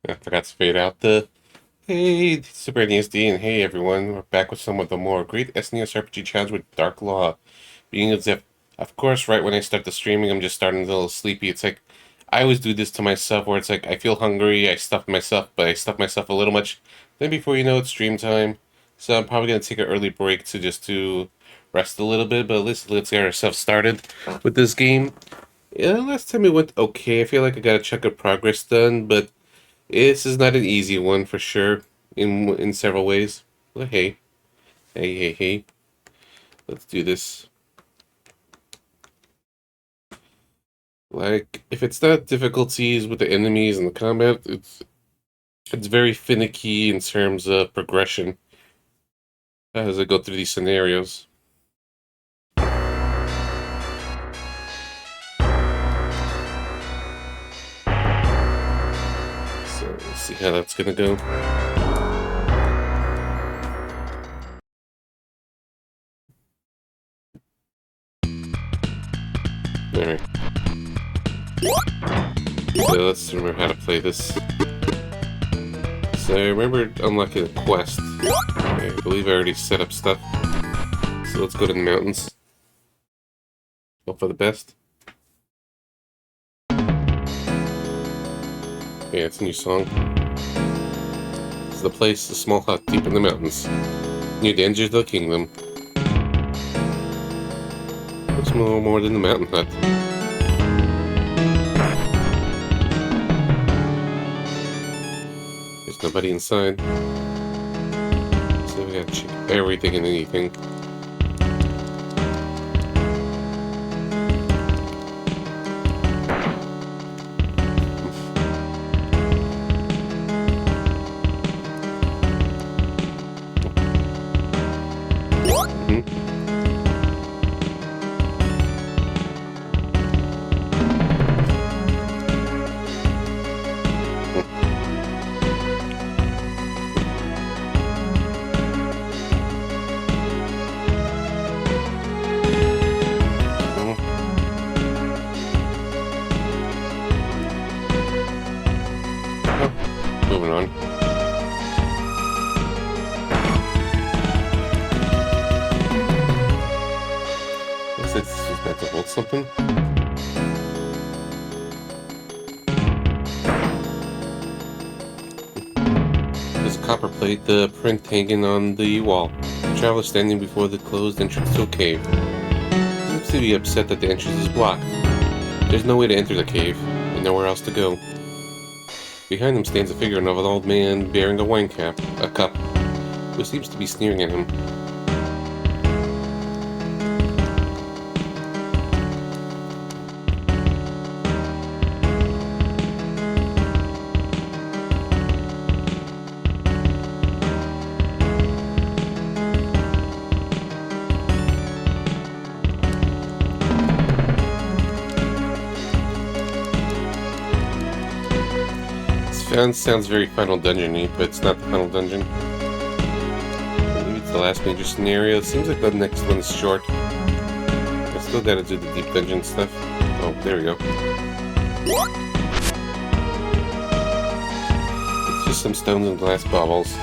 I forgot to fade out the hey, Super NESD, and hey everyone, we're back with some of the more great SNES RPG challenge with Dark Law. Being as if, of course, right when I start the streaming, I'm just starting a little sleepy. It's like, I always do this to myself where it's like, I feel hungry, I stuff myself, but I stuff myself a little much. Then before you know it, stream time. So I'm probably going to take an early break to rest a little bit, but let's get ourselves started with this game. Yeah, last time it went okay. I feel like I got a chunk of progress done, but this is not an easy one for sure in several ways. But hey, let's do this. Like, if it's not difficulties with the enemies and the combat, it's very finicky in terms of progression as I go through these scenarios. So let's see how that's gonna go. Alright. So let's remember how to play this. So I remember unlocking a quest. I believe I already set up stuff. So let's go to the mountains. Hope for the best. Yeah, it's a new song. This is the place, a small hut deep in the mountains, near the edge of the kingdom. It's more than the mountain hut. There's nobody inside. So we gotta check everything and anything. Moving on. Looks like this was meant to hold something. There's a copper plate, the print hanging on the wall. The traveler standing before the closed entrance to a cave. He seems to be upset that the entrance is blocked. There's no way to enter the cave, and nowhere else to go. Behind him stands a figure of an old man bearing a cup, who seems to be sneering at him. Sounds very Final Dungeon-y, but it's not the Final Dungeon. Maybe it's the last major scenario. It seems like the next one's short. I still gotta do the deep dungeon stuff. Oh, there we go. It's just some stones and glass baubles.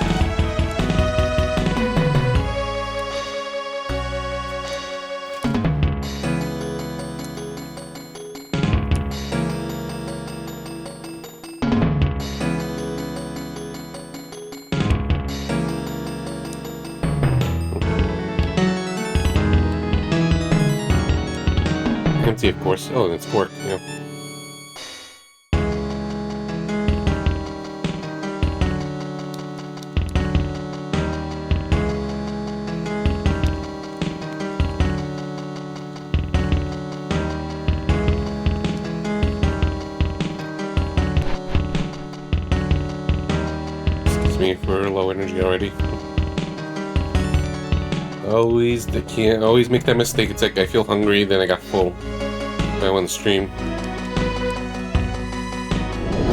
Empty, of course. Oh, and it's cork, yeah. Excuse me for low energy already. I can't always make that mistake. It's like I feel hungry, then I got full. I want to stream.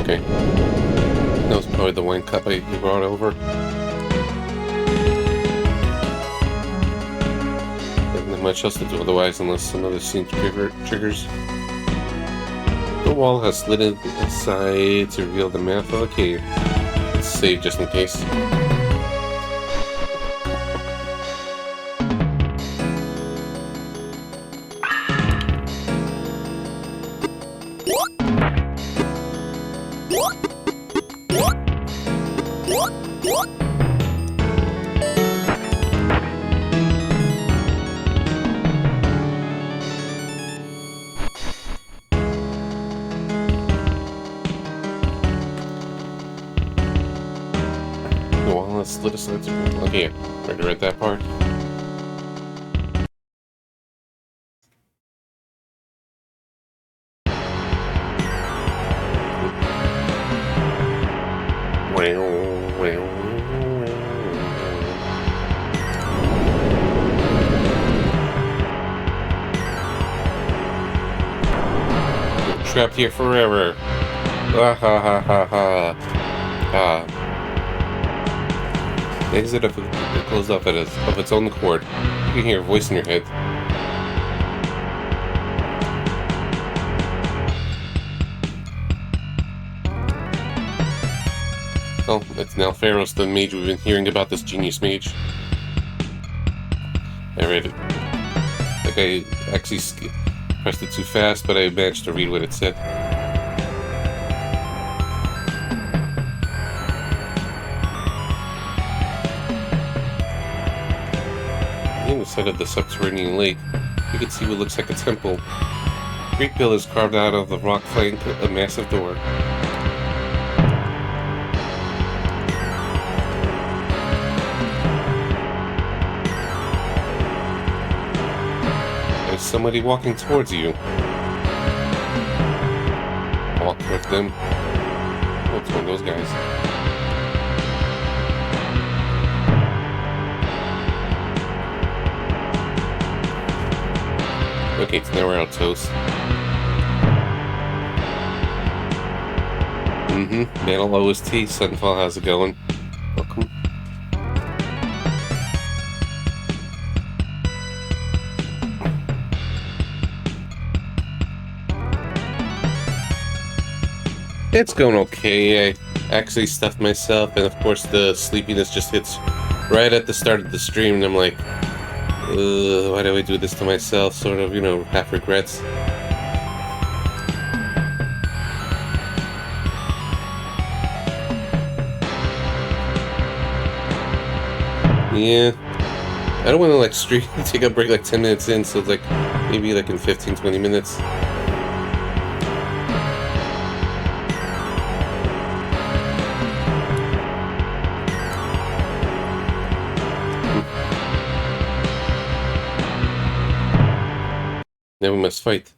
Okay. That was probably the wine cup I brought over. Not much else to do otherwise unless some other scene triggers. The wall has slid aside to reveal the mouth of a cave. Let's save just in case. Let us okay, already read that part. Trapped here forever. Ah ha ha ha ha. Ah. The exit of it closed up of its own accord. You can hear a voice in your head. Oh, it's now Pharaoh's the mage we've been hearing about, this genius mage. I read it. Like I actually pressed it too fast, but I managed to read what it said. On the side of the subterranean lake, you can see what looks like a temple. Great pillars carved out of the rock flank a massive door. There's somebody walking towards you. Walk with them. Oh, it's one of those guys. Okay, it's now we're out toast. Metal OST, Sunfall, how's it going? Welcome. It's going okay. I actually stuffed myself, and of course the sleepiness just hits right at the start of the stream, and I'm like, why do I do this to myself? Sort of, you know, half regrets. Yeah. I don't want to, like, take a break like 10 minutes in, so it's like, maybe like in 15-20 minutes. Now we must fight.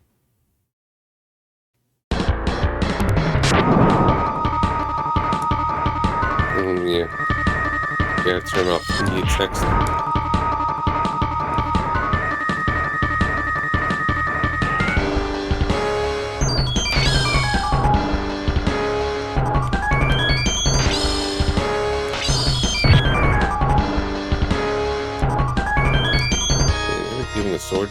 Yeah. Gotta turn off the text. Give him the sword.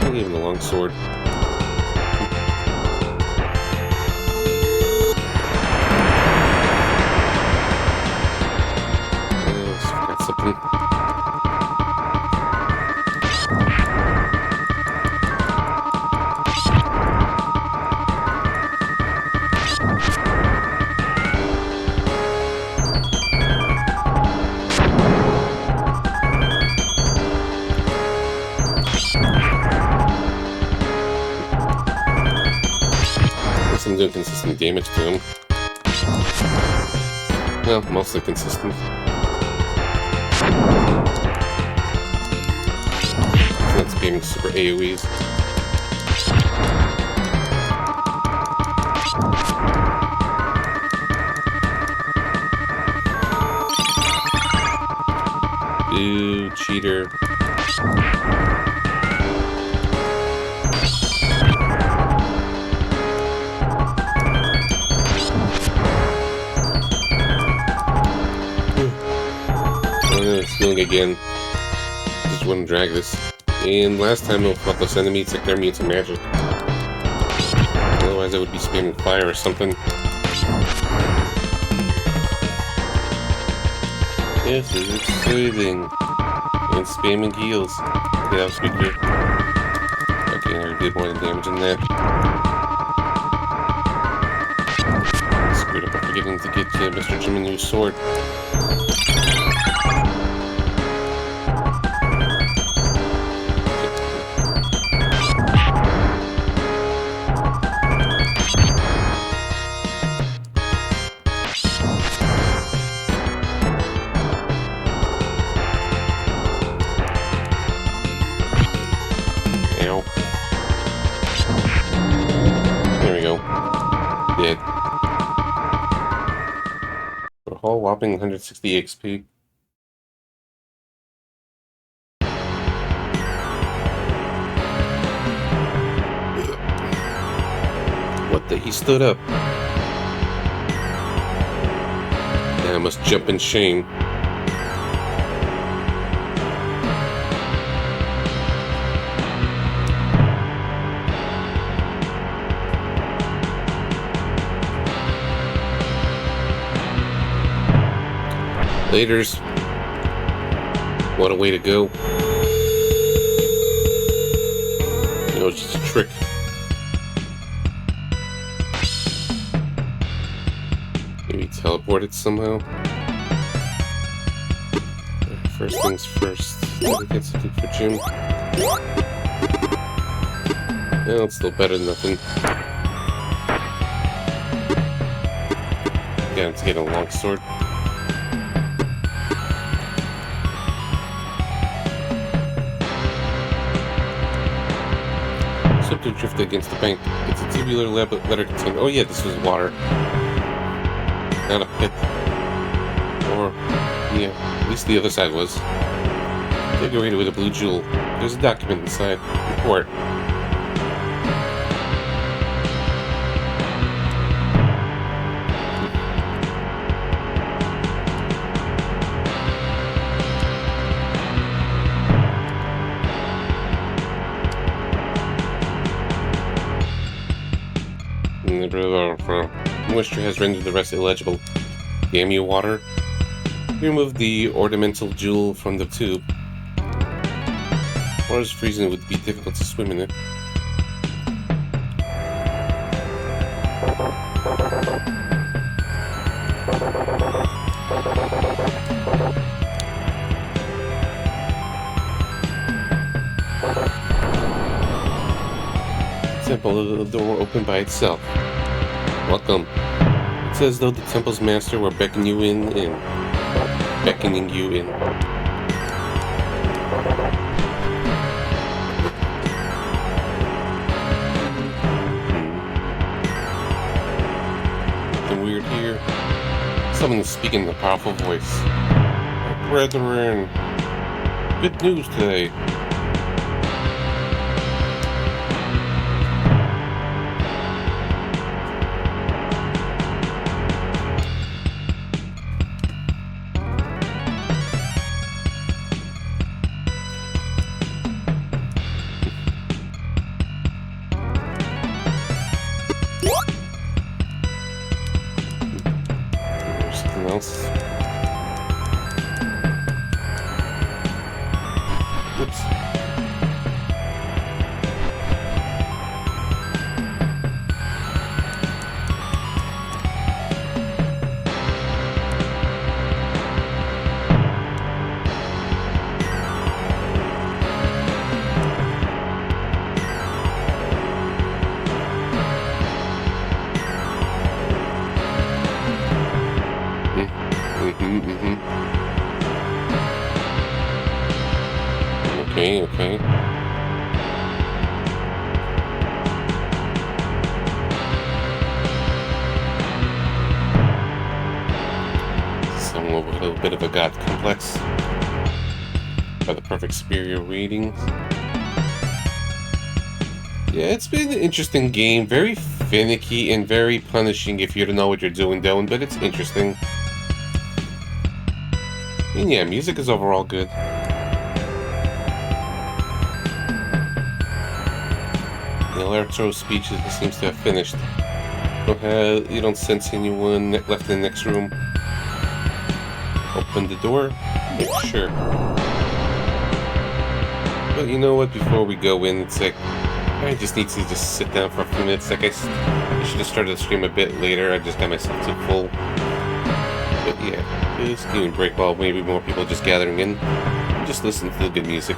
I'll give him the long sword. Got something. I'm doing consistent damage to him. Well, mostly consistent. So that's spamming super AoEs. Ooh, cheater. Stealing again. Just want to drag this. And last time I fought this enemy, it's like they're immune to magic. Oh Otherwise, I would be spamming fire or something. Yes, it's exciting. And spamming heals. Okay, that was weaker. Okay, I did more than damage in that. Screwed up by forgetting to get Mr. Jim a new sword. Ow. There we go. Dead. For a whole whopping 160 XP. What the? He stood up. Yeah, I must jump in shame. Laters. What a way to go. You know, it's just a trick. Maybe teleport it somehow. First things first. Gotta get something for Jim. Well, it's still better than nothing. Got to get a long sword. To drift against the bank. It's a tubular letter container. Oh yeah, this was water. Not a pit. Or, yeah, at least the other side was. Decorated with a blue jewel. There's a document inside. Report. Moisture has rendered the rest illegible. Damn you, water. Remove the ornamental jewel from the tube. Water's freezing, it would be difficult to swim in it. Temple, the door opened by itself. Welcome. It's as though the temple's master were beckoning you in. Something weird here. Someone is speaking in a powerful voice. Brethren, good news today. Else. Oops. Okay. Someone with a little bit of a god complex. By the perfect superior readings. Yeah, it's been an interesting game. Very finicky and very punishing if you don't know what you're doing, but it's interesting. And yeah, music is overall good. Well, our throw speech seems to have finished. You don't sense anyone left in the next room. Open the door? Yeah, sure. But you know what? Before we go in, it's like I just need to just sit down for a few minutes. Like I should have started the stream a bit later. I just got myself too full. But yeah, just give me a break while maybe more people just gathering in. Just listen to the good music.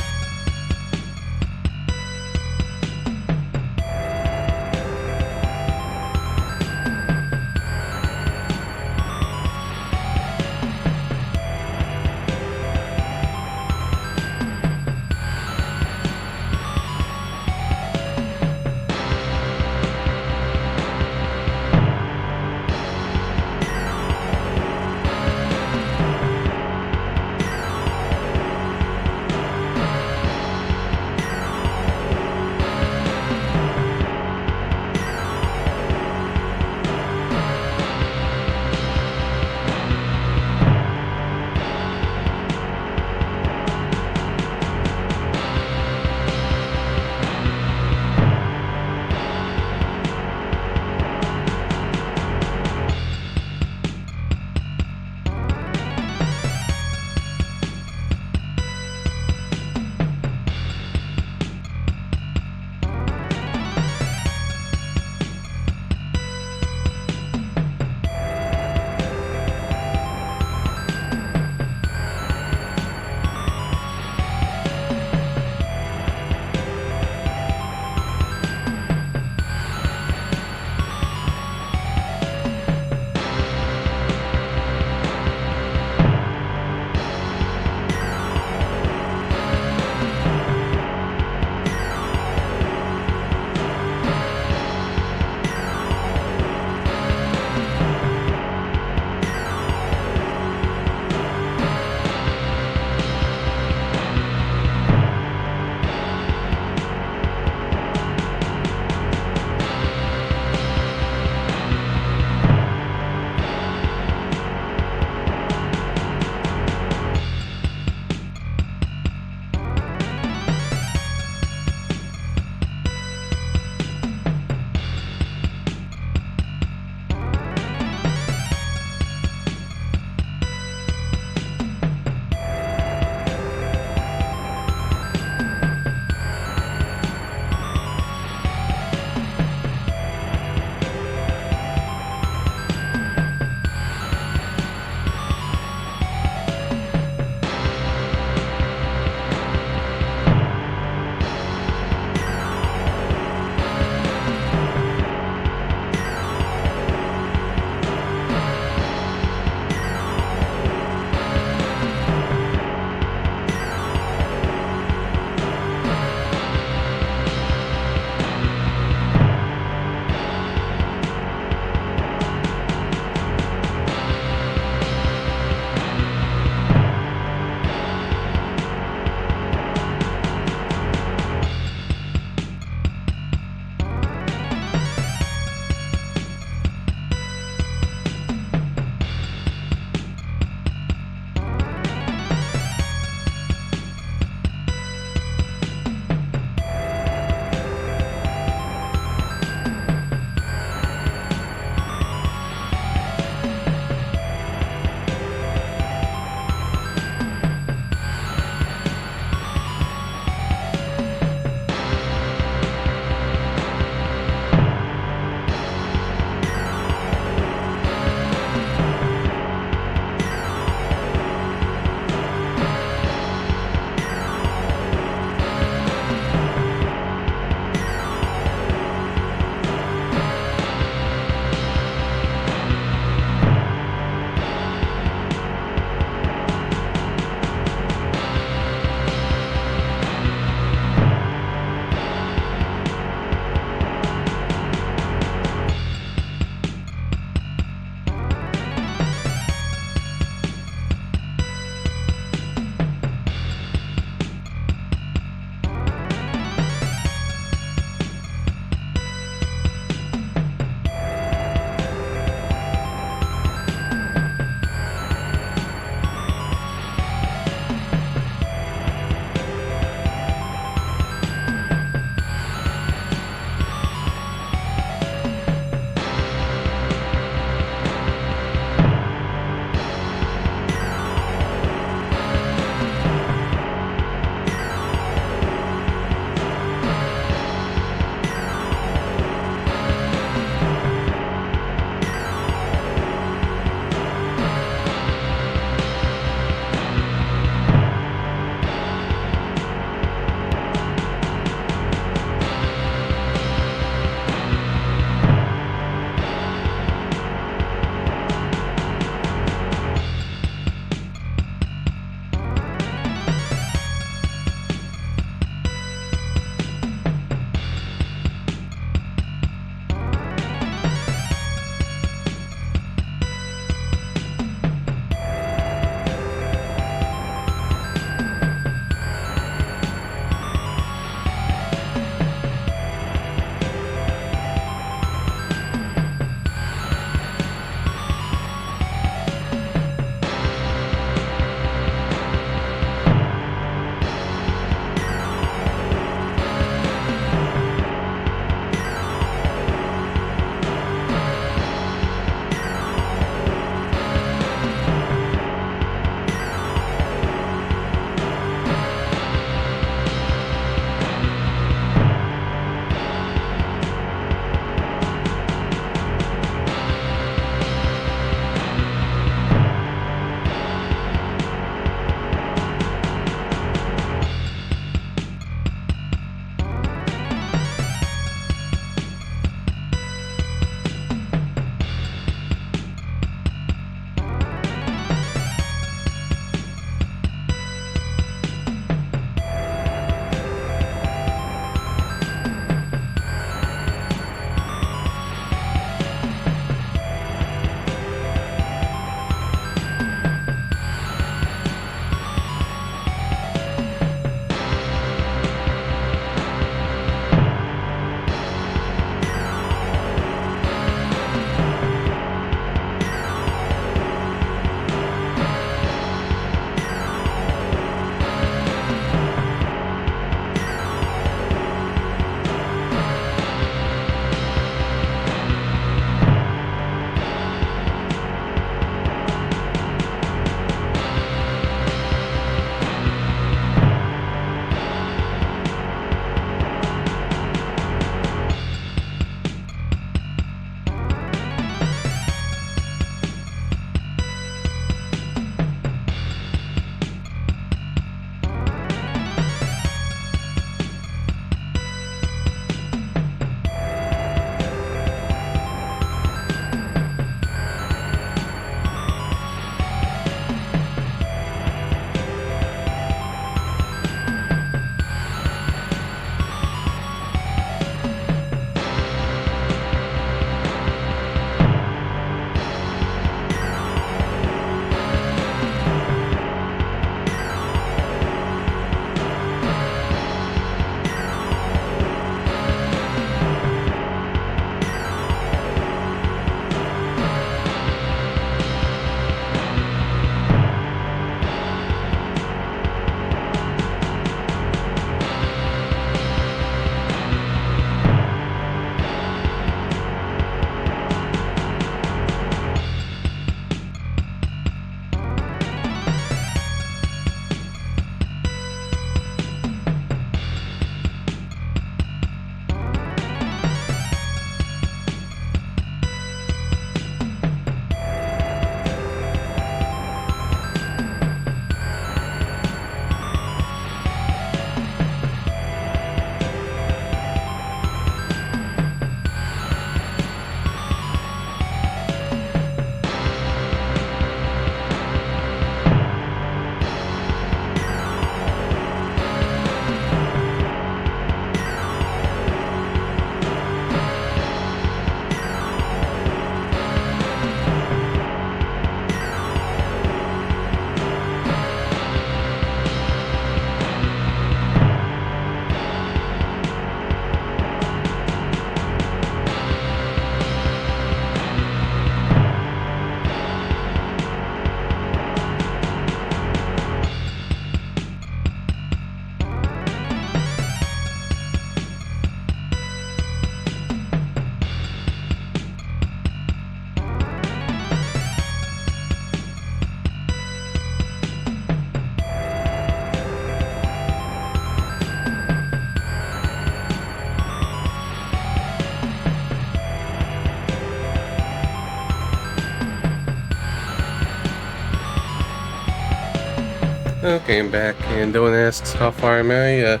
Okay, I'm back, and no one asks how far am I.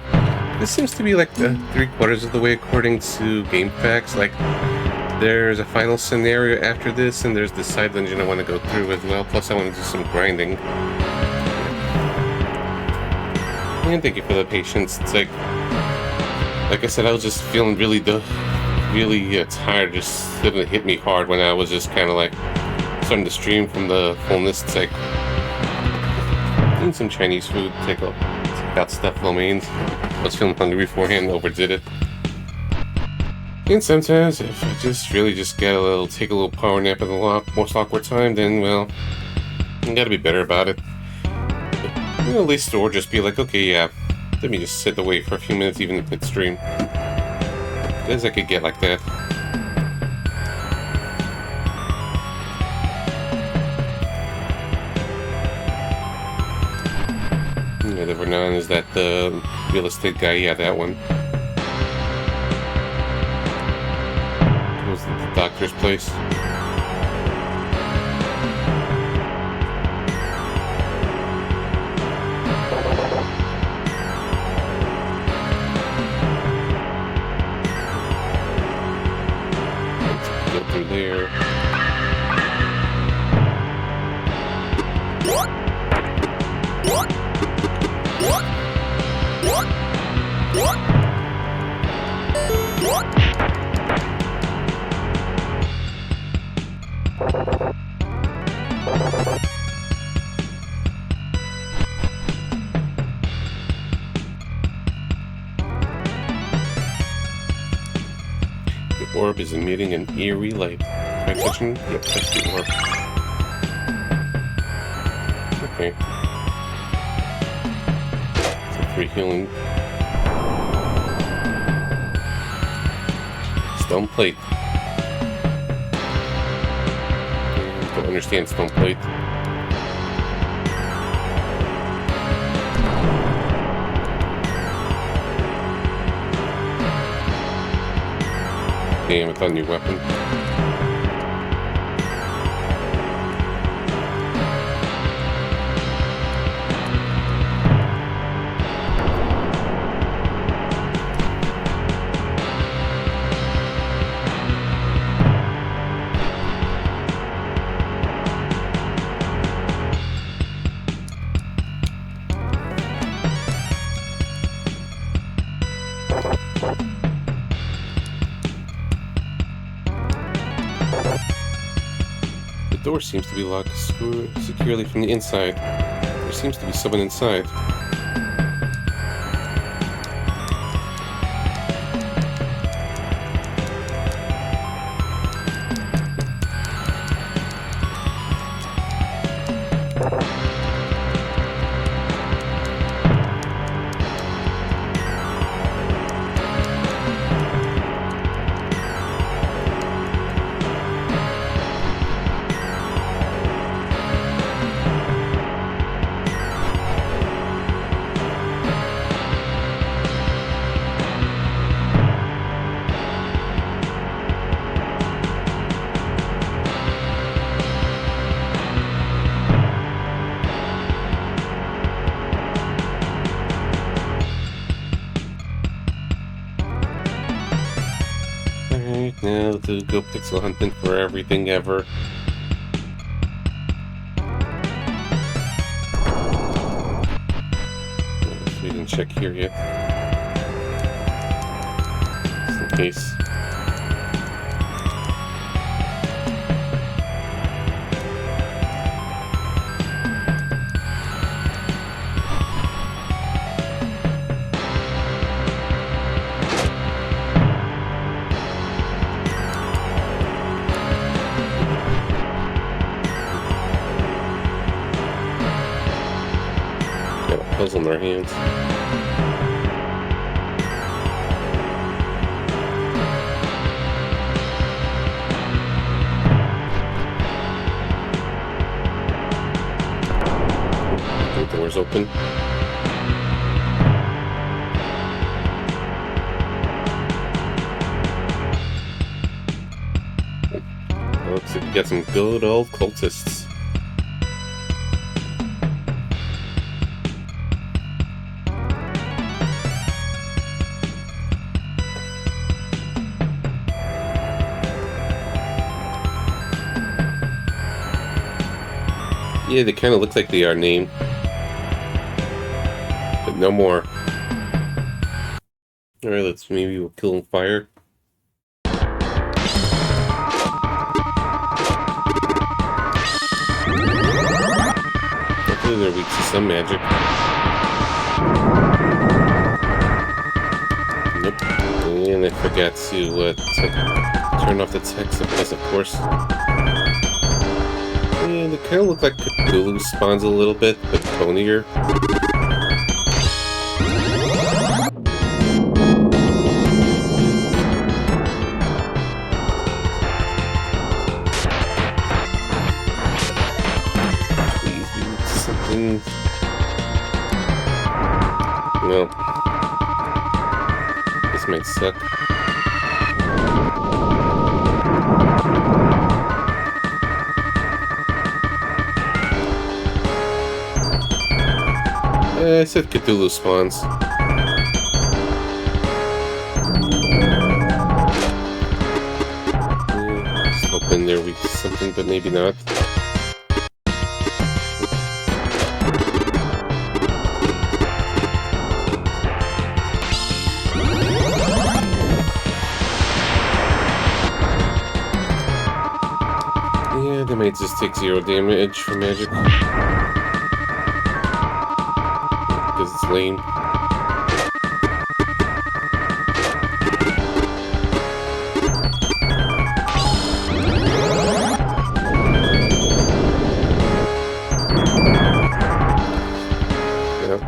This seems to be like the 3/4 of the way according to GameFAQs. Like, there's a final scenario after this, and there's the side dungeon I want to go through as well. Plus, I want to do some grinding. And thank you for the patience. It's like I said, I was just feeling really tired. Just it hit me hard when I was just kind of like starting to stream from the fullness. It's like eating some Chinese food, take out stuffed lo means. I was feeling hungry beforehand, overdid it. And sometimes, if I just gotta take a little power nap at the most awkward time, then, well, you gotta be better about it. But, at least, or just be like, okay, yeah, let me just sit away for a few minutes, even if it's stream. Because I could get like that. Yeah, the Vernon is that the real estate guy, yeah, that one. Was the doctor's place. Let's go through there. The orb is emitting an eerie light. Am I touching? Yep, touch the orb. Okay. Some free healing. Stone plate. Don't understand stone plate. Damn, it's a new weapon. The door seems to be locked securely from the inside. There seems to be someone inside. Alright, now to go pixel hunting for everything ever. We didn't check here yet. Just in case. Got a puzzle in their hands. The door's open. Looks like we got some good old cultists. Yeah, they kind of look like they are named, but no more. Alright, maybe we'll kill and fire. Hopefully they're weak to some magic. Nope. And I forgot to turn off the text, because of course. And they kind of look like Cthulhu spawns a little bit, but bonier. Please be something. Well, this might suck. I said Cthulhu spawns. Just hoping there would be something, but maybe not. Yeah, they might just take 0 damage from magic. Because it's lame. Yep.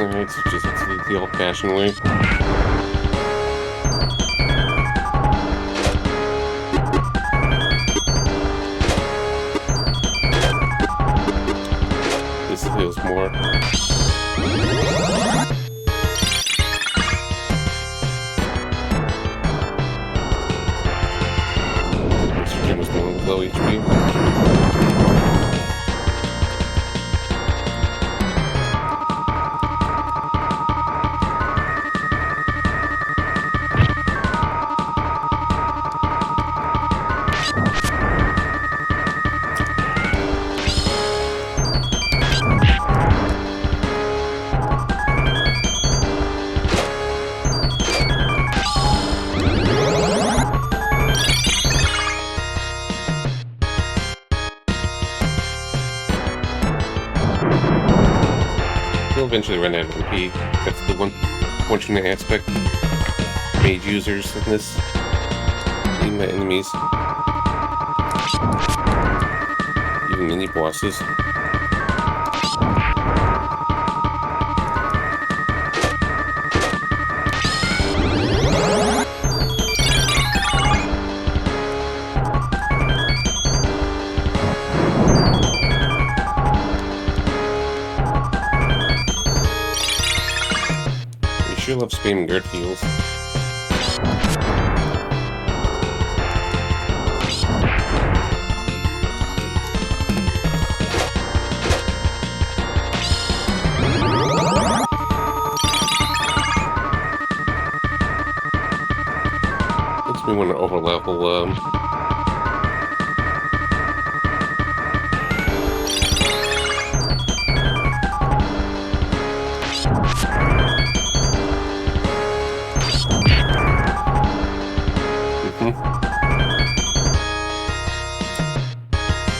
Alright, so just the old-fashioned way. This feels more. Mr. Jim was doing with low HP. You'll eventually run out of MP. That's the one fortunate aspect. Mage users in this. Even my enemies. Even mini bosses. Sure love spamming dirt heals. Makes me want to overlevel.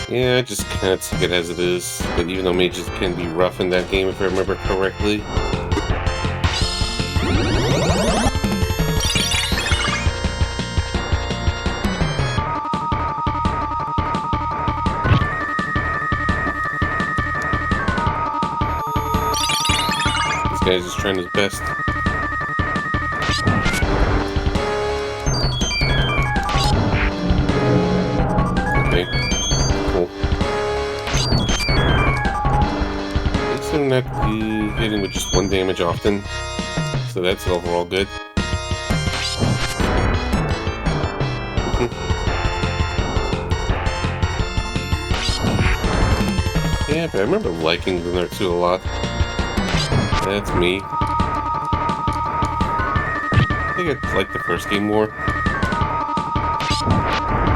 Yeah, I just kind of took it as it is, but even though mages can be rough in that game, if I remember correctly. This guy's just trying his best. Okay. Cool. At least I'm not hitting with just 1 damage often. so that's overall good. Yeah, but I remember liking the Naruto a lot. That's me. I think I liked the first game more.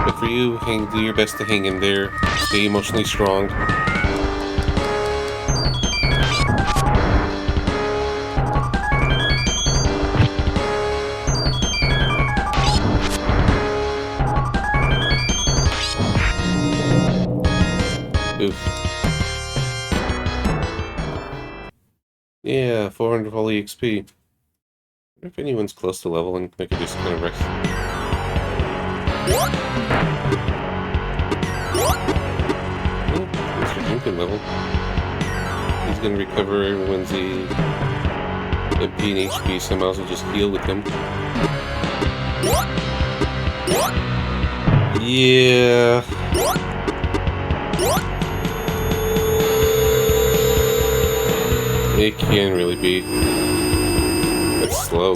But for you, do your best to hang in there. Stay emotionally strong. Oof. Yeah, 400 holy XP. If anyone's close to leveling, they could just kind of rest. Mr. Jim can level. He's gonna recover everyone's MP and HP, so I might as well just heal with him. Yeah. It can really be. It's slow.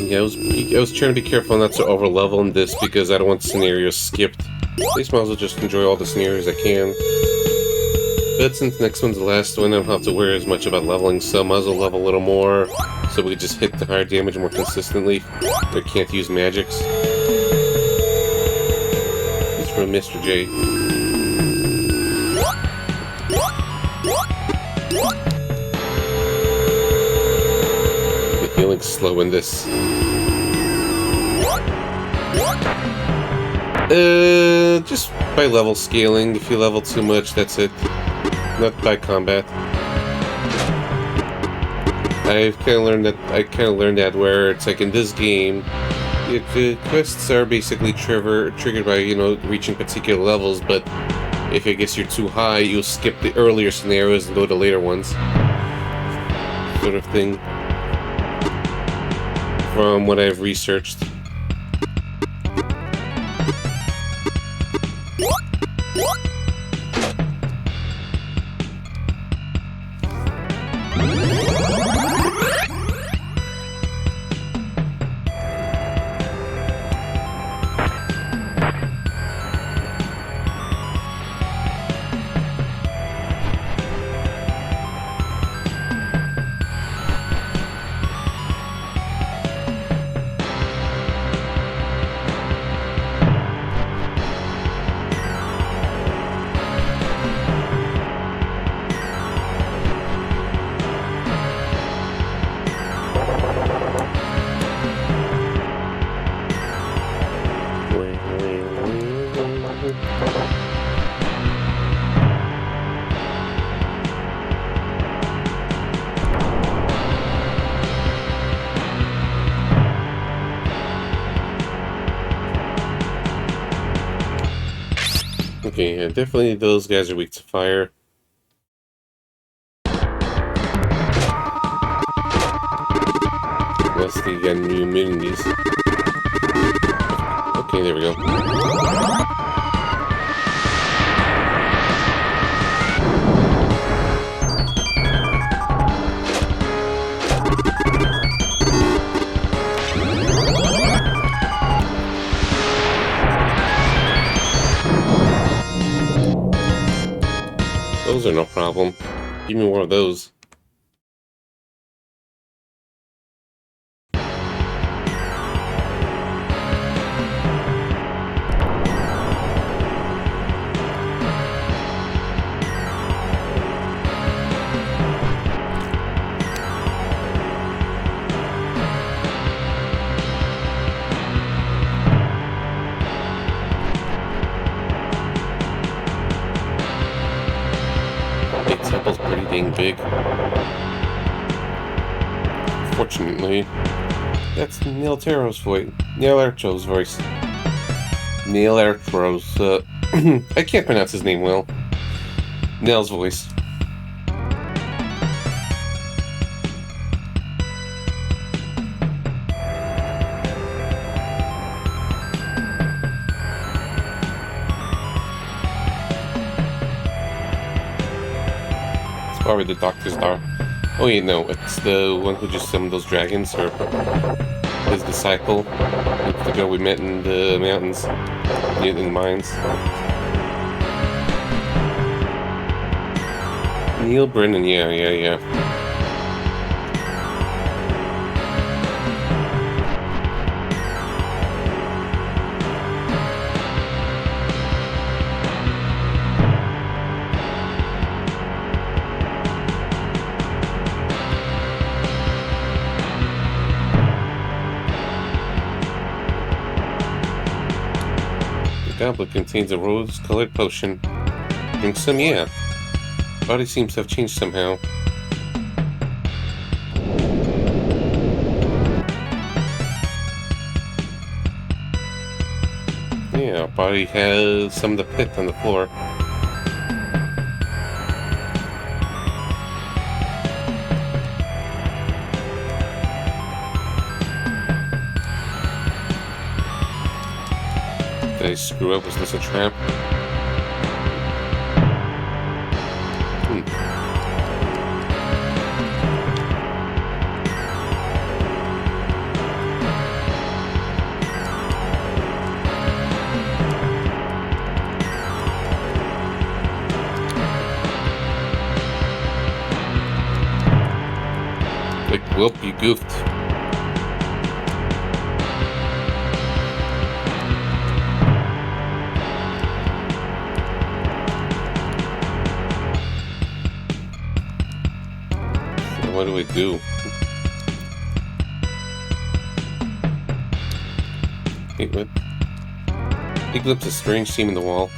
Yeah, I was trying to be careful not to overlevel in this because I don't want scenarios skipped. At least might as well just enjoy all the scenarios I can. But since the next one's the last one, I don't have to worry as much about leveling, so I might as well level a little more so we can just hit the higher damage more consistently. I can't use magics. It's from Mr. J. The healing's slow in this. Just by level scaling. If you level too much, that's it. Not by combat. I kind of learned that where it's like in this game, the quests are basically triggered by, you know, reaching particular levels, but if I guess you're too high, you'll skip the earlier scenarios and go to later ones. Sort of thing. From what I've researched. Okay, yeah, definitely those guys are weak to fire. Unless they got new immunities. Okay, there we go. Those are no problem. Give me more of those. Temple's pretty dang big. Fortunately, that's Neil Arto's voice. Neil Arto's voice. Neil Arto's. I can't pronounce his name well. Neil's voice. Sorry, the doctor's daughter. Oh wait, no, it's the one who just summoned those dragons, or his disciple. It's the girl we met in the mountains, in the mines. Neil Brennan, yeah. The goblet contains a rose-colored potion. Drink some, yeah. Body seems to have changed somehow. Yeah, our body has some of the pit on the floor. Did I screw up? Was this a trap? Like, whoop, you goofed. So what do I do? Wait, what? He glimpsed a strange seam in the wall.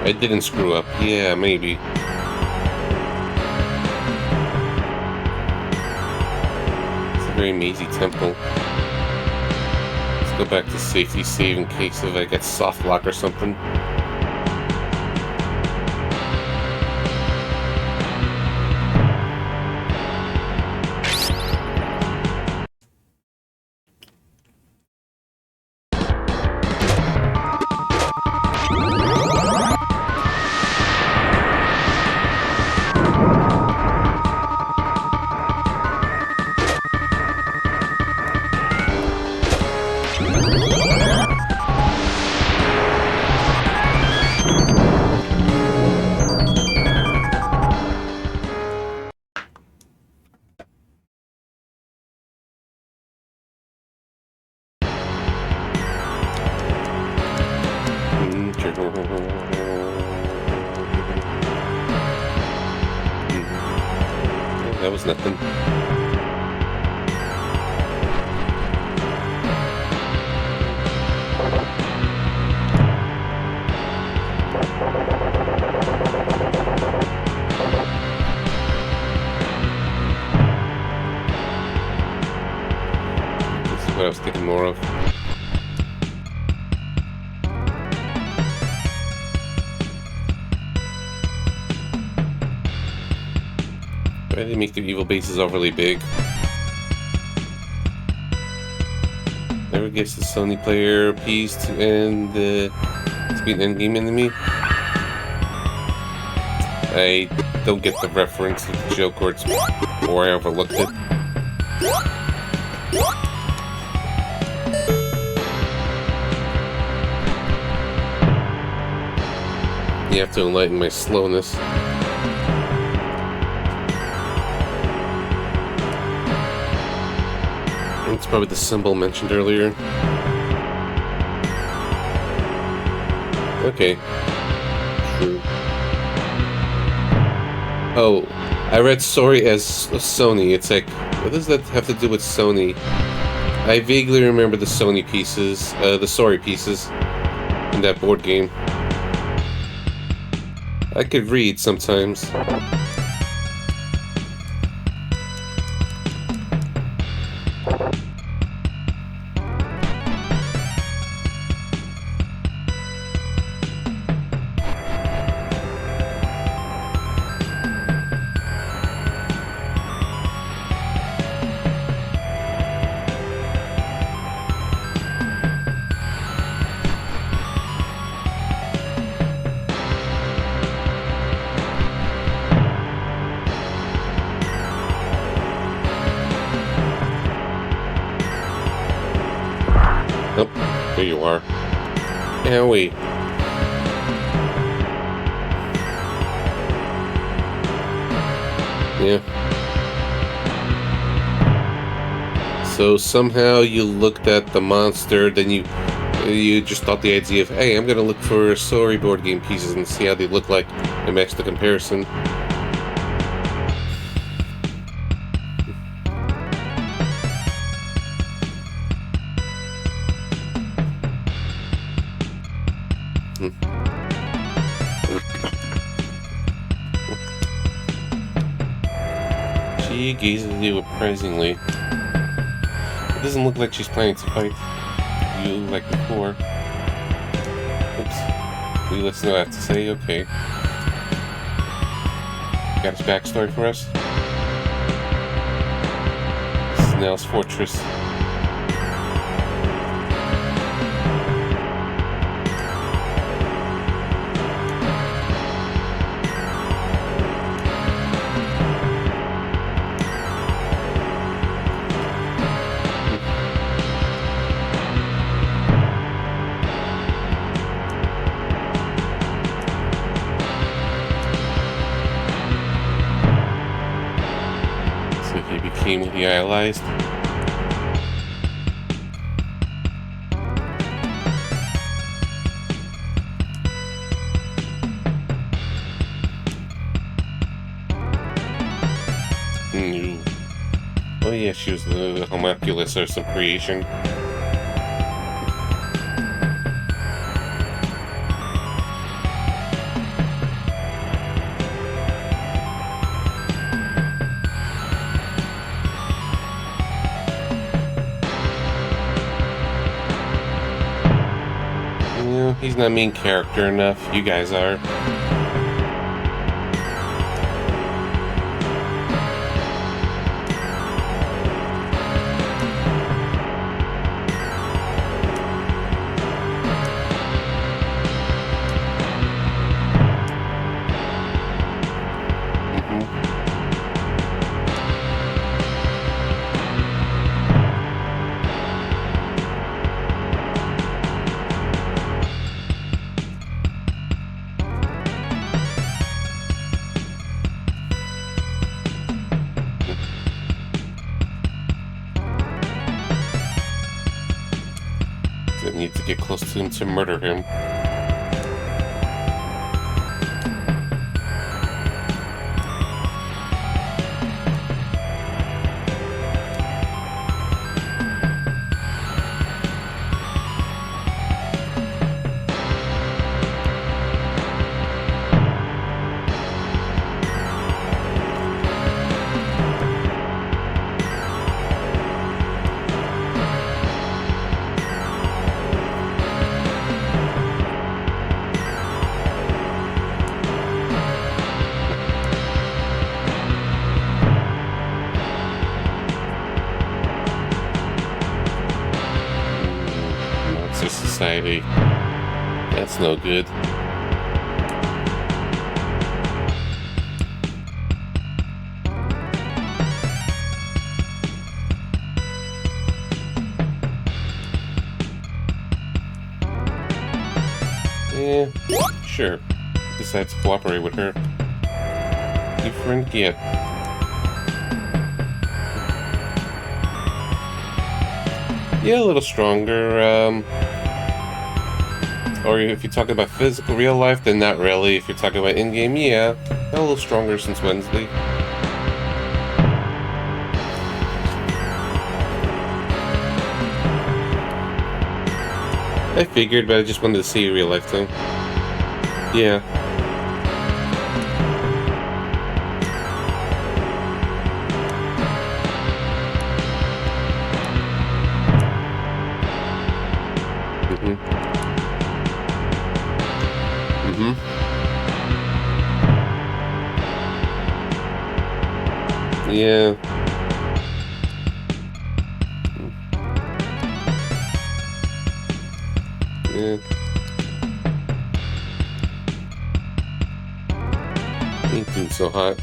I didn't screw up. Yeah, maybe. It's a very mazy temple. Let's go back to safety save in case of I get soft lock or something. That was nothing. This is what I was thinking more of. Why did they make the evil bases overly big? Never gets the Sony player piece to end to be an endgame enemy. I don't get the reference to the joke, or I overlooked it. You have to enlighten my slowness. It's probably the symbol mentioned earlier. Okay. True. Oh, I read sorry as Sony. It's like, what does that have to do with Sony? I vaguely remember the Sony pieces, the sorry pieces in that board game. I could read sometimes. Oh, there you are. Owie. Yeah. So somehow you looked at the monster, then you just thought the idea of, hey, I'm gonna look for storyboard game pieces and see how they look like and match the comparison. Hmm. She gazes at you appraisingly. It doesn't look like she's planning to fight you like before. Oops. Will you listen to what I have to say? Okay. Got his backstory for us? Snell's Fortress. So he became what he idolized. Mm. Oh yeah, she was the homunculus or some creation. Yeah, he's not main character enough. You guys are. Hmm. That need to get close to him to murder him. Monster Society. That's no good. Yeah, sure. Decides to cooperate with her. New friend get. Yeah, a little stronger. Or if you're talking about physical real life, then not really. If you're talking about in-game, yeah, a little stronger since Wednesday. I figured, but I just wanted to see real life too. Yeah. Mhm. Mhm. Yeah. Yeah. Ain't doing so hot.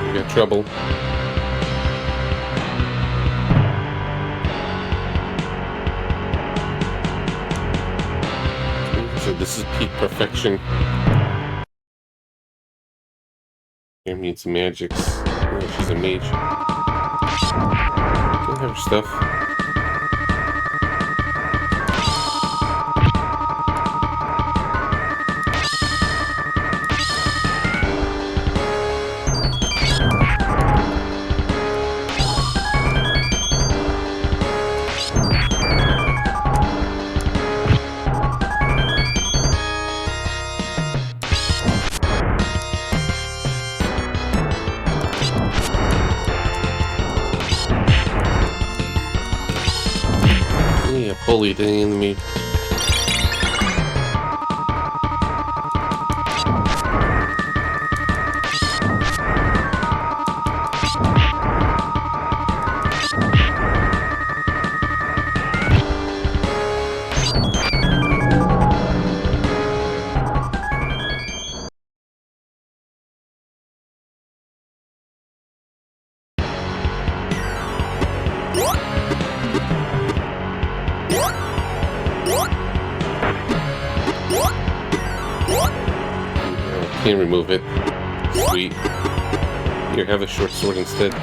We got trouble. So this is peak perfection. Here needs some magics. Oh, she's a mage. Don't have her stuff. Yeah, bully the enemy. Can't remove it. Sweet. Here, have a short sword instead.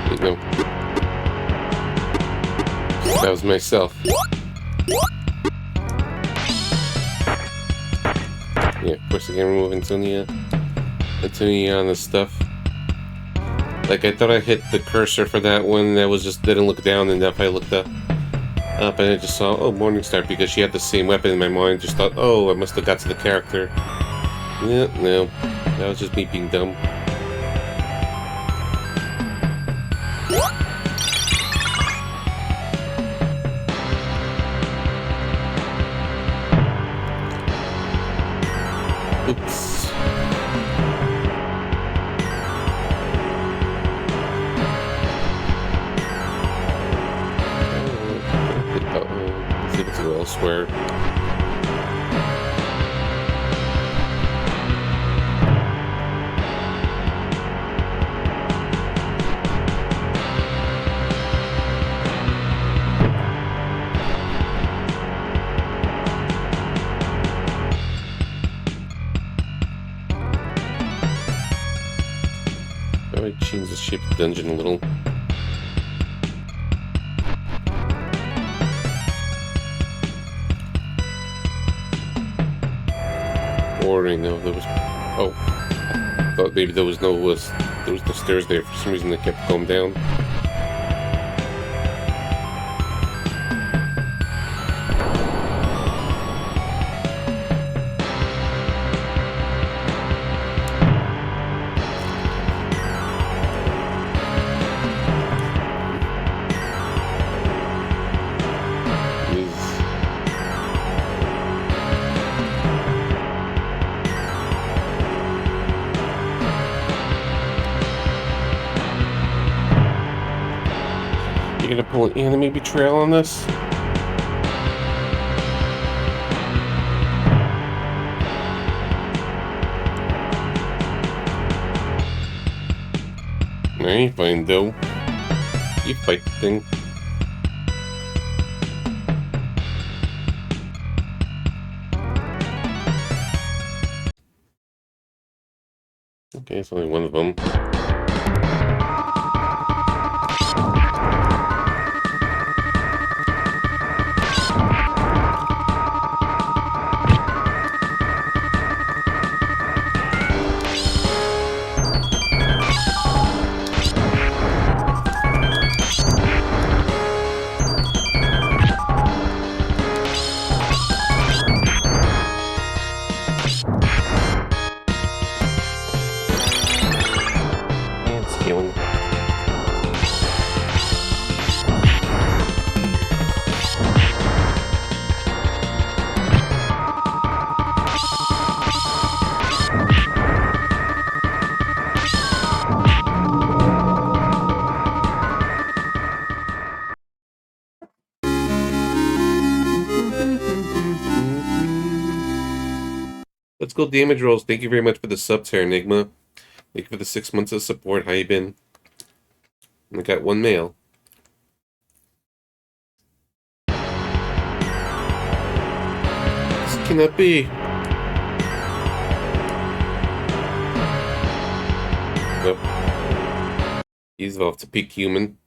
Wait, no. That was myself. Yeah, of course I can remove Antonia and the stuff. Like, I thought I hit the cursor for that one, that was just didn't look down enough. I looked up and I just saw, oh, Morningstar, because she had the same weapon in my mind. Just thought, oh, I must have got to the character. Yeah, no, that was just me being dumb. Oops. Let's see if it's go elsewhere. I might change the shape of the dungeon a little. Or I know there was. Oh, I thought maybe there was no stairs there. For some reason, they kept going down. You gonna pull an anime betrayal on this? I ain't fine though. You fight the thing. Okay, it's only one of them. go damage rolls. Thank you very much for the sub, Terranigma. Thank you for the 6 months of support. How you been? I got one mail. This cannot be. Nope. He's evolved to peak human.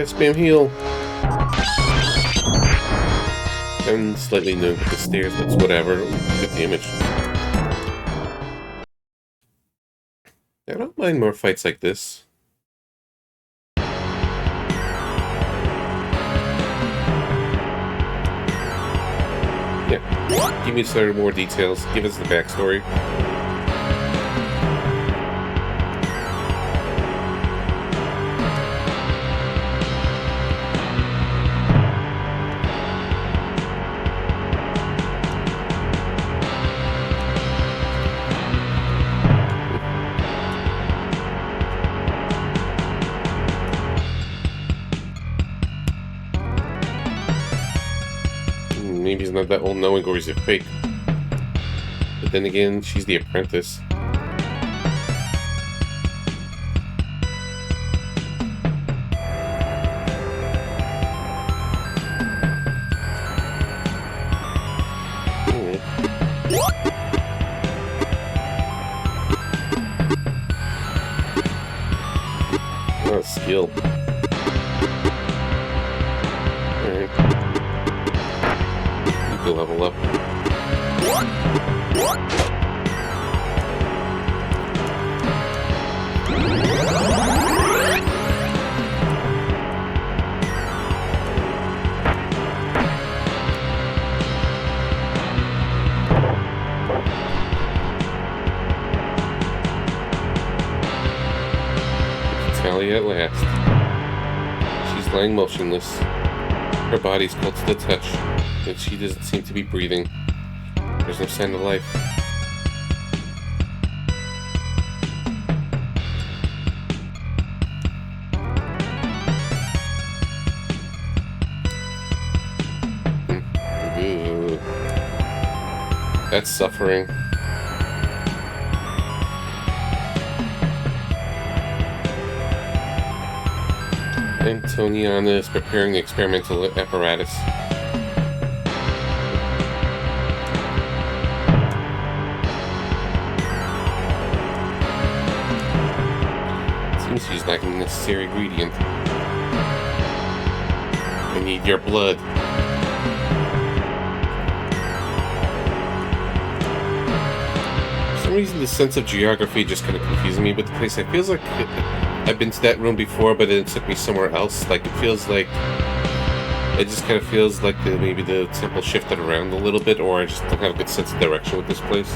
Spam heal. I'm slightly new with the stairs, but it's whatever. Good damage. I don't mind more fights like this. Yeah. Give me some more details. Give us the backstory. Maybe he's not that all-knowing, or is it fake? But then again, she's the apprentice. Not skill. Level up. Tally at last. She's lying motionless. Her body's cold to the touch, but she doesn't seem to be breathing. There's no sign of life. Ooh. That's suffering. Antoniana is preparing the experimental apparatus. Seems she's lacking a necessary ingredient. I need your blood. For some reason, the sense of geography just kind of confuses me with the place. It feels like I've been to that room before, but it took me somewhere else. Like, it feels like... It just kind of feels like maybe the temple shifted around a little bit, or I just don't have a good sense of direction with this place.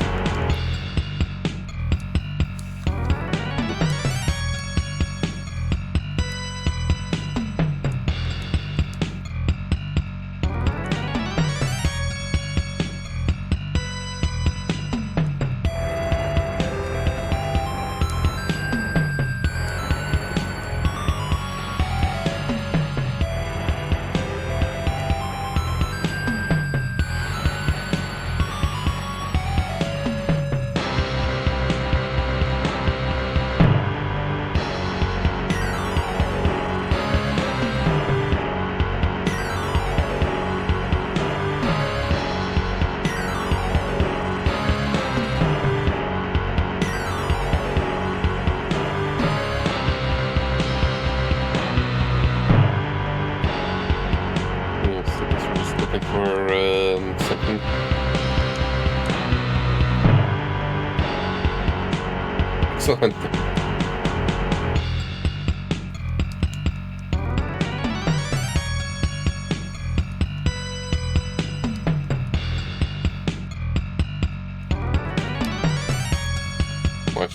Watch,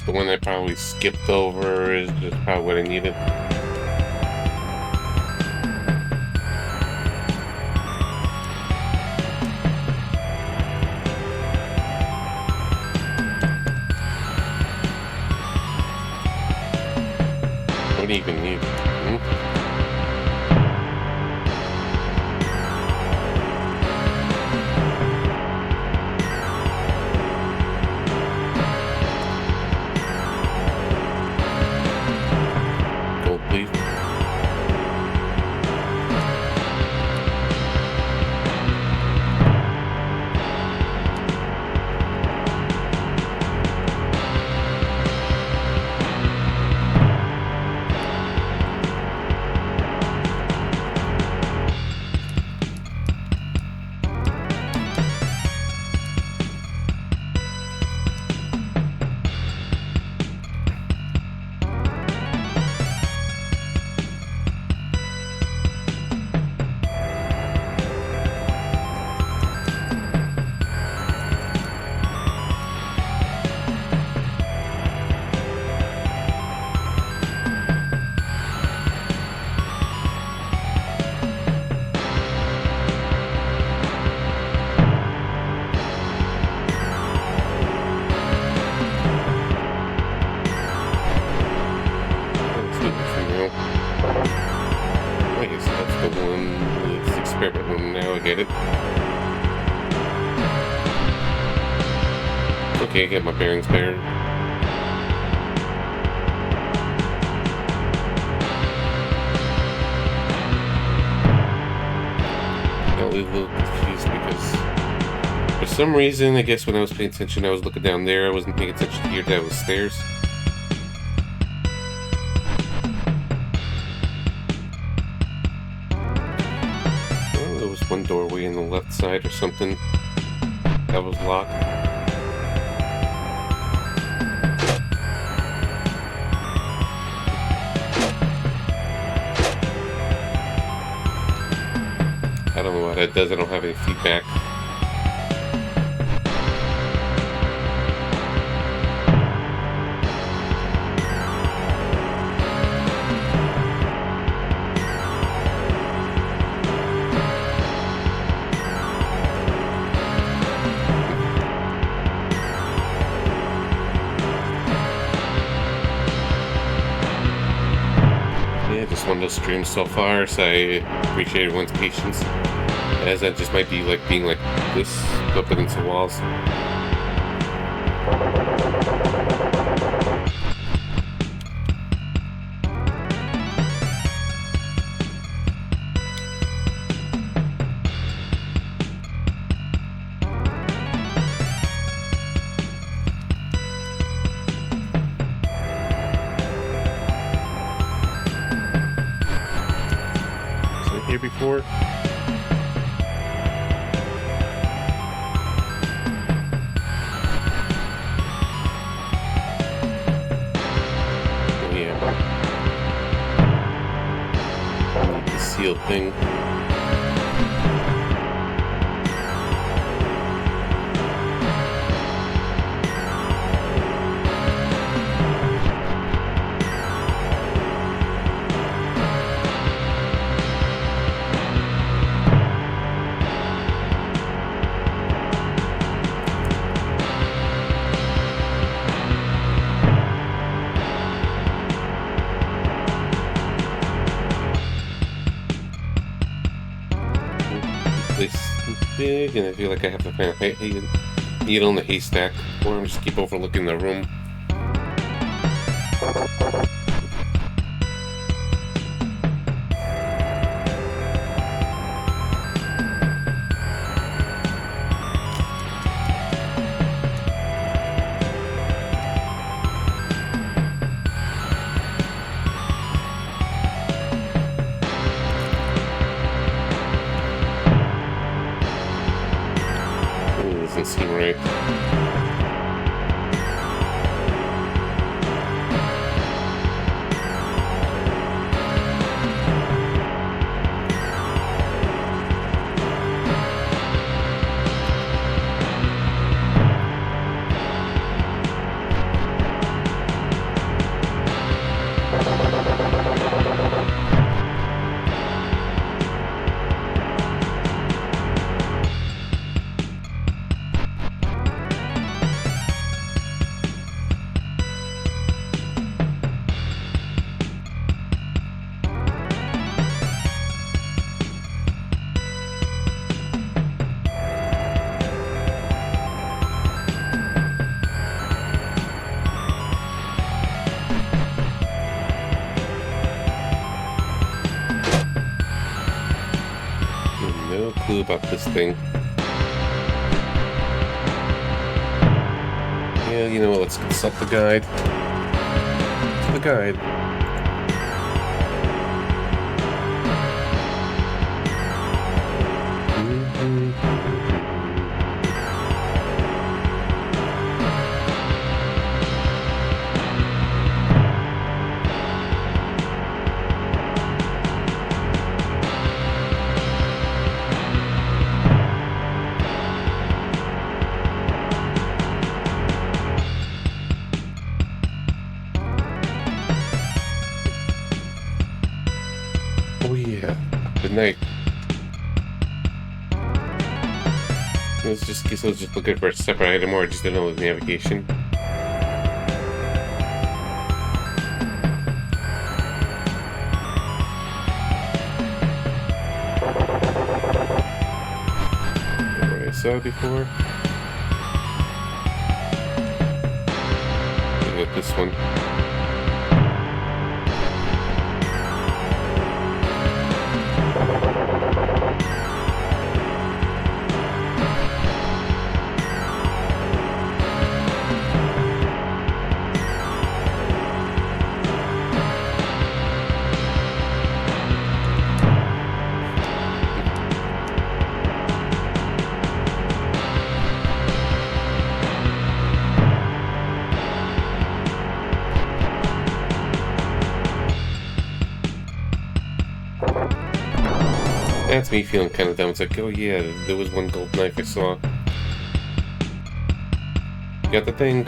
the one I probably skipped over is just probably what I needed. What do you even need? Gold, please. Wait, so that's the one, it's experiment room now, I get it. Okay, get my bearings better. Got a little confused because for some reason, I guess when I was paying attention, I was looking down there, I wasn't paying attention to here, that was stairs. One doorway on the left side or something that was locked. I don't know what that does. I don't have any feedback. One of those streams so far, so I appreciate everyone's patience, as that just might be like being like this up against the walls. Here before. Oh, yeah. The sealed thing. Big, and I feel like I have to find a needle in the haystack, or I'm just keep overlooking the room. Doesn't seem right. No clue about this thing. Yeah, you know what, let's consult the guide. To the guide. Oh yeah, good night. Let's just looking for a separate item or just another navigation. What I saw before. Look at this one. That's me feeling kind of dumb. It's like, oh yeah, there was one gold knife I saw. Got the thing.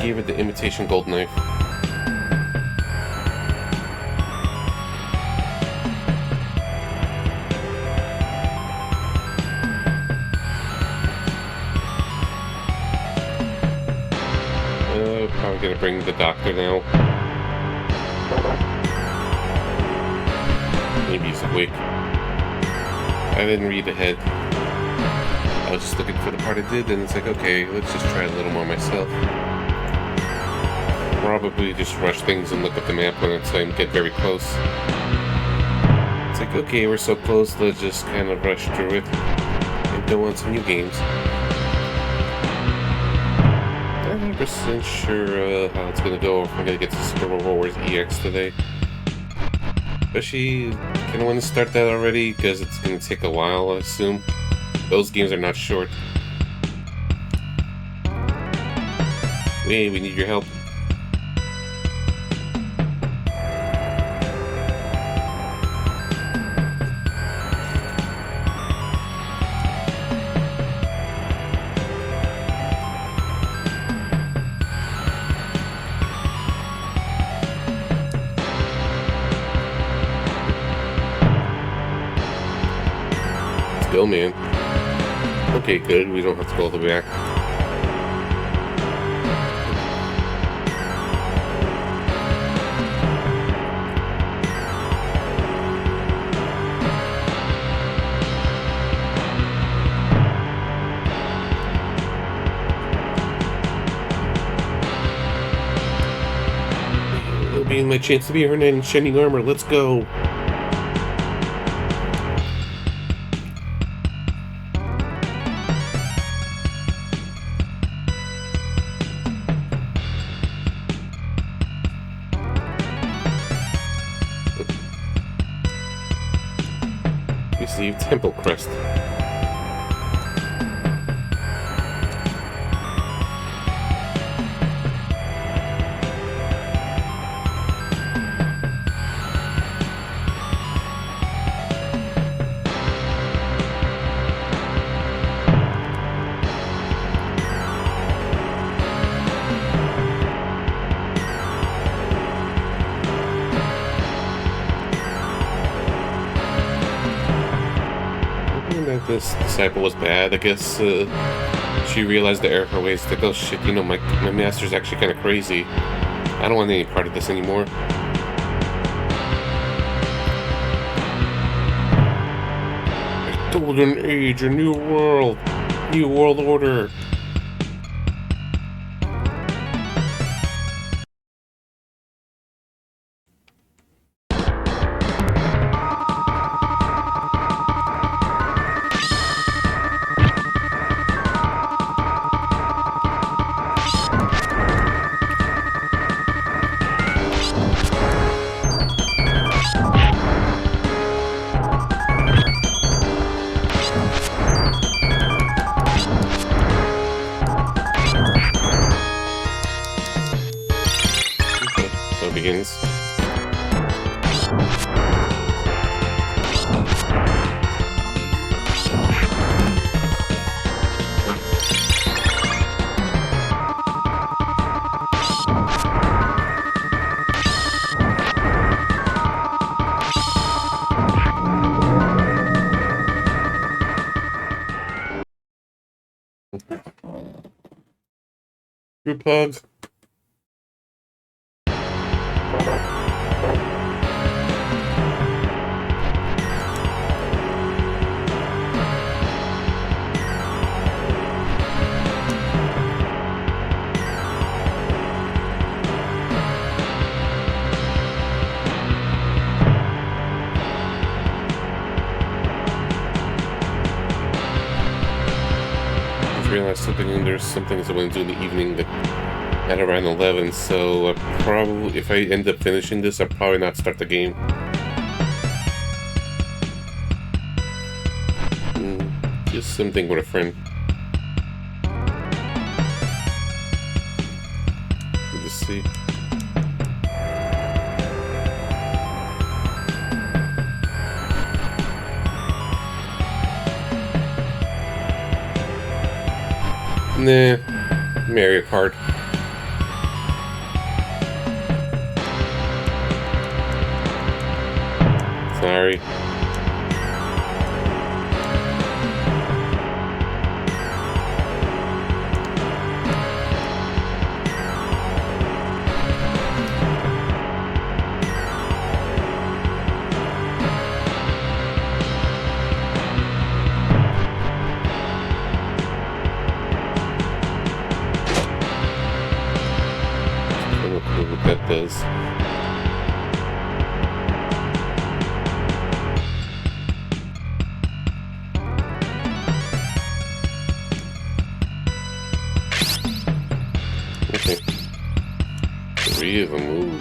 Gave it the imitation gold knife. Probably gonna bring the doctor now. Maybe he's awake. I didn't read ahead. I was just looking for the part I did, and it's like, okay, let's just try a little more myself. Probably just rush things and look at the map when it's time to get very close. It's like, okay, we're so close, let's just kind of rush through it and go on some new games. I'm not 100% sure how it's gonna go, if I'm gonna get to Super Wars EX today. Especially, kind of want to start that already, because it's going to take a while, I assume. Those games are not short. Hey, we need your help. Go, man. Okay, good. We don't have to go all the way back. It'll be my chance to be her knight in shining armor. Let's go. Receive Temple Crest. That this disciple was bad. I guess she realized the error of her ways. Like, oh shit, you know, my master's actually kind of crazy. I don't want any part of this anymore. A golden age, a new world order. song begins. Group hug. Realized something, there's some things I want to do in the evening that at around 11, so probably if I end up finishing this, I'll probably not start the game. Just something with a friend. Let's see. Nah, Mario Kart. Sorry. What that does. Okay. 3 of them. Ooh.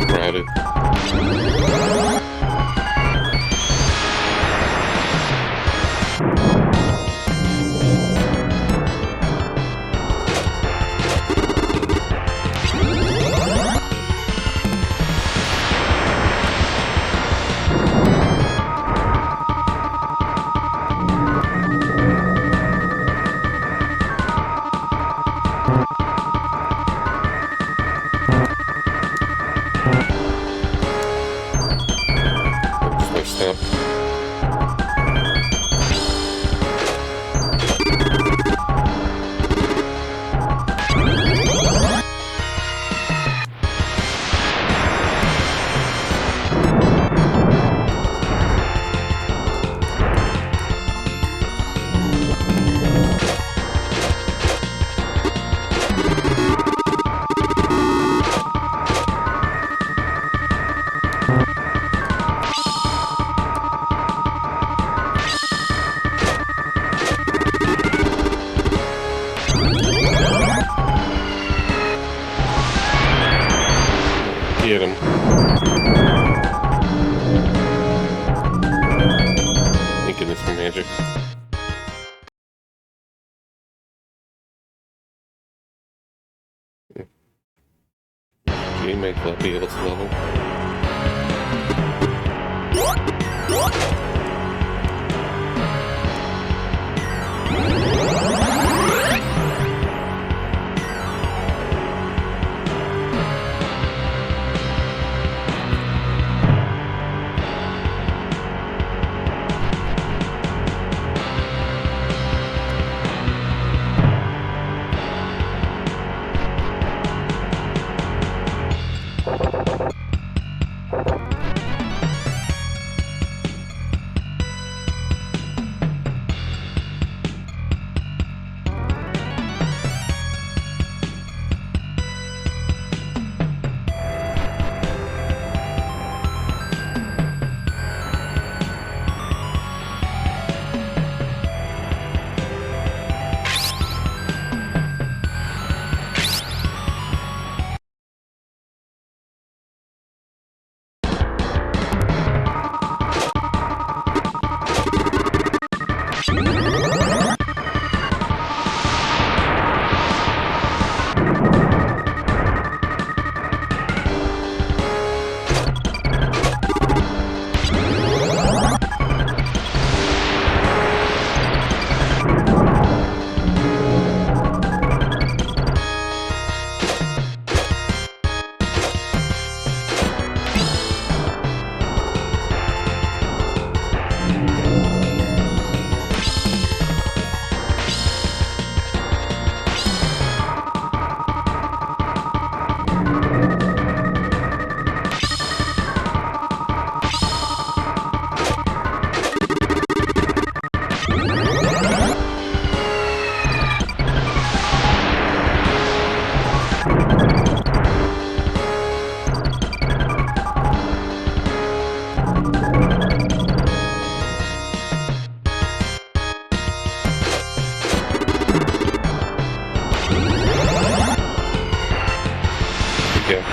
Crowded. Stop. Get him. Thank goodness for magic. G might not be able to level.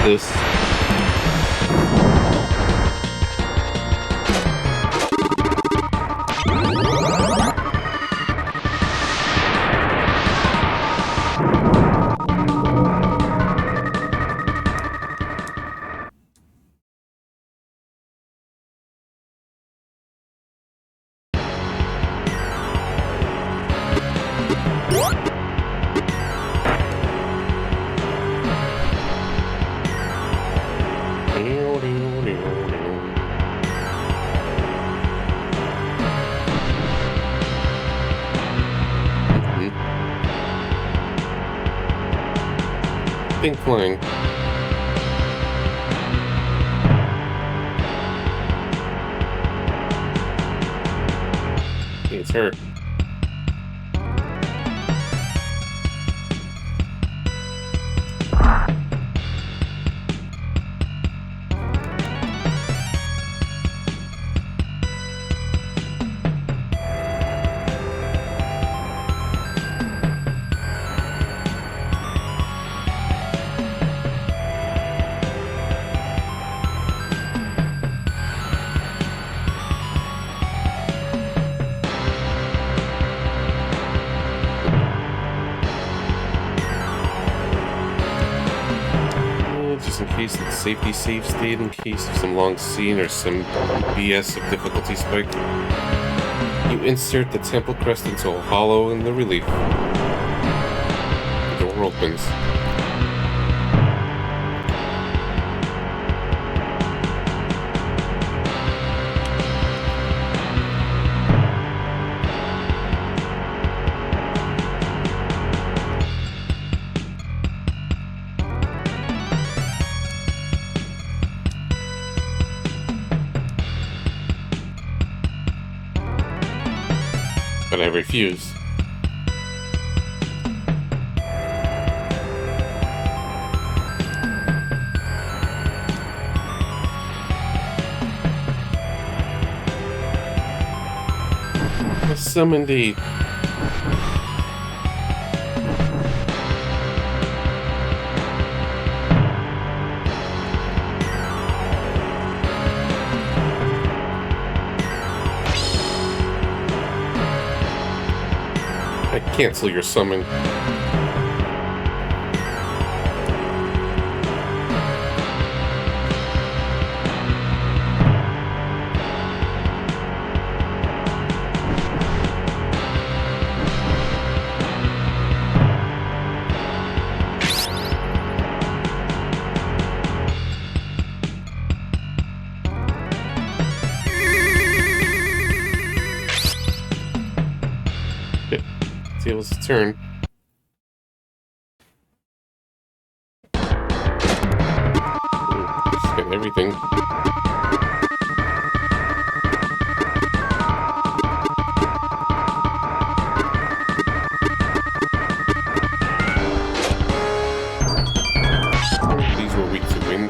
this. Think flying. Okay, it's her. Just in case the safety save state, in case of some long scene or some BS of difficulty spike. You insert the temple crest into a hollow in the relief. The door opens. But I refuse. A summon date. I cancel your summon. See, it was his turn. Just got everything. These were weak to wind.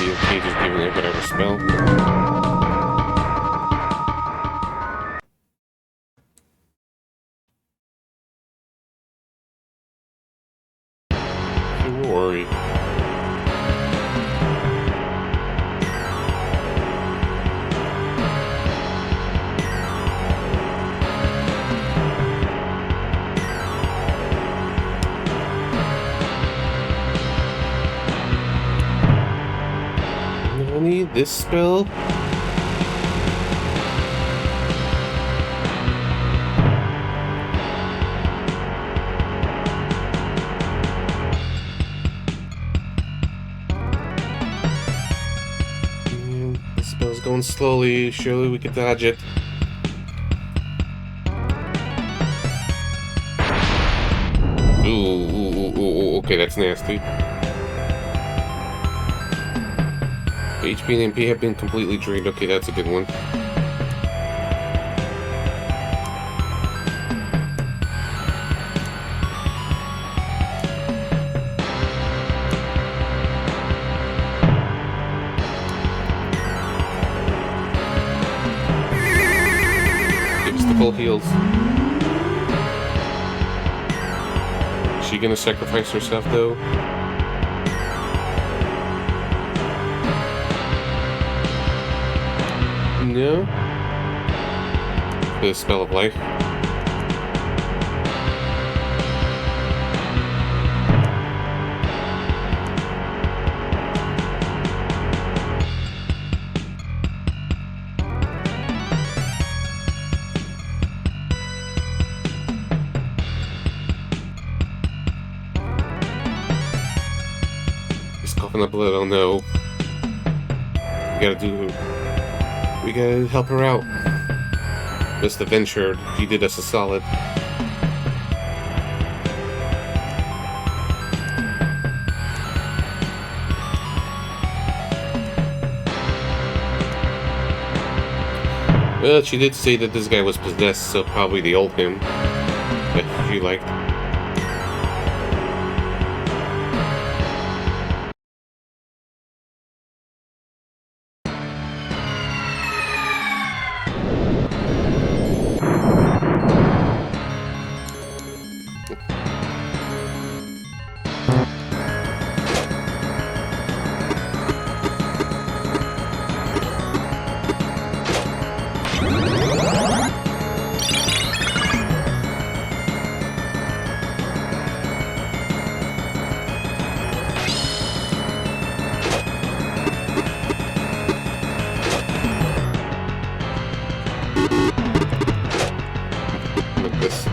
Okay, just giving it whatever spell. Don't worry. Nani, this spell? The spell's going slowly. Surely we could dodge it. Ooh, okay, that's nasty. HP and MP have been completely drained. Okay, that's a good one. Give us the full heals. Is she gonna sacrifice herself, though? No. The spell of life. He's coughing up blood. Oh no. We gotta help her out. Mr. Venture, he did us a solid. Well, she did say that this guy was possessed, so probably the old him that she liked. Like this.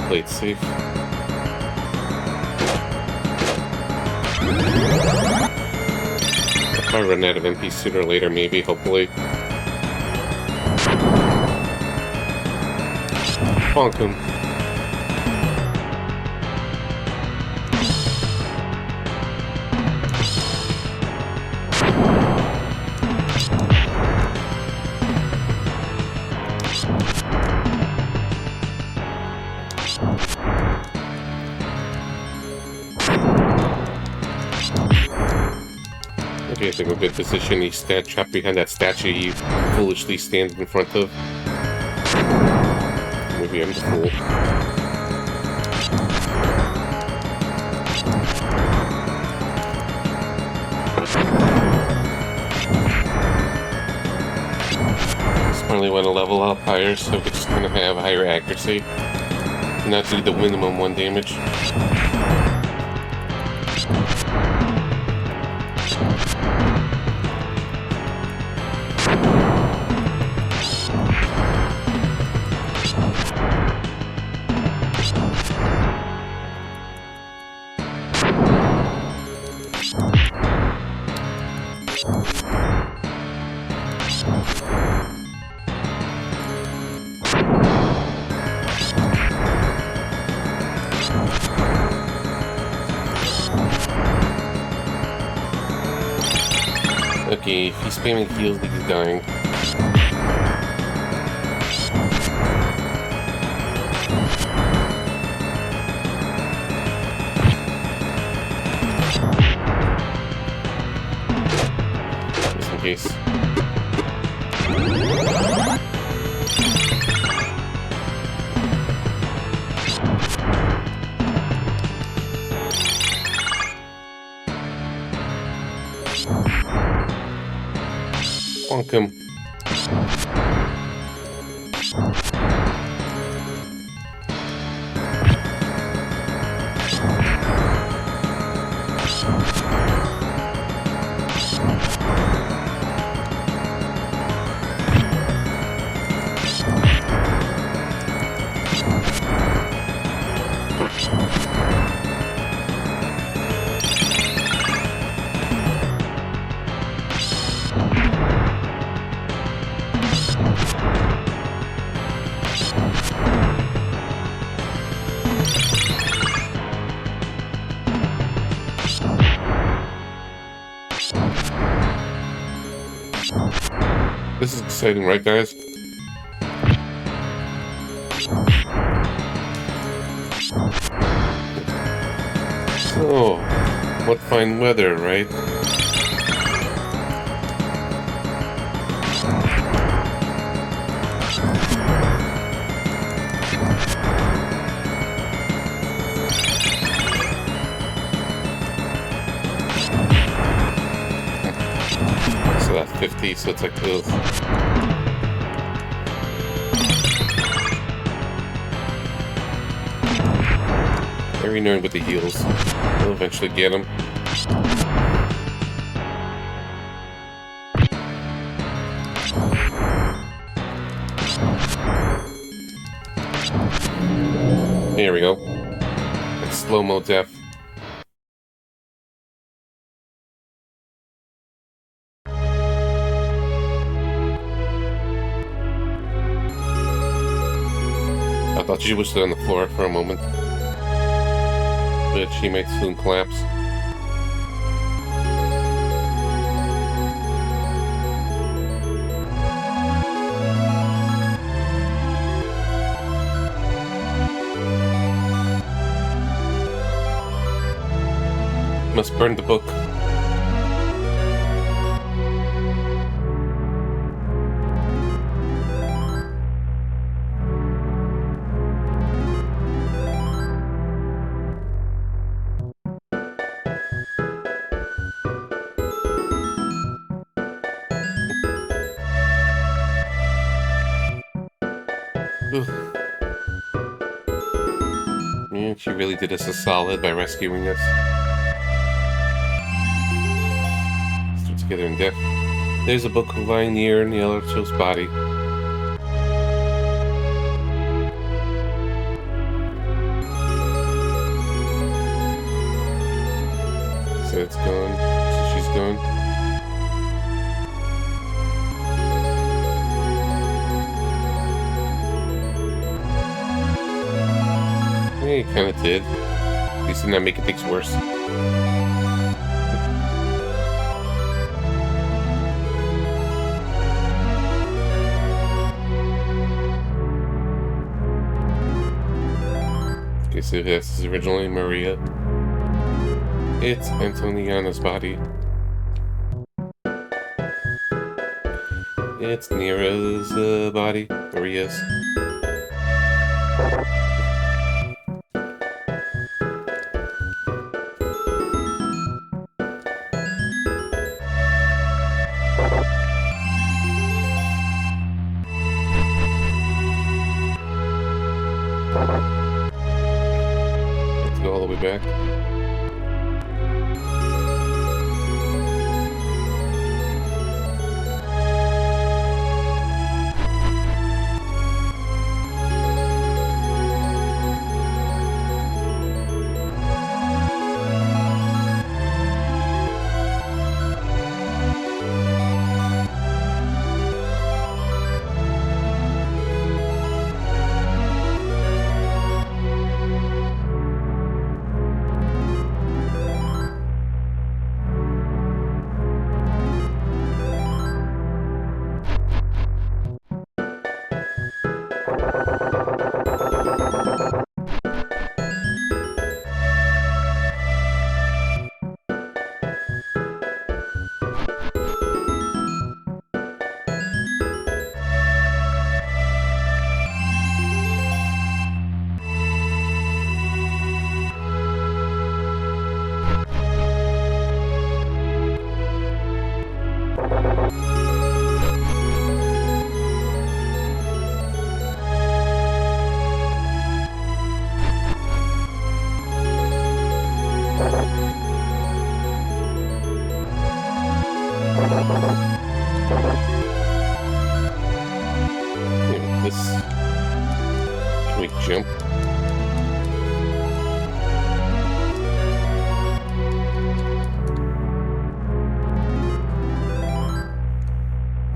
Play it safe. I'll probably run out of MP sooner or later, maybe, hopefully. Bonk him. Okay, I think we're in a good position. He's trapped behind that statue you foolishly stand in front of. Maybe I'm the fool. Finally want to level up higher so we can just kind of have higher accuracy. Not do the minimum 1 damage. Okay, if he's spamming heals, he's dying. Just in case. Bonk him. This is exciting, right, guys? So, what fine weather, right? So that's 50, so it's like, ugh. Very annoying with the heals. We'll eventually get him. There we go. It's slow-mo death. I thought she was still on the floor for a moment. But she might soon collapse. Must burn the book. Ugh. Yeah, she really did us a solid by rescuing us. Still together in death. There's a book lying near in the Yellowtail's body. So it's gone. So she's gone. Yeah, he kind of did. At least did not make it things worse. Okay, so this is originally Maria. It's Antoniana's body. It's Nero's body. Maria's. Let's go all the way back. Can we jump?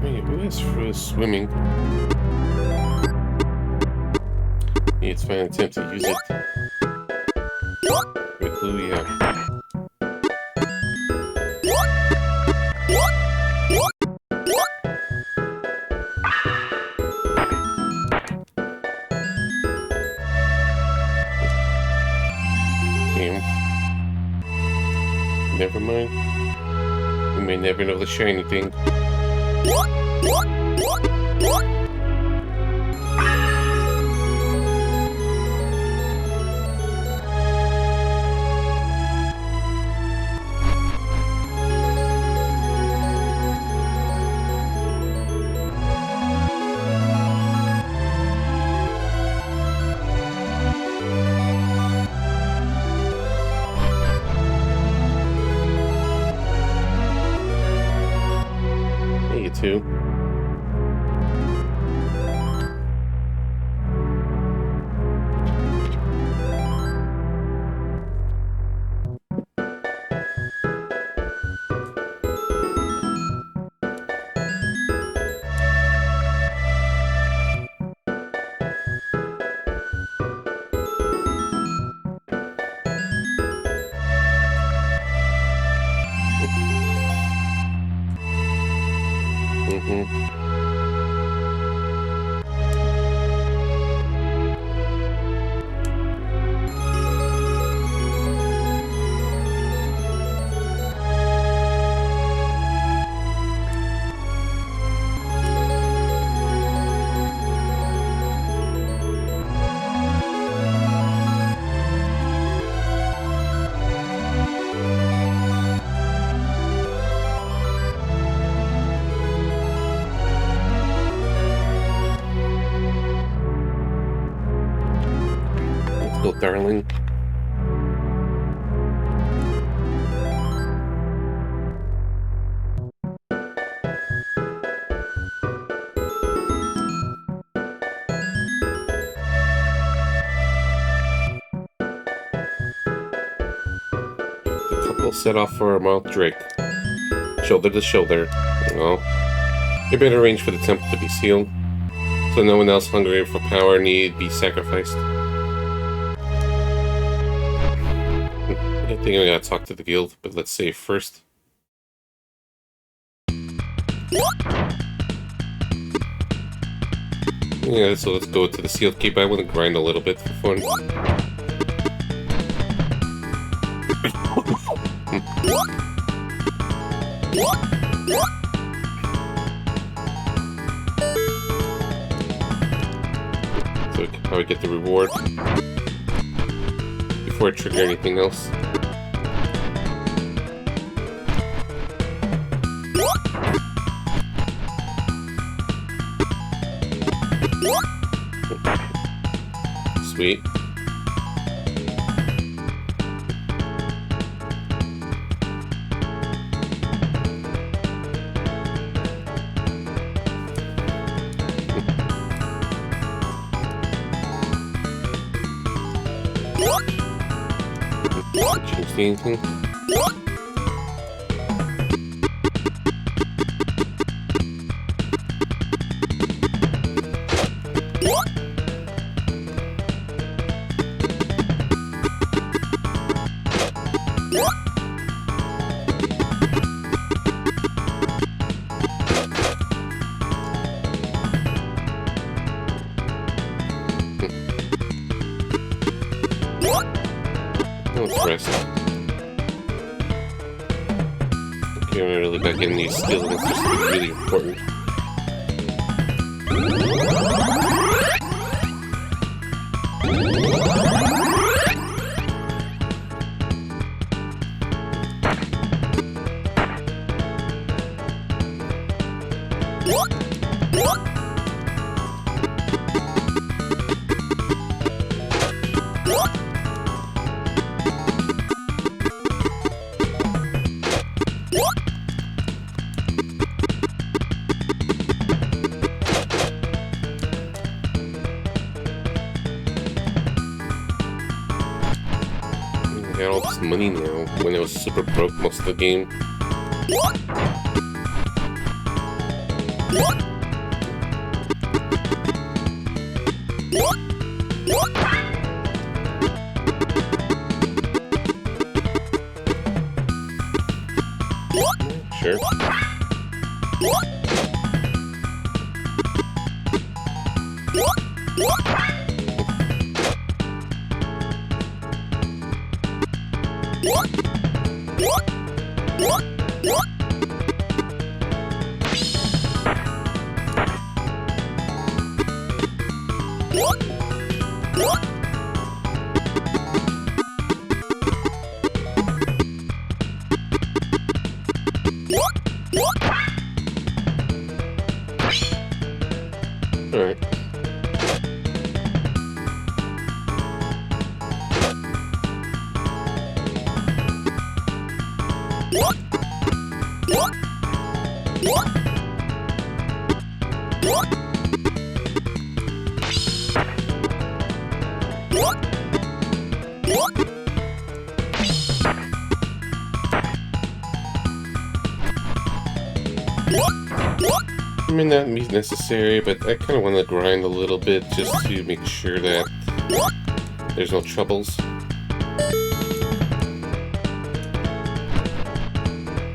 Wait, who asked for swimming? Yeah, it's finally attempt to use it. With Louie, yeah. We may never know the shiny thing. Hey, you two. Mm-hmm. Let's go, darling. The couple set off for Mount Drake, shoulder to shoulder. Well, they better arrange for the temple to be sealed, so no one else hungry for power need be sacrificed. I think I gotta talk to the guild, but let's save first. Yeah, so let's go to the sealed keep. I want to grind a little bit for fun. So I can probably get the reward before I trigger anything else. Sweet. Change anything? Let's rest. Okay, I'm really back in these skills. It's just really important. I got all this money now when I was super broke most of the game. Sure. Alright. I mean, that be necessary, but I kind of want to grind a little bit just to make sure that there's no troubles. So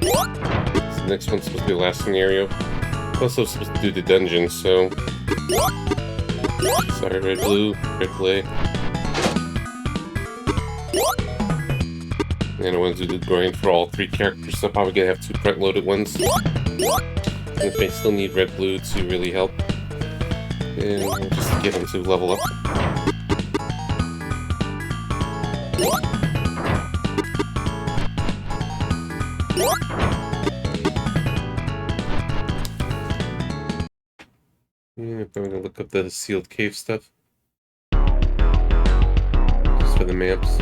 the next one's supposed to be the last scenario. Also supposed to do the dungeon, so... Sorry, red, blue, red, play. And I want to do the grind for all 3 characters, so I'm probably gonna have 2 front-loaded ones. And if I still need red, blue to really help, and we'll just get them to level up. Yeah, I'm going to look up the sealed cave stuff. Just for the maps.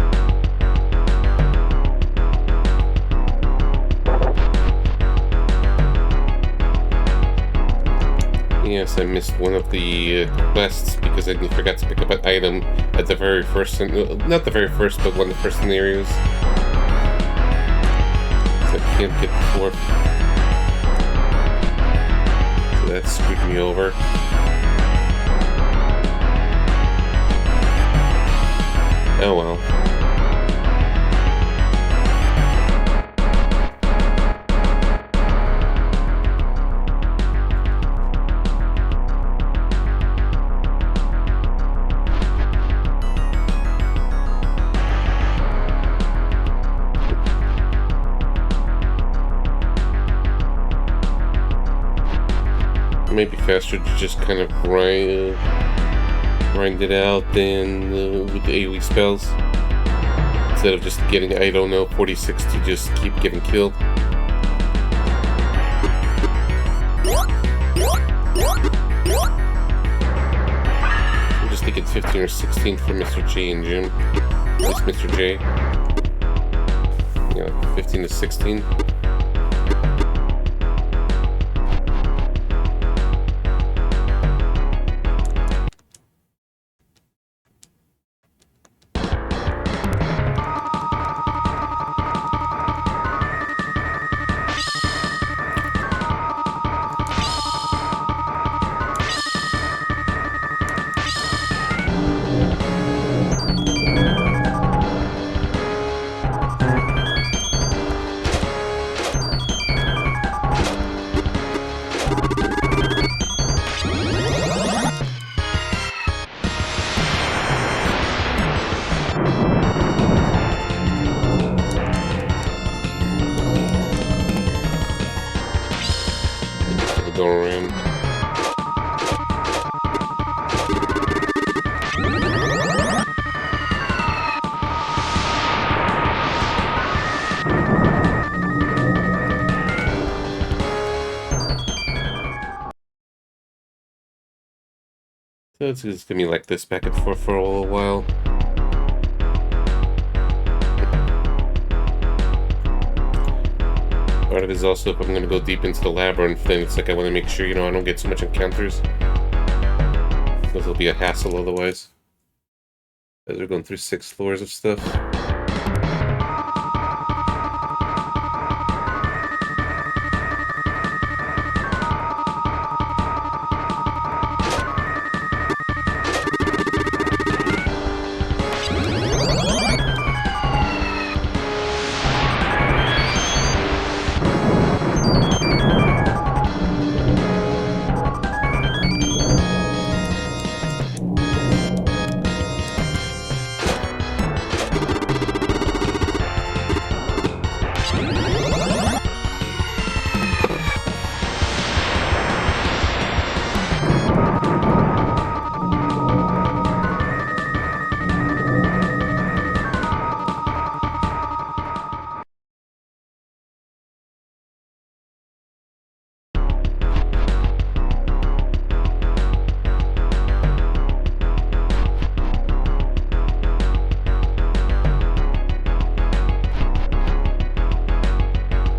Yes, I missed one of the quests because I forgot to pick up an item at the very first, not the very first, but one of the first scenarios. So I can't get the 4th. So that screwed me over. Oh well. Maybe faster to just kind of grind it out than with the AoE spells. Instead of just getting, I don't know, 46 to just keep getting killed. I'm just thinking 15 or 16 for Mr. J and Jim. At least Mr. J. Yeah, 15 to 16. Going around. So it's just gonna be like this back and forth for a little while. Part of it is also if I'm gonna go deep into the labyrinth, then it's like I want to make sure, you know, I don't get too much encounters. Because it'll be a hassle otherwise. As we're going through 6 floors of stuff.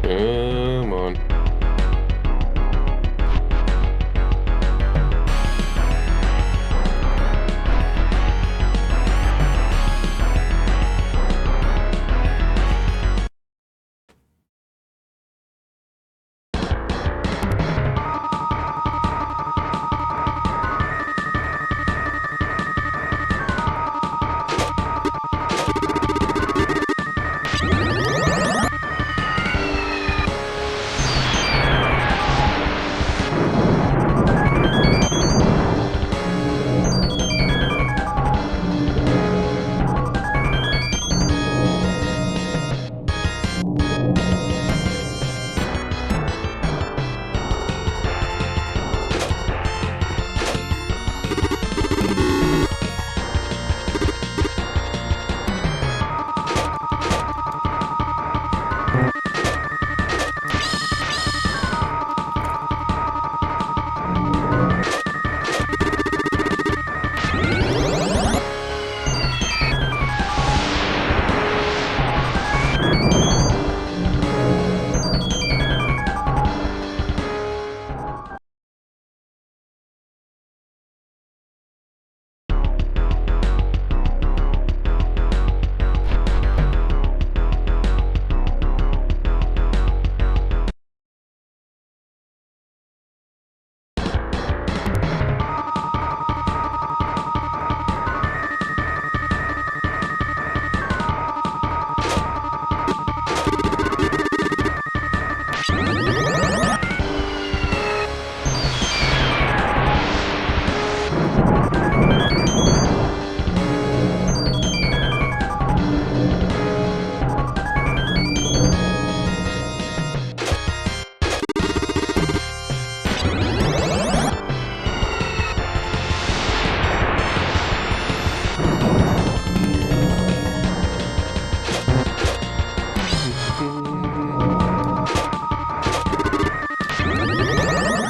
Come on.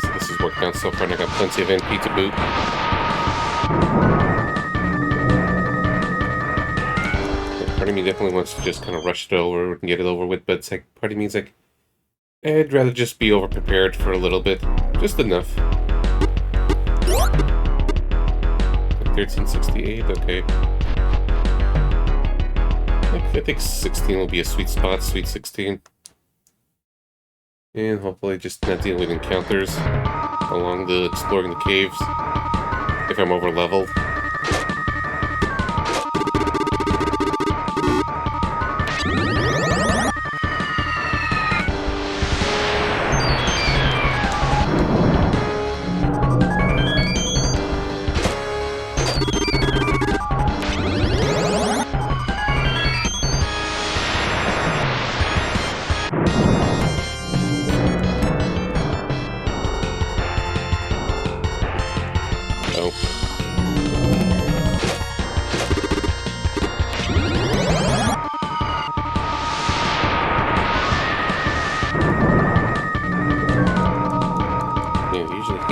So this is working out so far, and I got plenty of NP to boot. Part of me definitely wants to just kind of rush it over and get it over with, but it's like, part of me is like, I'd rather just be over-prepared for a little bit. Just enough. 1368, okay. I think 16 will be a sweet spot, sweet 16. And hopefully just not deal with encounters along the exploring the caves if I'm over-leveled.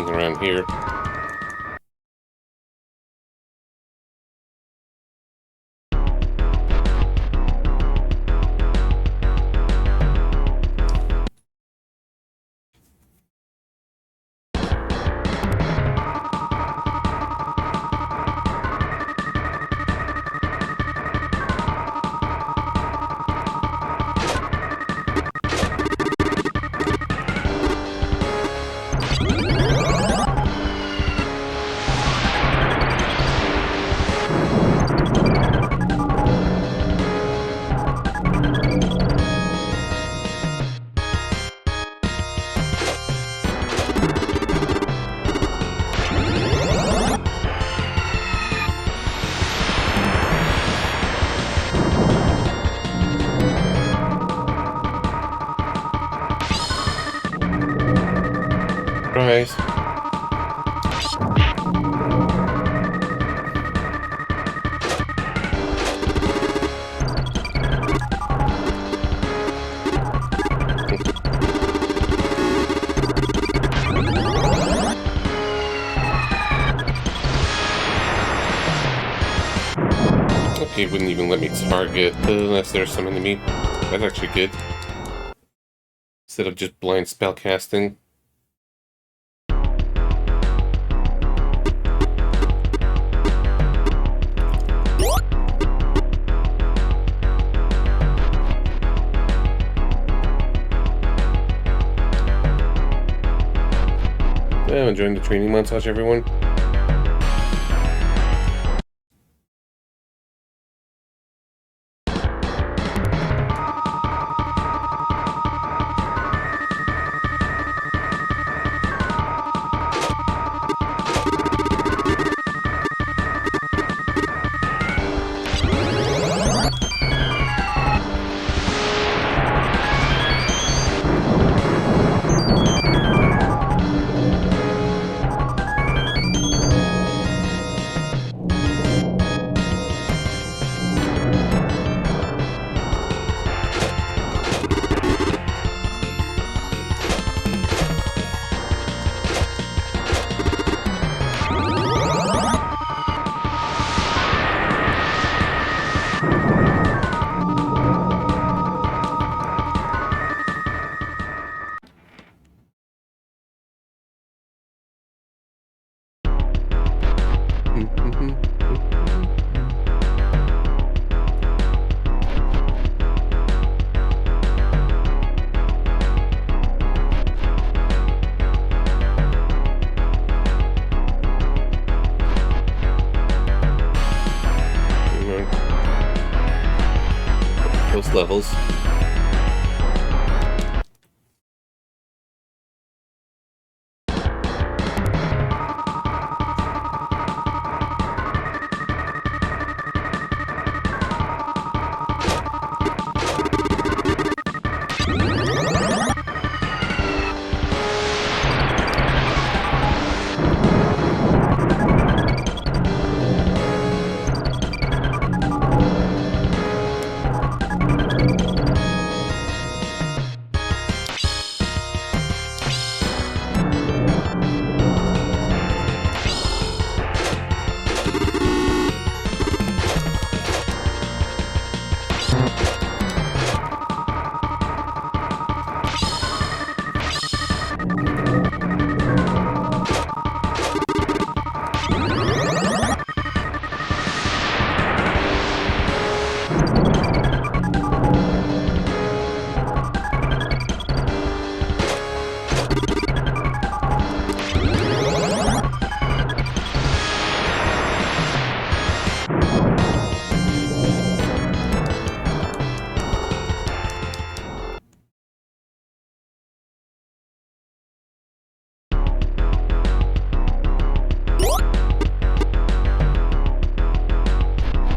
Around here. Surprise. Okay, wouldn't even let me target unless there's some enemy. That's actually good. instead of just blind spell casting. Yeah, enjoying the training montage, everyone. Those levels.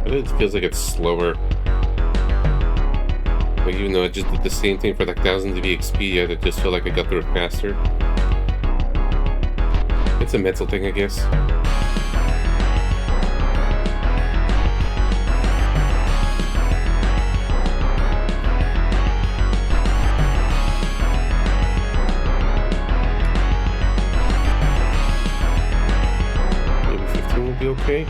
It feels like it's slower. Like, even though I just did the same thing for like thousands of EXP, yet it just felt like I got through it faster. It's a mental thing, I guess. Maybe 15 will be okay.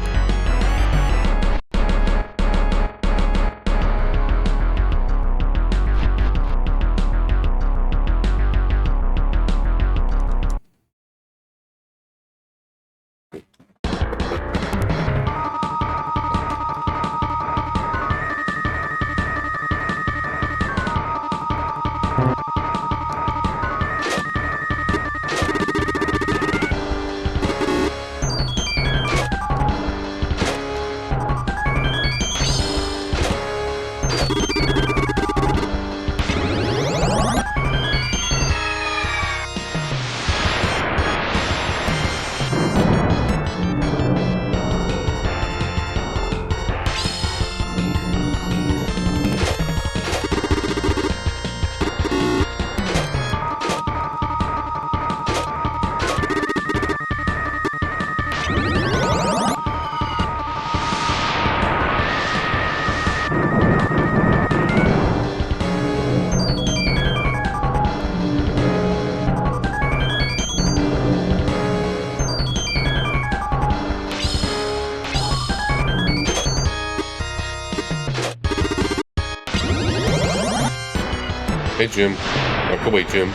Hey, Jim. Okay. Take away, Jim.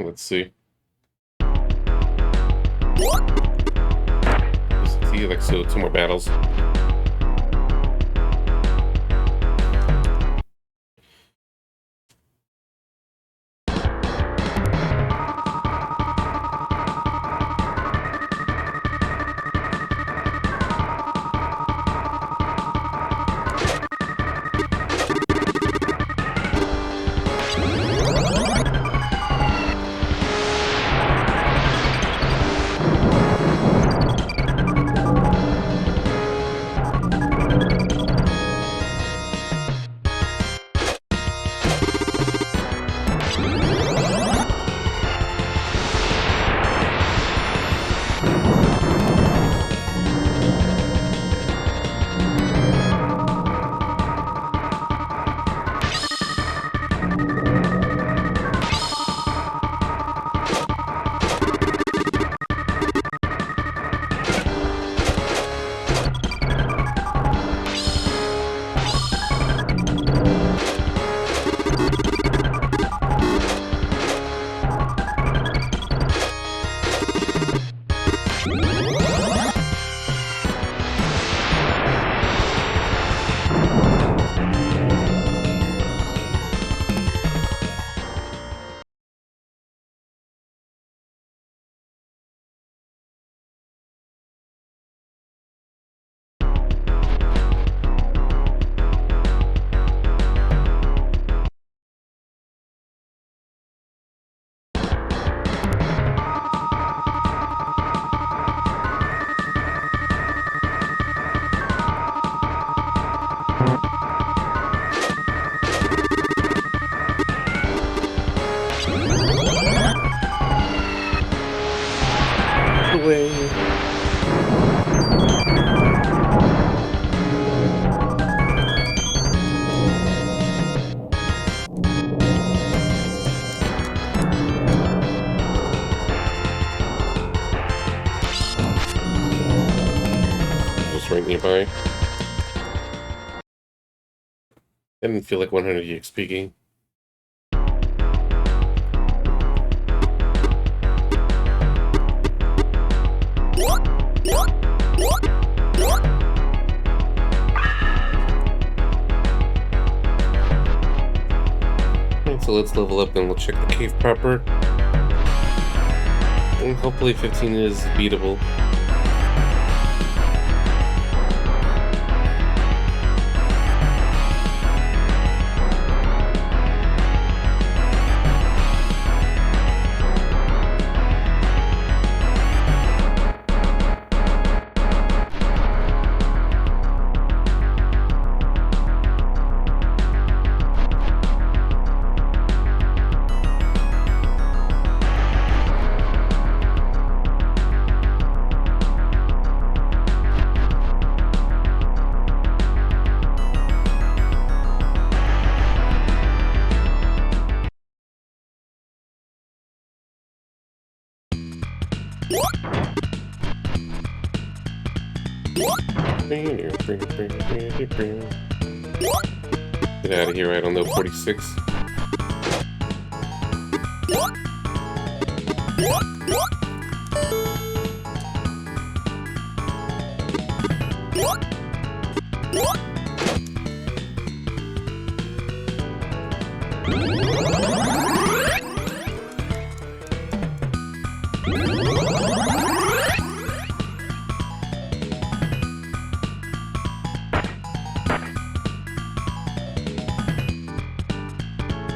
Let's see. Let's see, like, so 2 more battles. Away. Just right nearby. I didn't feel like 100 EXP game. So let's level up and we'll check the cave proper. And hopefully 15 is beatable. Get out of here, I don't know, 46.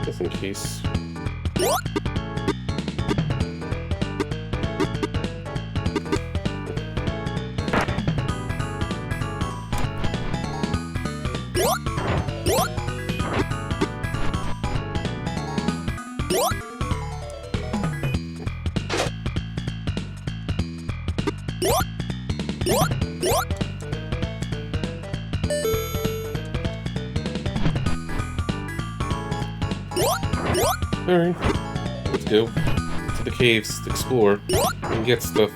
Just in case. Alright, let's go to the caves to explore and get stuff.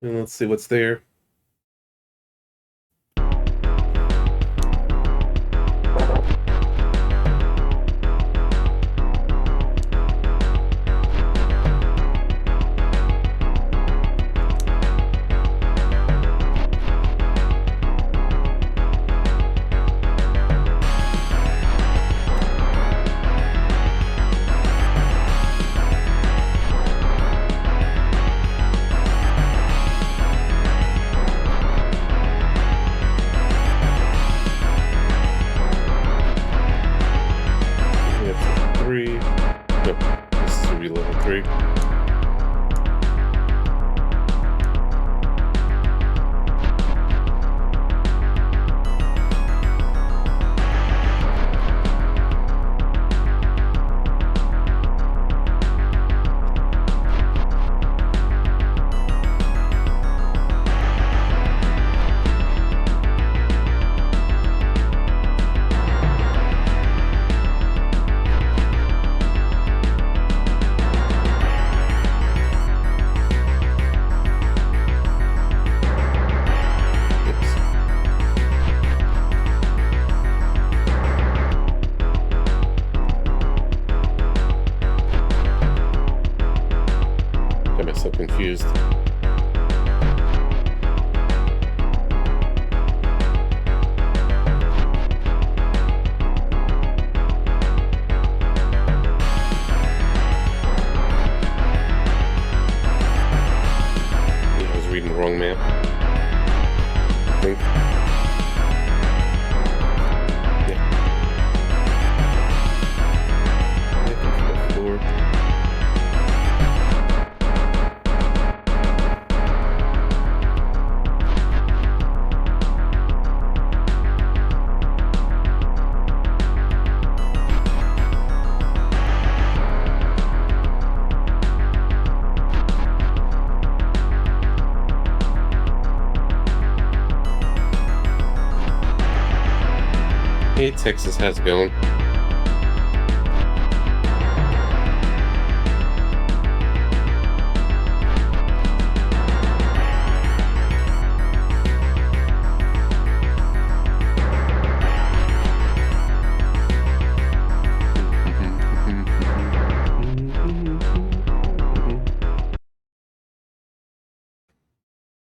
And let's see what's there. Level 3. So confused. I was reading the wrong map, I think. Yeah. Floor. Hey Texas, how's it going?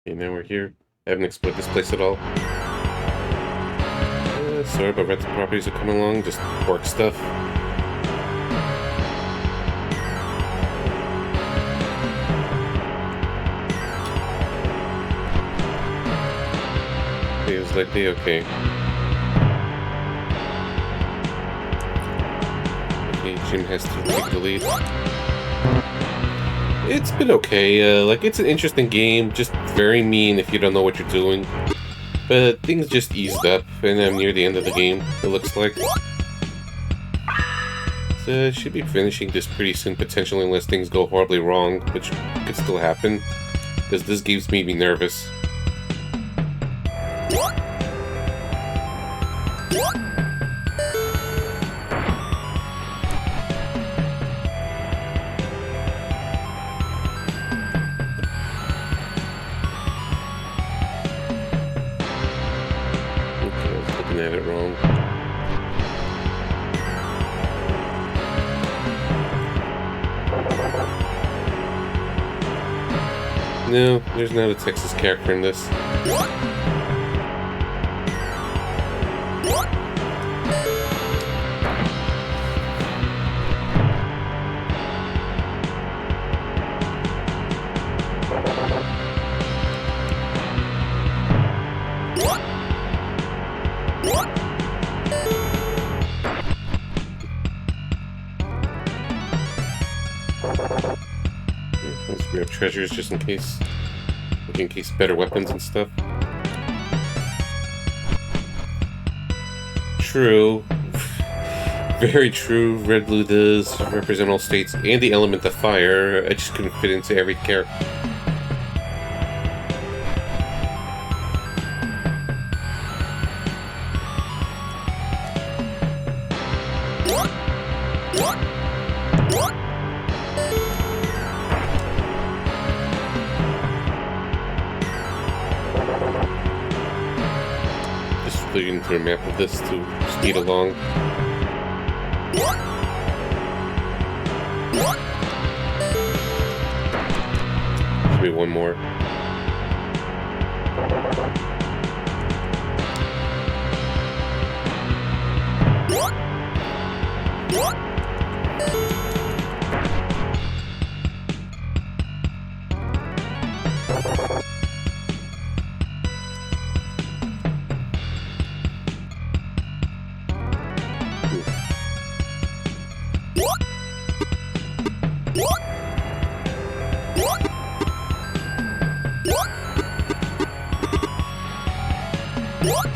Okay, now we're here. I haven't explored this place at all. Sorry, but rental properties are coming along, just work stuff. Feels like they okay. Okay, Jim has to take the lead. It's been okay, like, it's an interesting game, just very mean if you don't know what you're doing. But things just eased up, and I'm near the end of the game, it looks like. So I should be finishing this pretty soon, potentially, unless things go horribly wrong, which could still happen, because this game's made me nervous. No, there's not a Texas character in this. Let's grab treasures just in case. In case better weapons and stuff. True. Very true. Red Blue does represent all states and the element of fire. I just couldn't fit into every character. Looking through a map of this to speed along. Maybe one more.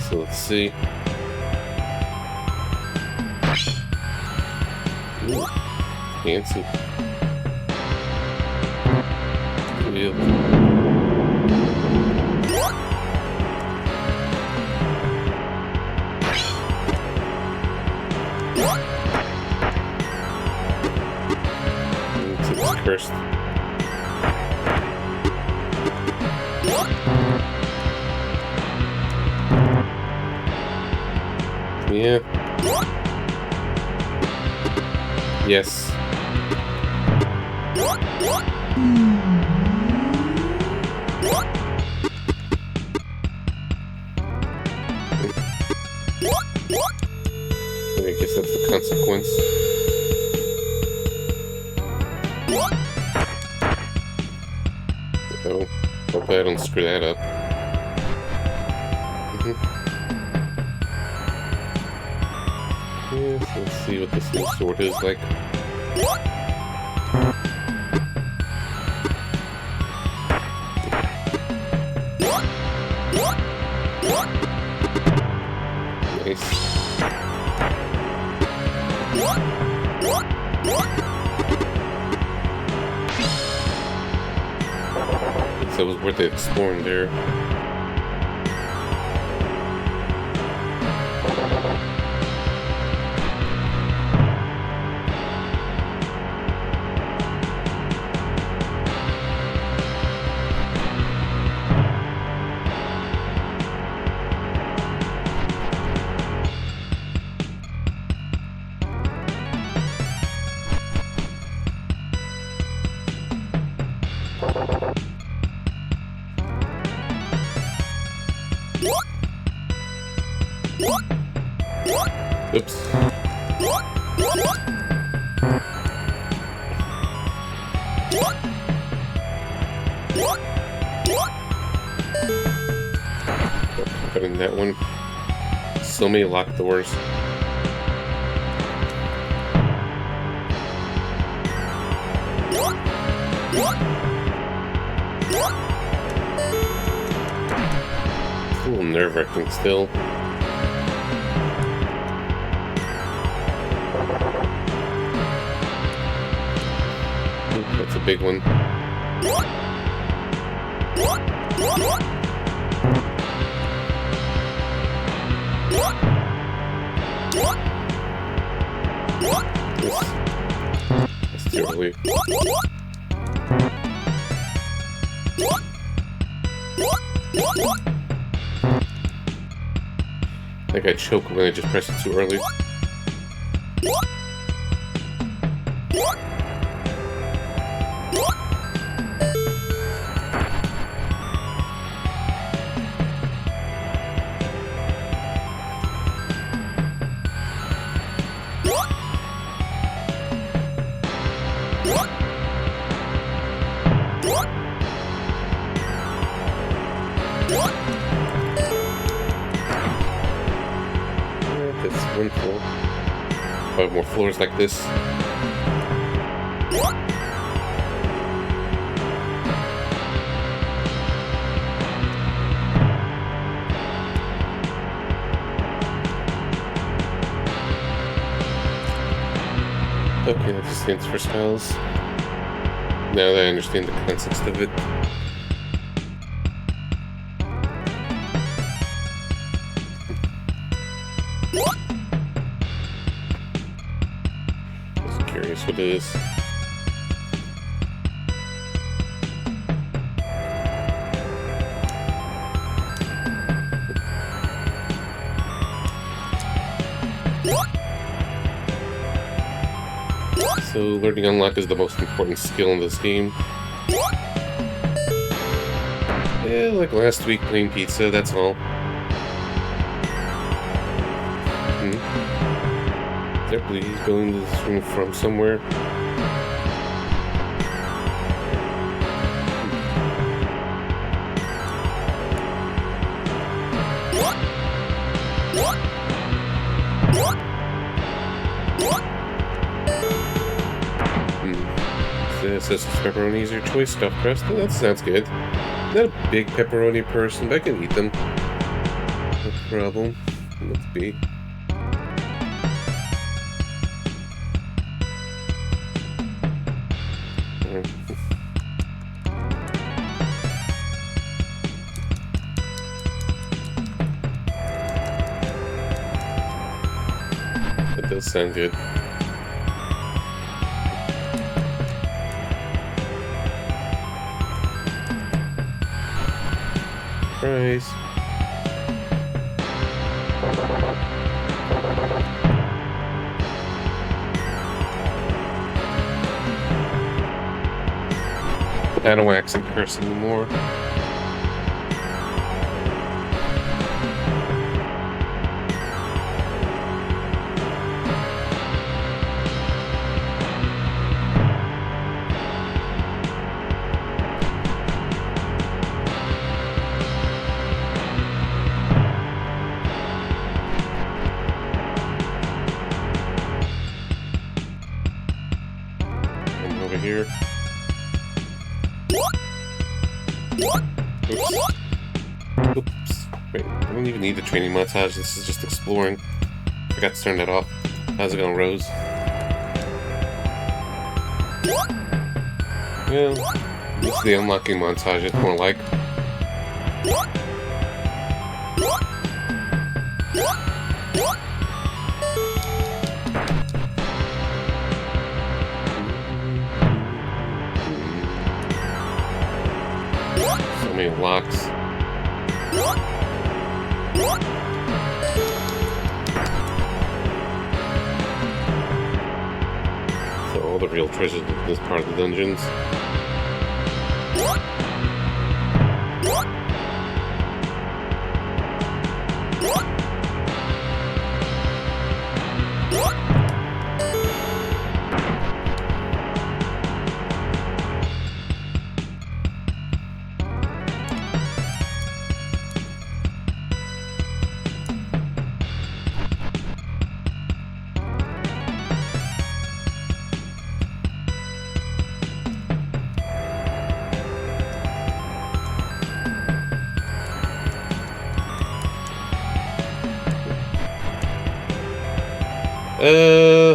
So let's see. Ooh, fancy. Wheel. It's cursed. Yeah. Yes. I guess that's the consequence. Oh, hope I don't screw that up. Yes, let's see what this new sword is like. Nice. So it was worth it exploring there. Oops. Got in that one. So many locked doors. It's a little nerve-wracking still. That's a big one. That's too early. I think I choked when I just pressed it too early. probably more floors like this. Okay, that just stands for spells. Now that I understand the context of it. Just curious what it is. So, learning unlock is the most important skill in this game. Yeah, like last week playing pizza, that's all. Is there please going to this room from somewhere? It says pepperoni is your choice, stuffed crust. Oh, that sounds good. I'm not a big pepperoni person, but I can eat them. No problem. Let's be. That does sound good. Surprise. I don't wax and curse anymore. Over here. Oops. Wait, I don't even need the training montage. This is just exploring. Forgot to turn that off. How's it going, Rose? Yeah, this is the unlocking montage. It's more like. So many locks. So all the real treasures in this part of the dungeons.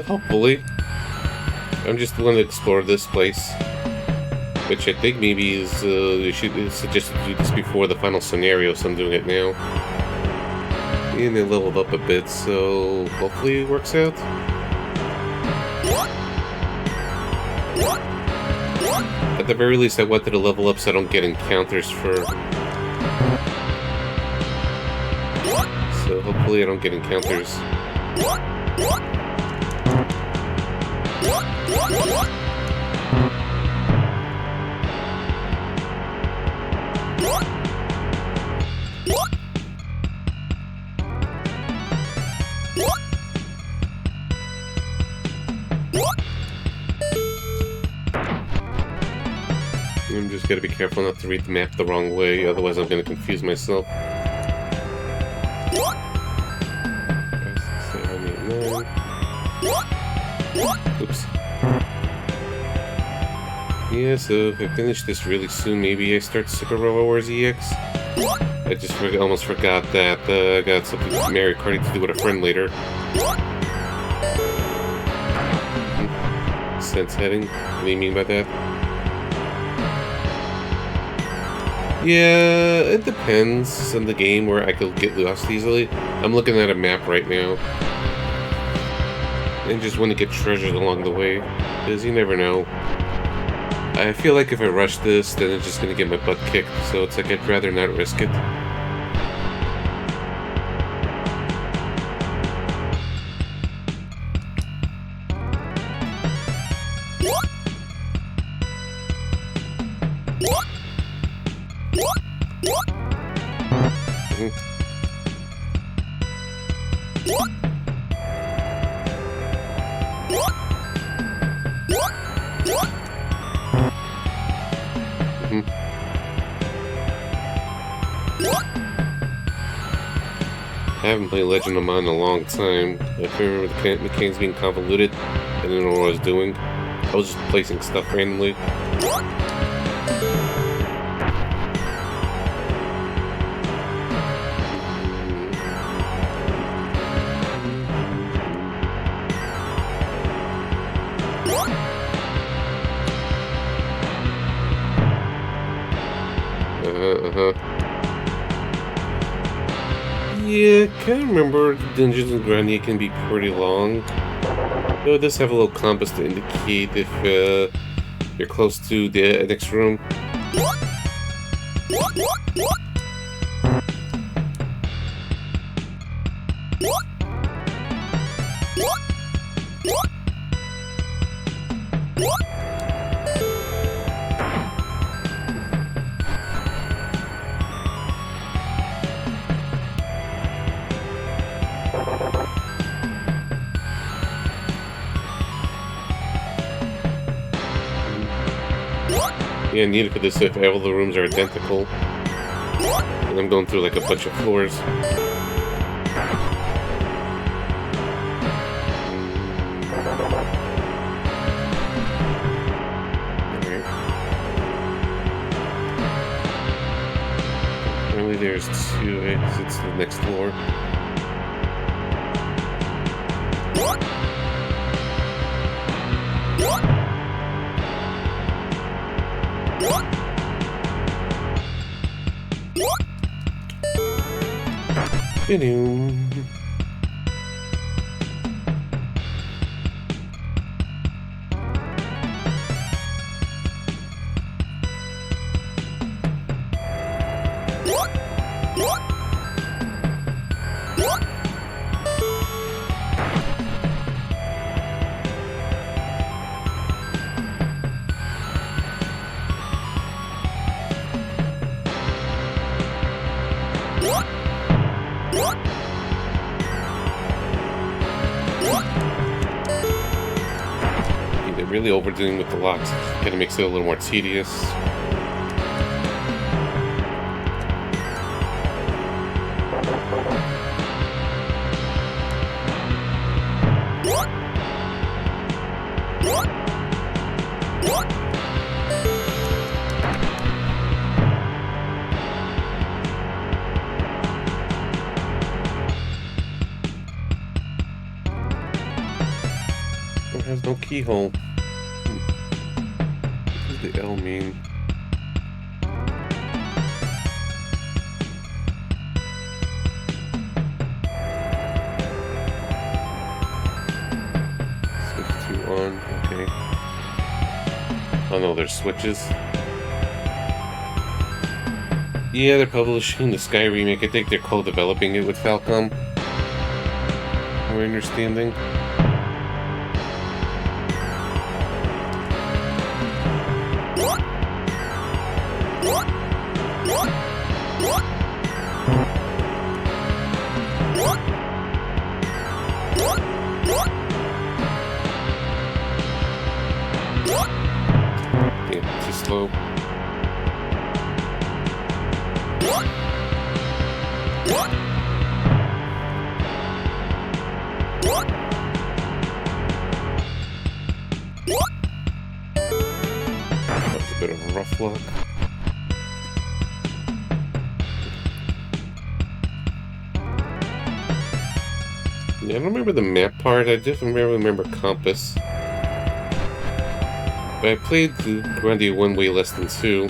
Hopefully. I'm just going to explore this place. Which I think maybe is, you should suggest to do this before the final scenario, so I'm doing it now. And they leveled up a bit, so hopefully it works out. At the very least, I wanted to level up so I don't get encounters for... So hopefully I don't get encounters. I'm just gotta be careful not to read the map the wrong way, otherwise I'm gonna confuse myself. 7, 8, 9. Yeah, so if I finish this really soon, maybe I start Super Robot Wars EX. I just almost forgot that I got something Mario Kart to do with a friend later. Sense heading? What do you mean by that? Yeah, it depends on the game where I could get lost easily. I'm looking at a map right now. And just want to get treasures along the way. Because you never know. I feel like if I rush this, then it's just going to get my butt kicked. So it's like I'd rather not risk it. I haven't played Legend of Mana in a long time. I remember the mechanics being convoluted. I didn't know what I was doing. I was just placing stuff randomly. Yeah, I can't remember. Dungeons and Grinding can be pretty long. Though it does have a little compass to indicate if you're close to the next room. Yeah, needed for this if all the rooms are identical. And I'm going through like a bunch of floors. Alright. Apparently there's two exits to the next floor. They're really overdoing with the locks. Kind of makes it a little more tedious. It has no keyhole. What does the L mean? Switch to on, okay. Oh no, there's switches. Yeah, they're publishing the Sky remake. I think they're co-developing it with Falcom. My understanding. Yeah, too slow. bit of rough luck. Yeah, I don't remember the map part. I definitely remember compass. But I played the Grandia 1 way less than 2.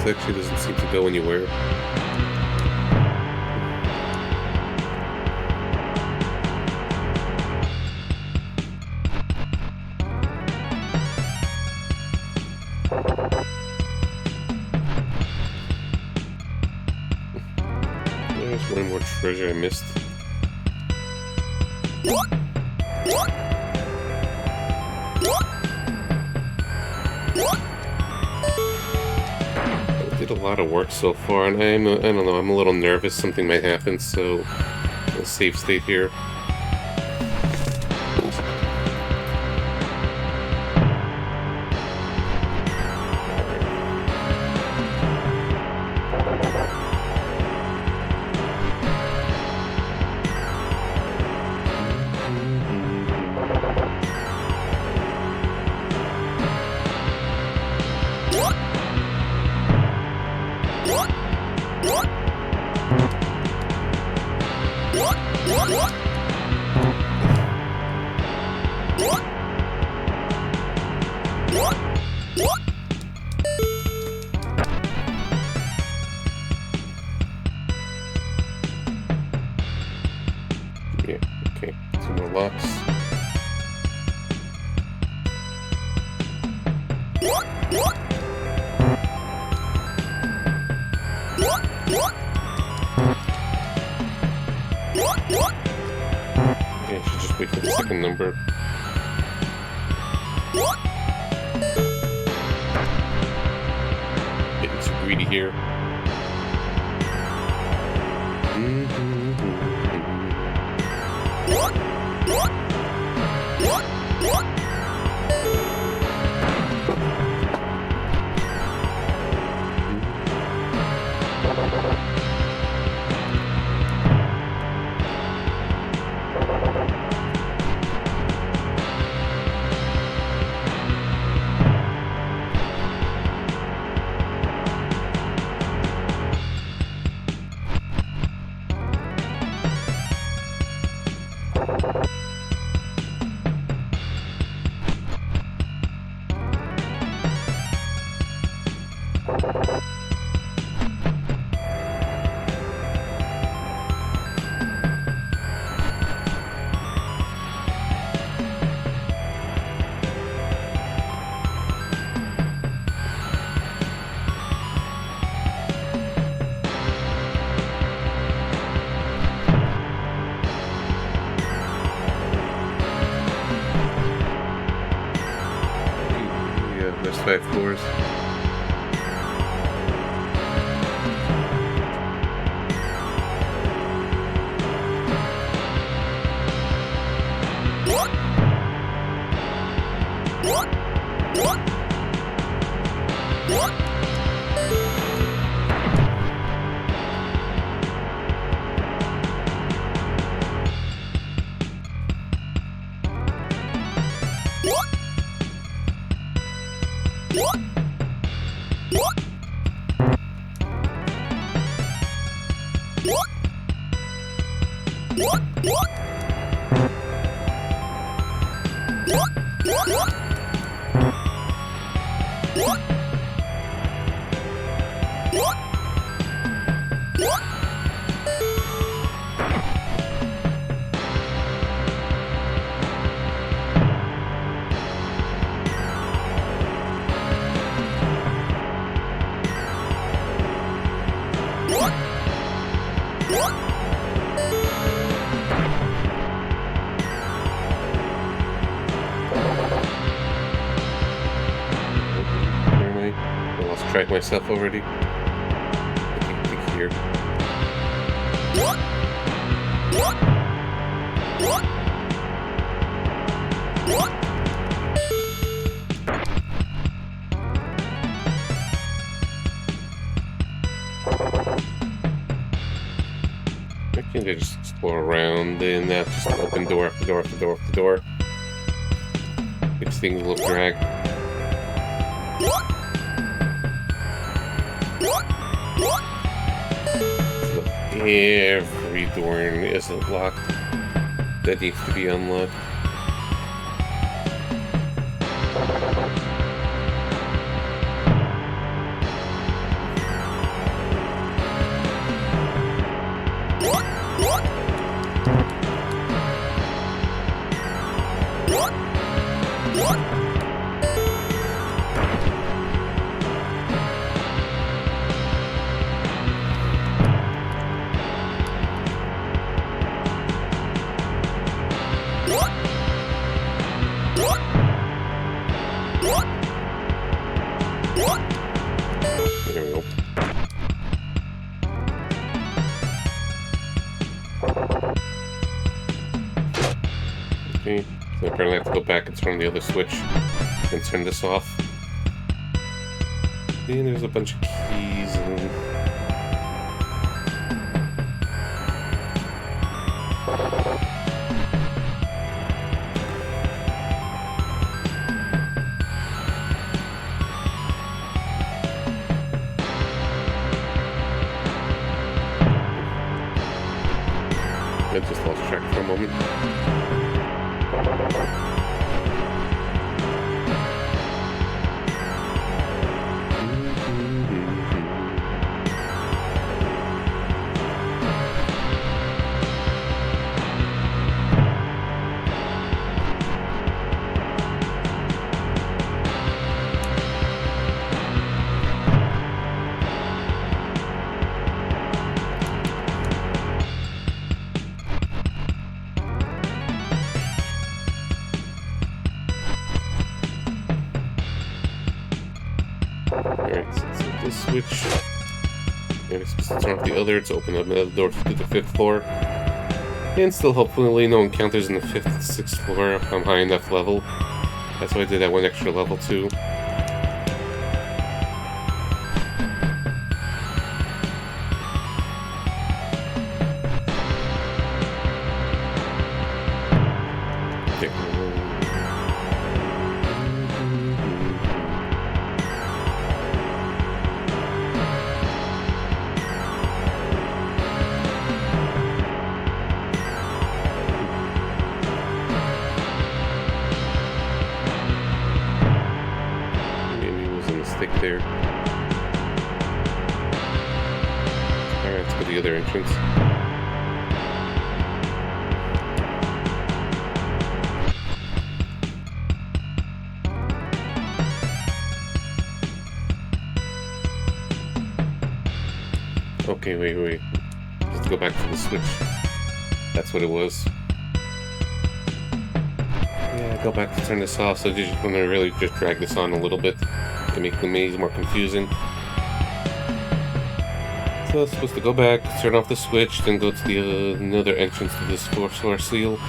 This actually doesn't seem to go anywhere. There's one more treasure I missed. Did a lot of work so far, and I don't know, I'm a little nervous something might happen, so I'll save state here. Yeah, okay, 2 more locks. Okay, I should just wait for the second number. Getting too greedy here. There's 5 floors. distract myself already. Okay, click here. I can just explore around and just open door after door after door after door. Makes things a little drag. So every door is locked. That needs to be unlocked. There we go. Okay, so apparently I have to go back and turn the other switch and turn this off. And there's a bunch of keys and... I just lost track for a moment. Alright, so this switch, and it's supposed to turn off the other to open up another door to the 5th floor. And still hopefully no encounters in the 5th and 6th floor if I'm high enough level. That's why I did that one extra level too. There. Alright, let's go to the other entrance. Okay, wait. Let's go back to the switch. That's what it was. Yeah, go back to turn this off, so you just want to really just drag this on a little bit to make the maze more confusing. So it's supposed to go back, turn off the switch, then go to the another entrance to this 4th floor seal.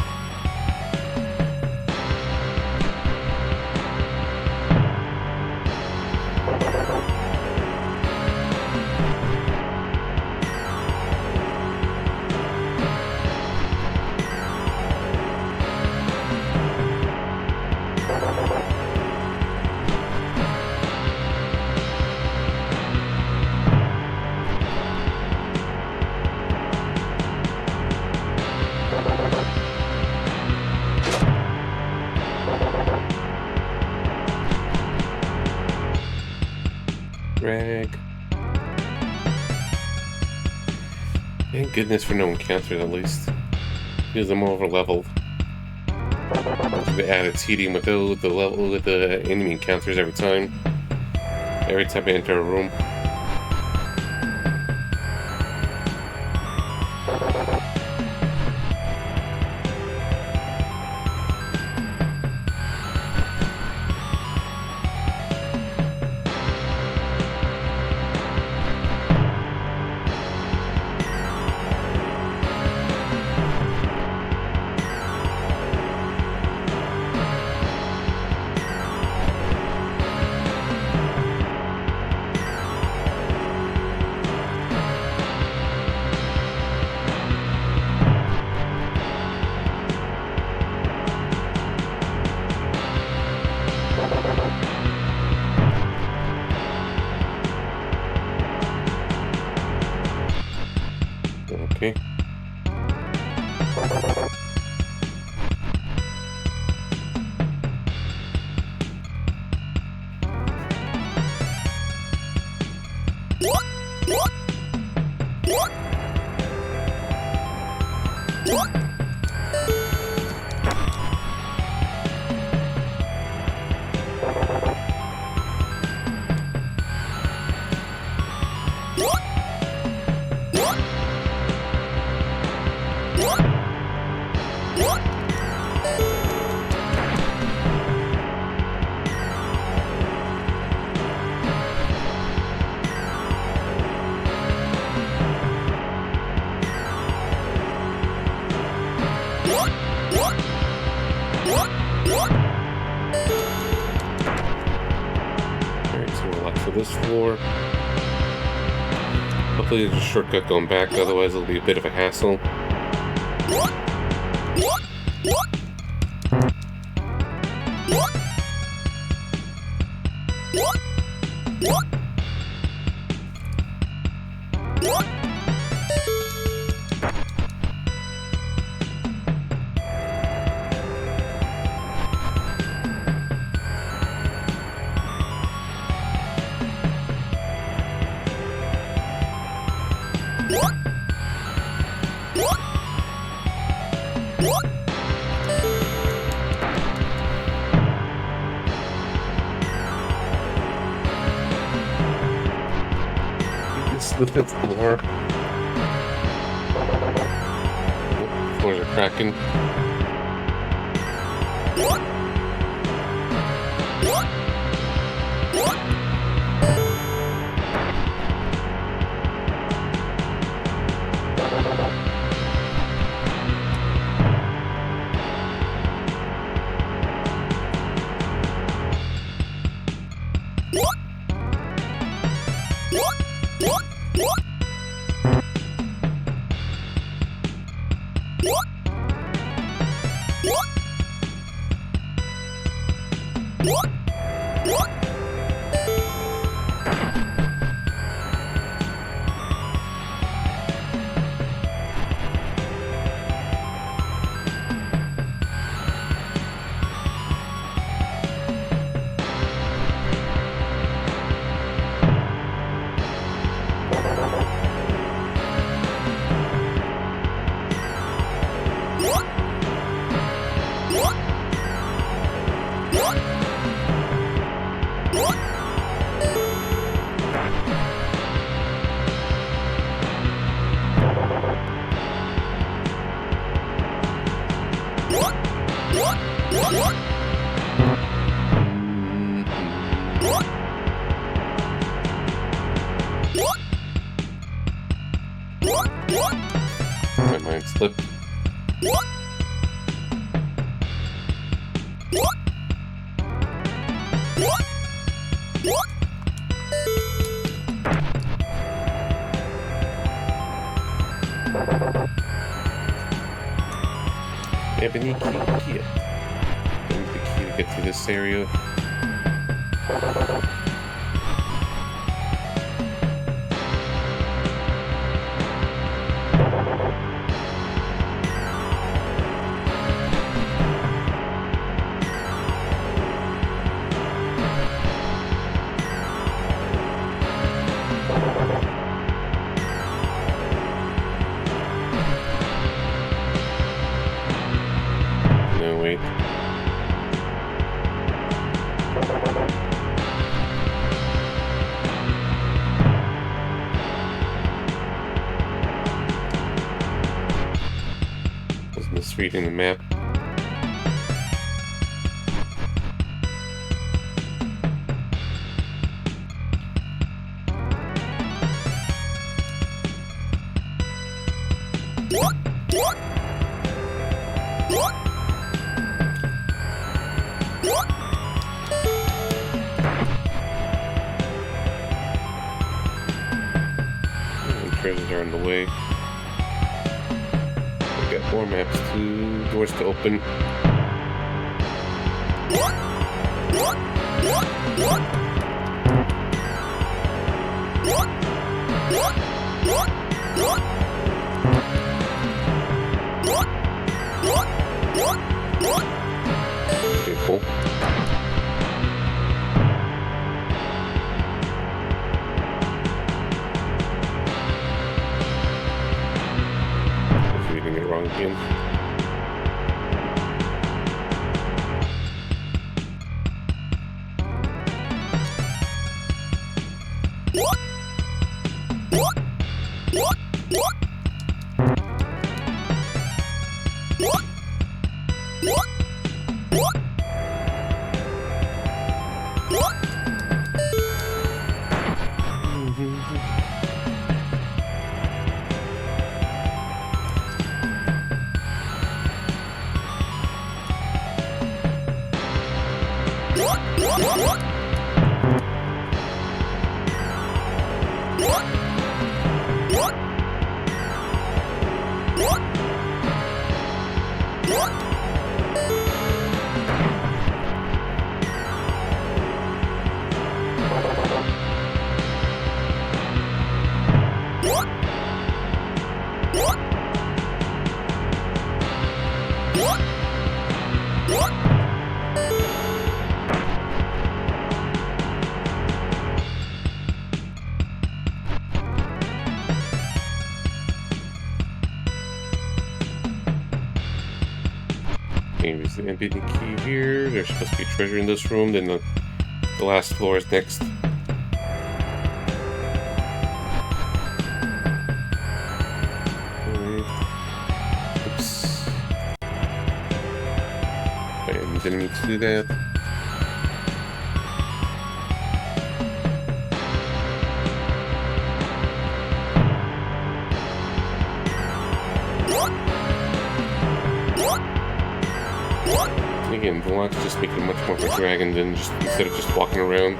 Drag. Thank goodness for no encounters at least. Because I'm over leveled. The added tedium with the enemy encounters every time. Every time I enter a room. this floor. Hopefully there's a shortcut going back, otherwise it'll be a bit of a hassle. The fifth floor. Oh, floors are cracking. My mind slipped. Ebony key. I need the key to get through this area. No, wait. Wasn't misreading the map. Treasures are on the way. We got more maps, 2 doors to open. Beautiful. Reading it wrong again. Okay, there's the empty key here. There's supposed to be treasure in this room. Then the last floor is next. Oops. I didn't mean to do that. Again, the lock's just making it much more of a dragon than just instead of just walking around.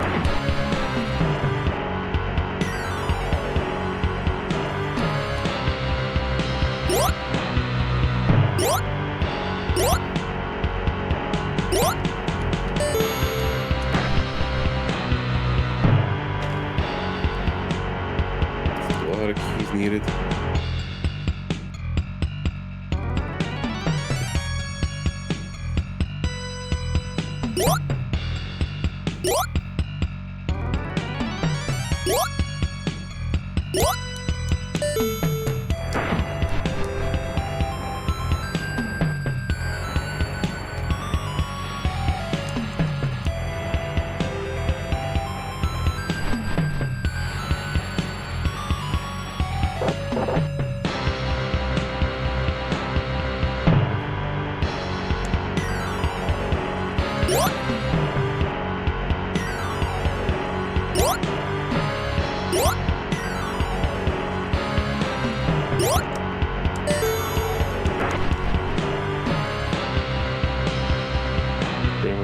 A lot of keys needed.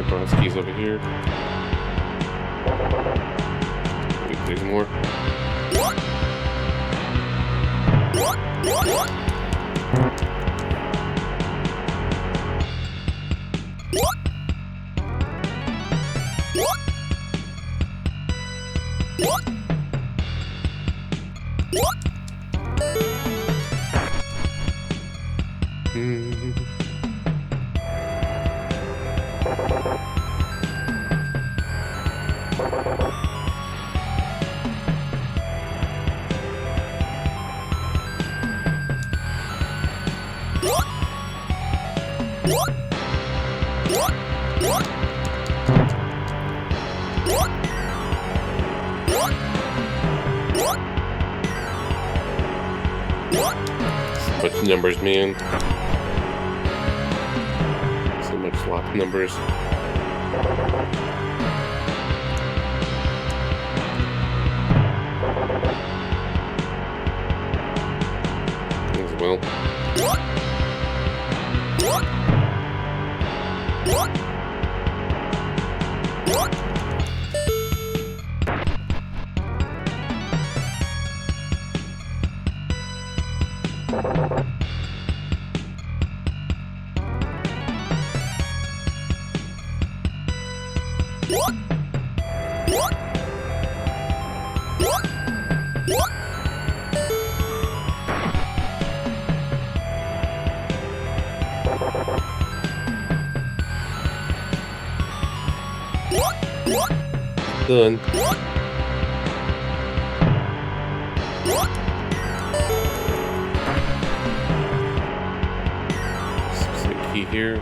Bronze keys over here. Wait, there's more. Bunch of numbers, man. So much locked numbers. As well. Done. Specific key here.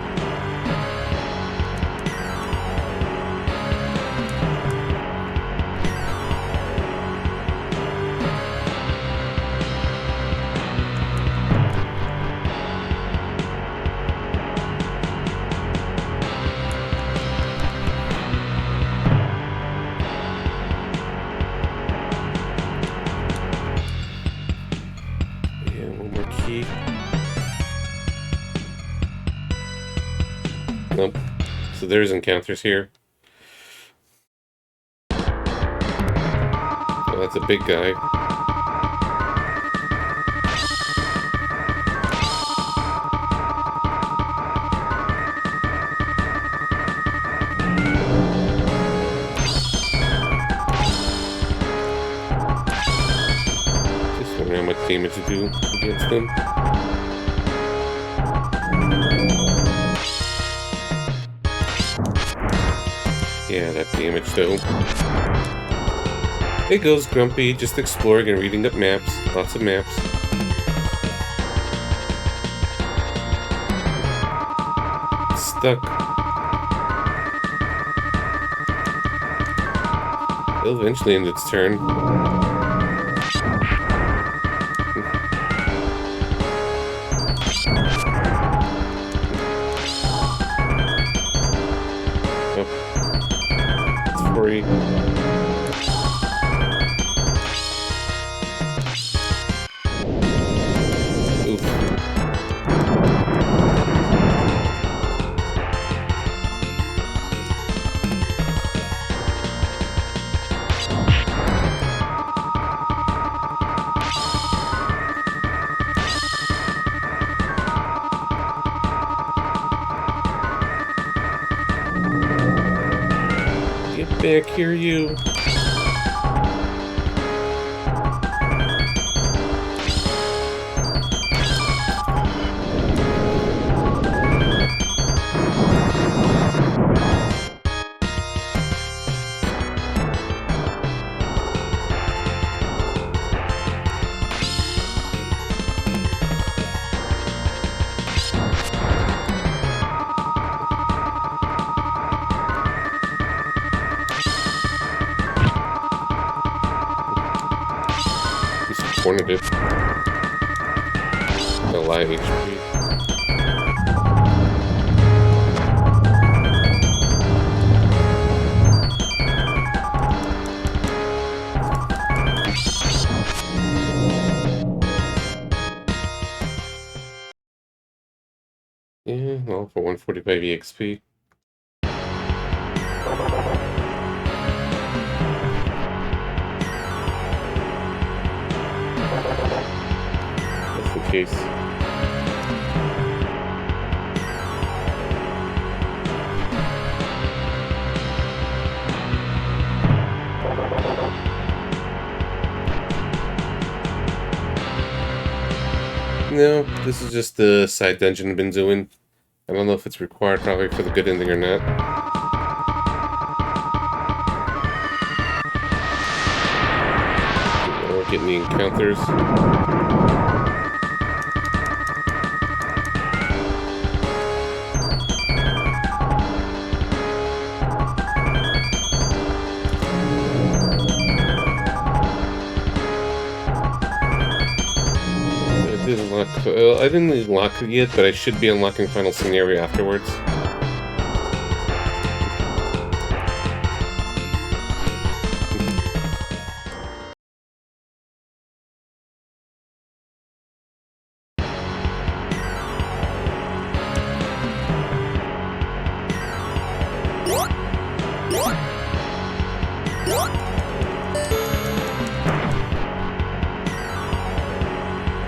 Nope. So there's encounters here. Oh, that's a big guy. Just wondering how much damage to do against them. Yeah, that damage though. It goes Grumpy, just exploring and reading up maps. Lots of maps. stuck. It'll eventually end its turn. Oh. It's free. Oof. Get back here, you. Disappointed it. A live HP. Yeah, all for 145 EXP. Just in case. No, this is just the side dungeon I've been doing. I don't know if it's required probably for the good ending or not. We're getting the encounters. I didn't unlock it yet, but I should be unlocking Final Scenario afterwards.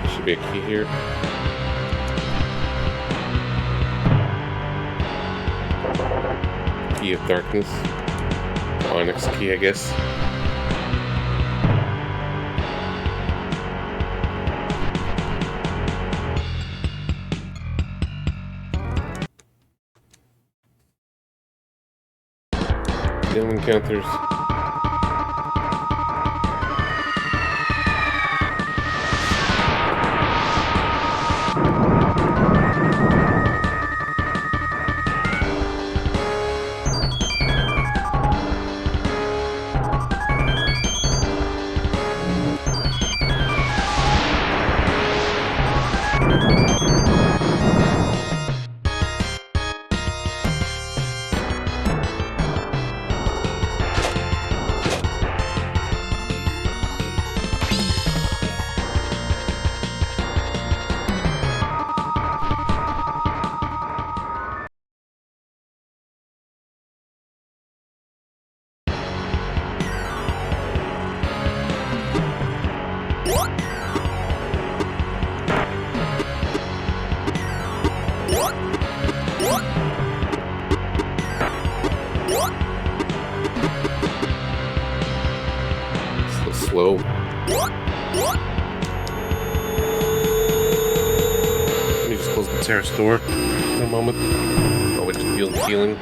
There should be a key here. Key of Darkness. Onyx key, I guess. No encounters. Slow. Let me just close the terrace door for a moment. Oh, I just feel the feeling.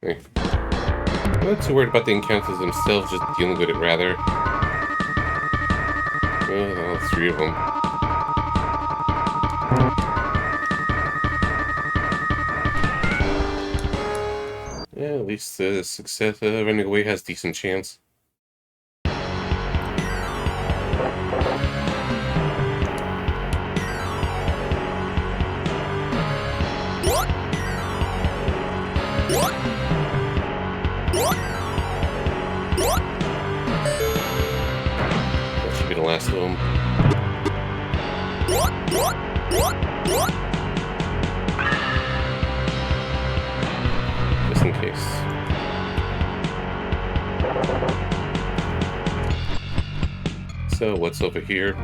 Okay. I'm not too worried about the encounters themselves, just dealing with it rather. Oh, all three of them. Yeah, at least the success running away has decent chance. That should be the last of them. Just in case. So, what's over here?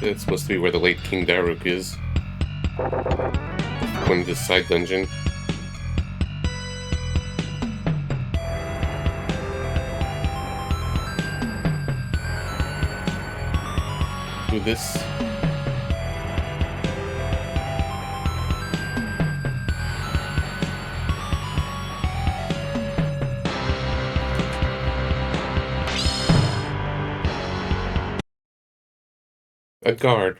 It's supposed to be where the late King Daruk is. Going to this side dungeon. Do this. A guard.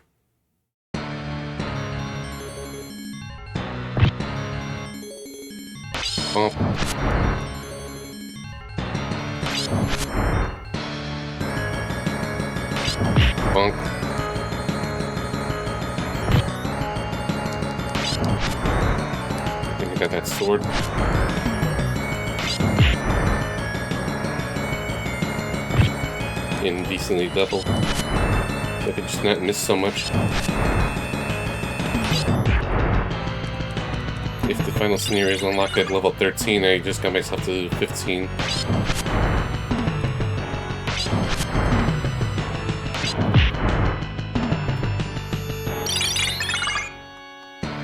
Bonk. Bonk. I think I got that sword. Indecently double. I could just not miss so much. If the final scenario is unlocked at level 13, I just got myself to 15.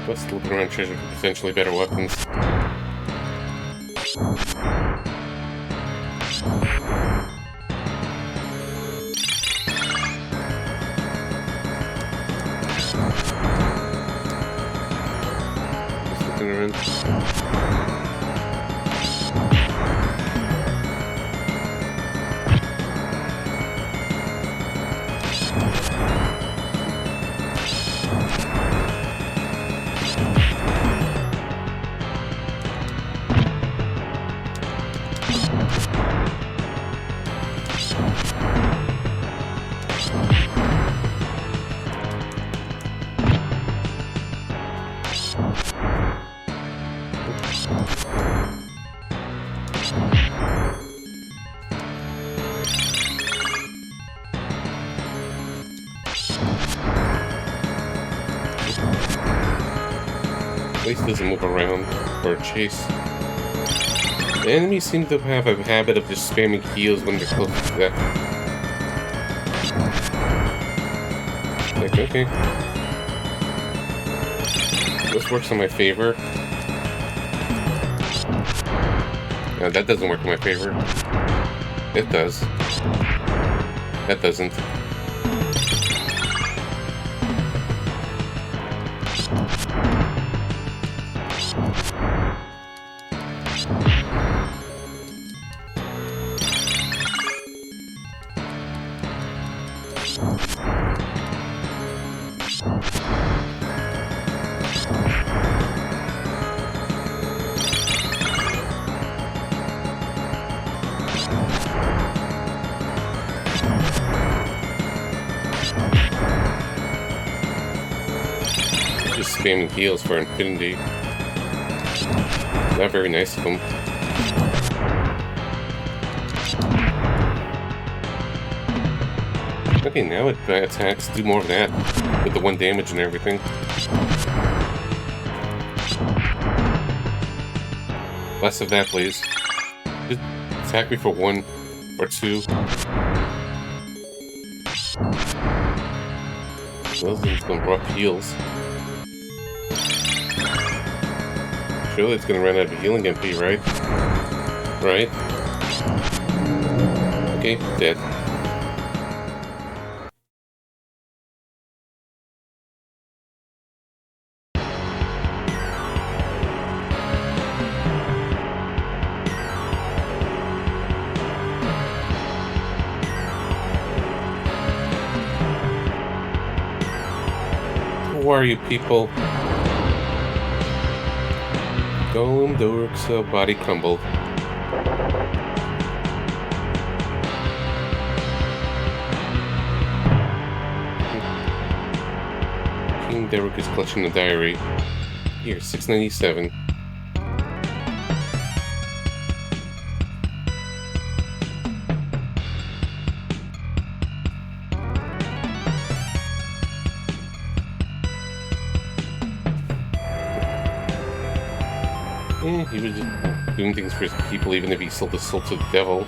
Plus, looking around treasure for potentially better weapons. Just looking around. At least doesn't move around or chase. The enemies seem to have a habit of just spamming heals when they're close to death. Like, okay. This works in my favor. No, that doesn't work in my favor. It does. That doesn't. Just spamming heals for infinity. Not very nice of them. Okay, now it attacks. Do more of that with the 1 damage and everything. Less of that, please. Just attack me for 1 or 2. Those are some rough heals. Surely it's gonna run out of healing MP, right? Right? Okay, dead. Who are you people? Golem dorks, body crumble. King Derek is clutching the diary. Here, 697. He was just doing things for his people, even if he sold his soul to the devil.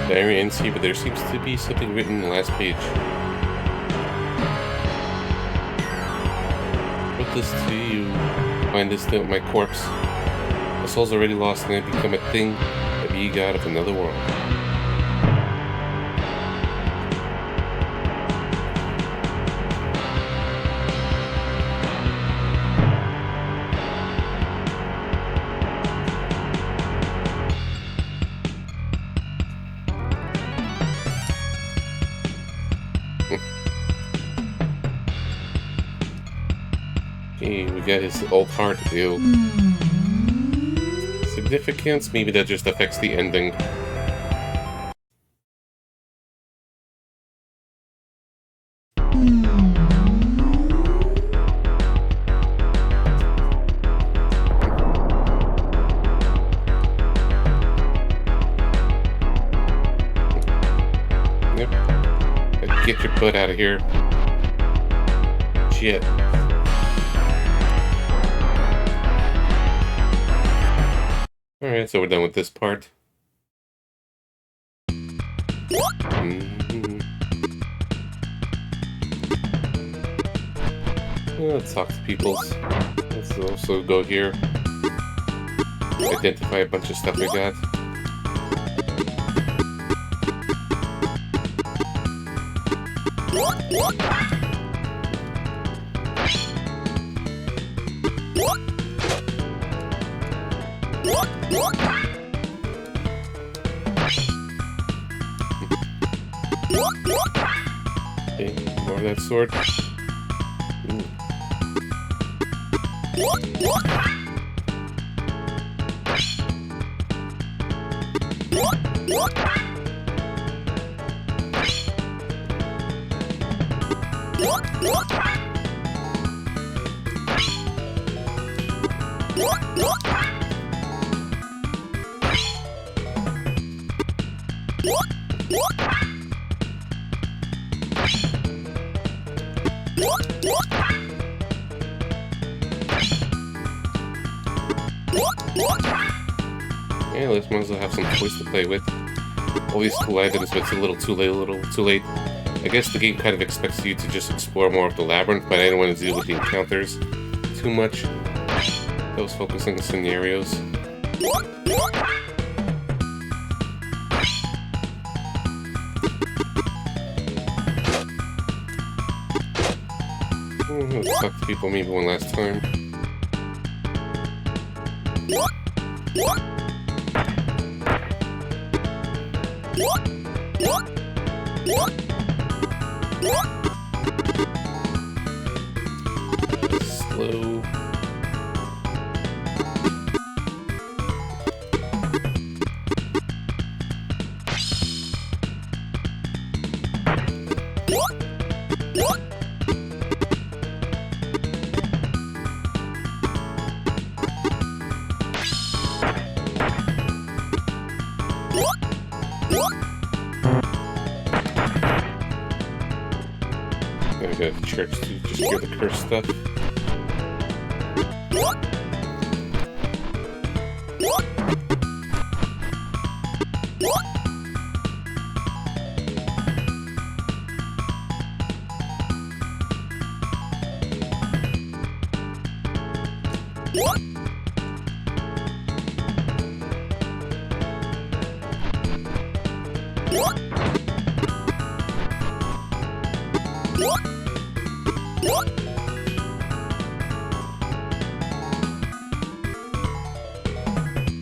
Diary ends here, but there seems to be something written in the last page. Wrote this to you. Find this note, my corpse. My soul's already lost, and I've become a thing, a be god of another world. Okay, we got his old heart to do. Significance? Maybe that just affects the ending. Yep. Get your butt out of here. Shit. Alright, so we're done with this part. Let's talk to people. Let's also go here. Identify a bunch of stuff we got. Okay, more of that sword. Ooh. Yeah, let's might as well have some toys to play with. All these cool items, but it's a little too late. I guess the game kind of expects you to just explore more of the labyrinth, but I don't want to deal with the encounters too much. I was focusing on scenarios. Let's talk to people maybe one last time. Slow. I got the church to just get the cursed stuff.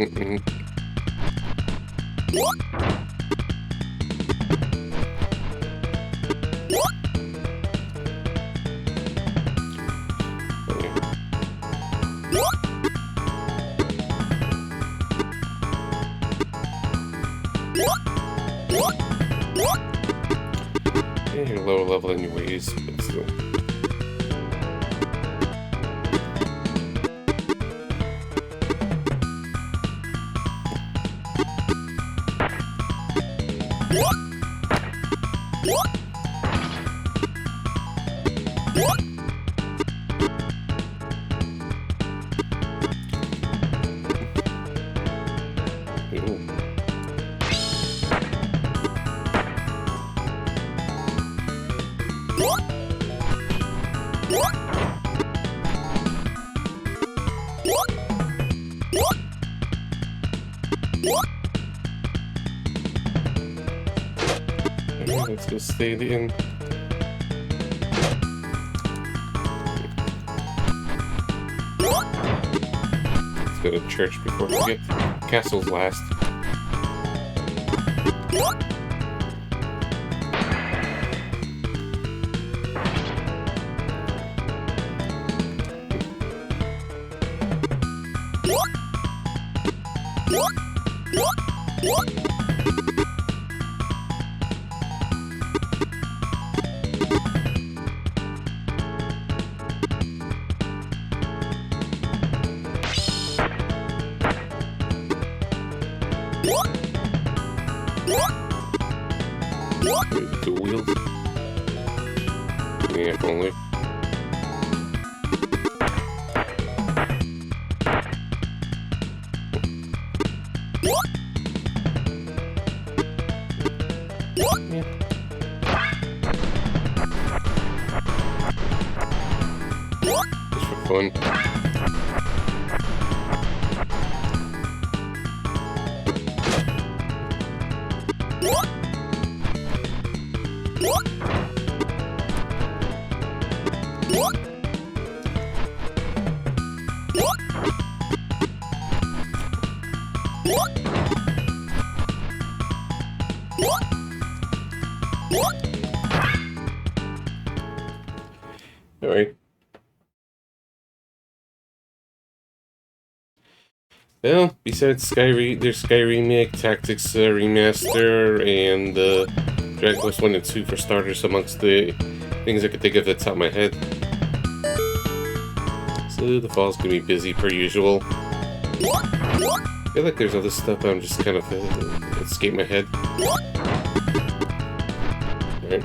Yeah, you're lower level anyways, but still. Let's go stay in. Let's go to church before we get castles last. Dual wheels. Yeah, if only. Yeah. Just for fun. Alright. Well, besides there's Sky Remake, Tactics Remaster, and Dragon Quest 1 and 2 for starters, amongst the things I could think of at the top of my head. So the fall's gonna be busy per usual. I feel like there's other stuff, but I'm just kind of escape my head. Alright.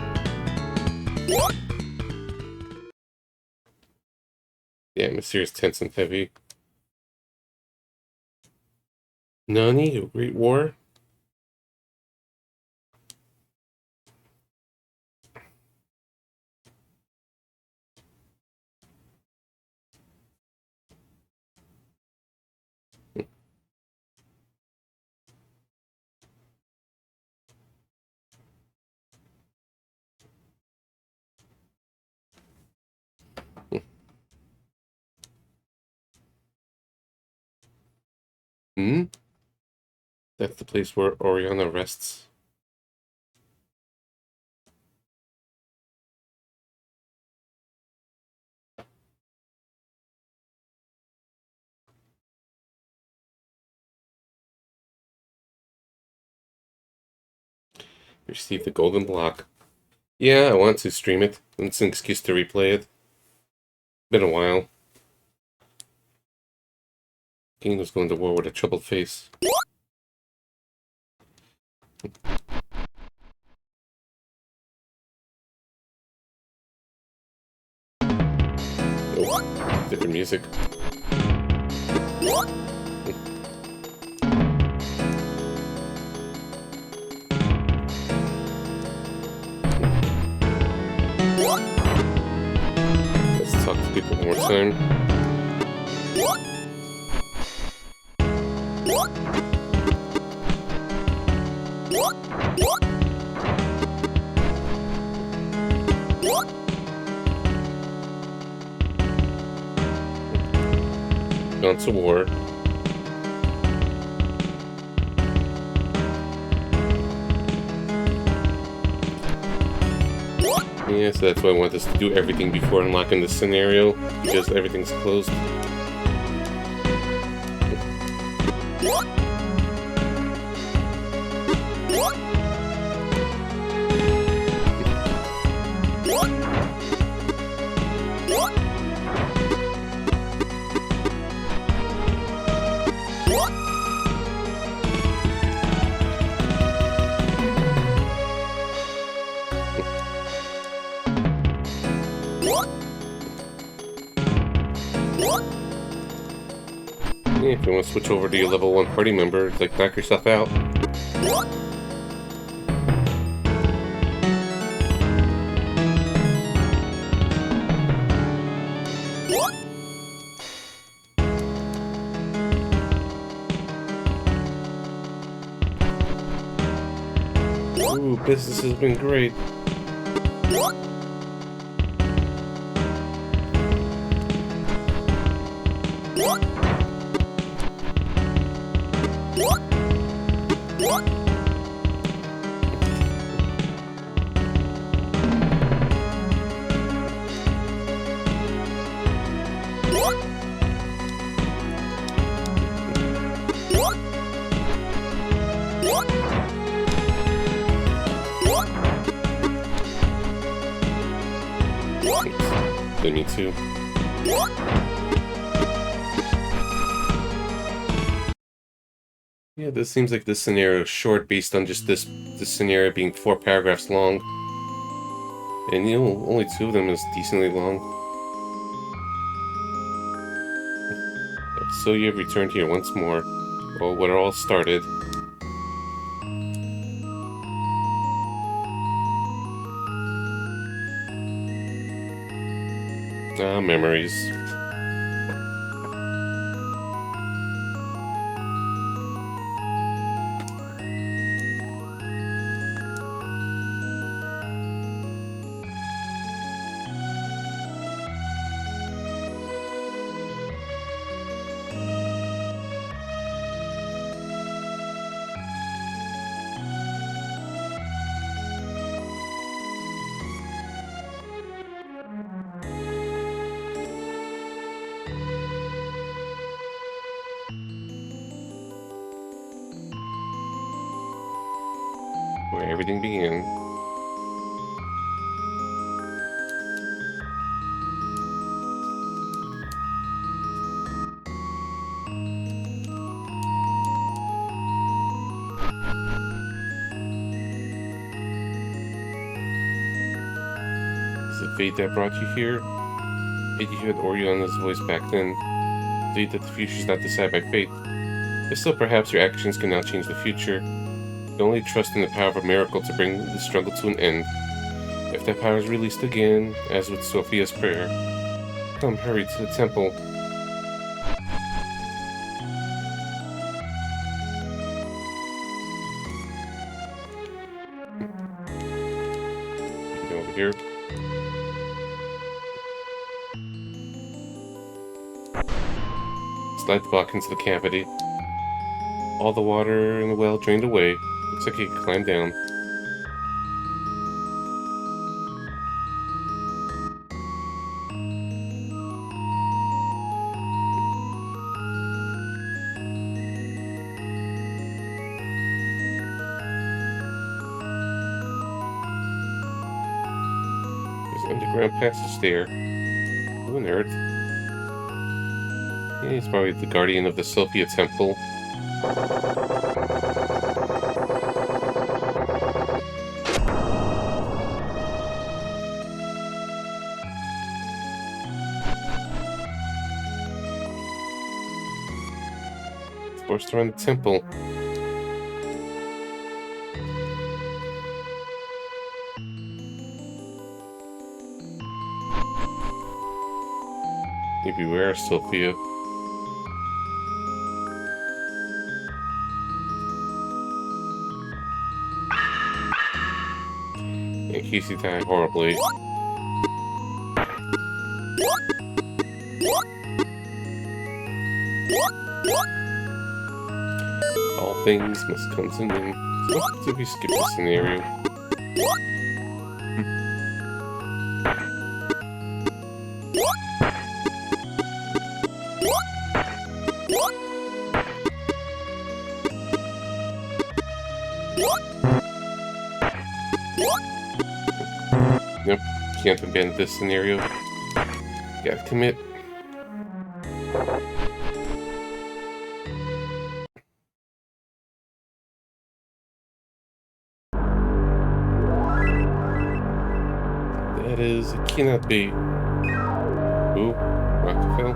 Yeah, Mysterious, Tense, and Heavy. Nani, A Great War? Hmm? That's the place where Oriana rests. Receive the golden block. Yeah, I want to stream it. It's an excuse to replay it. Been a while. King was going to war with a troubled face. Oh, different music. Let's talk to people one more time. Gone to war. Yeah, so that's why I want us to do everything before unlocking the scenario, because everything's closed. Yeah, if you want to switch over to your level 1 party member, like, knock yourself out. Ooh, business has been great. They need to. Yeah, this seems like this scenario is short based on just this scenario being 4 paragraphs long. And you know, only 2 of them is decently long. So you have returned here once more. Well, where it all started. Ah, memories. Where everything began. Is it fate that brought you here? Fate you heard Orion's voice back then. Fate that the future is not decided by fate. But still, perhaps your actions can now change the future. You only trust in the power of a miracle to bring the struggle to an end. If that power is released again, as with Sophia's prayer, come, hurry to the temple. Go over here. Slide the block into the cavity. All the water in the well drained away. Looks like you can climb down. There's an underground passage there. Who on earth? Yeah, he's probably the guardian of the Sophia Temple. Forced around the temple. You beware, Sophia. In case you die horribly. All things must come to an end. So what if we skip the scenario? Yep, can't abandon this scenario. Gotta commit. That is, it cannot be. Ooh, Rockefeller.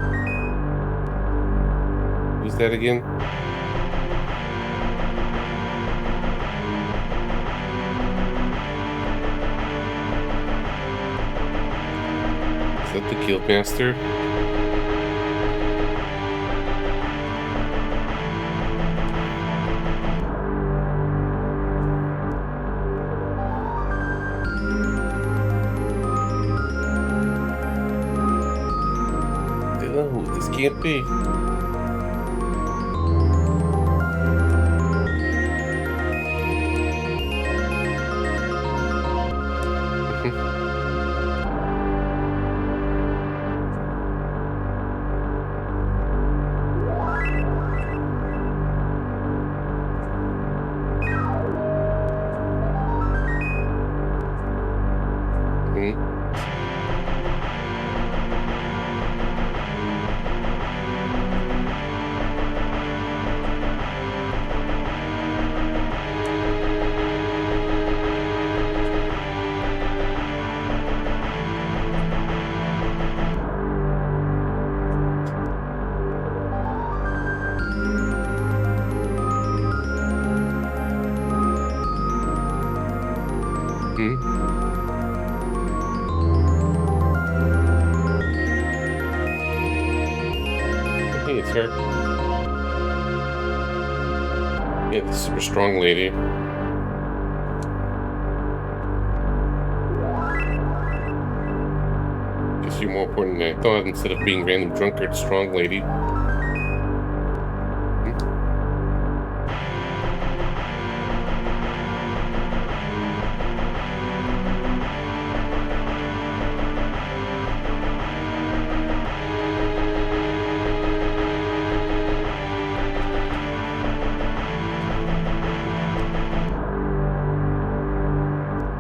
Who's that again? Is that the Guildmaster? No, this can't be. Hmm. Hmm. Hey, it's her. Yeah, the super strong lady. Guess you're more important than I thought. Instead of being random drunkard, strong lady. Hmm.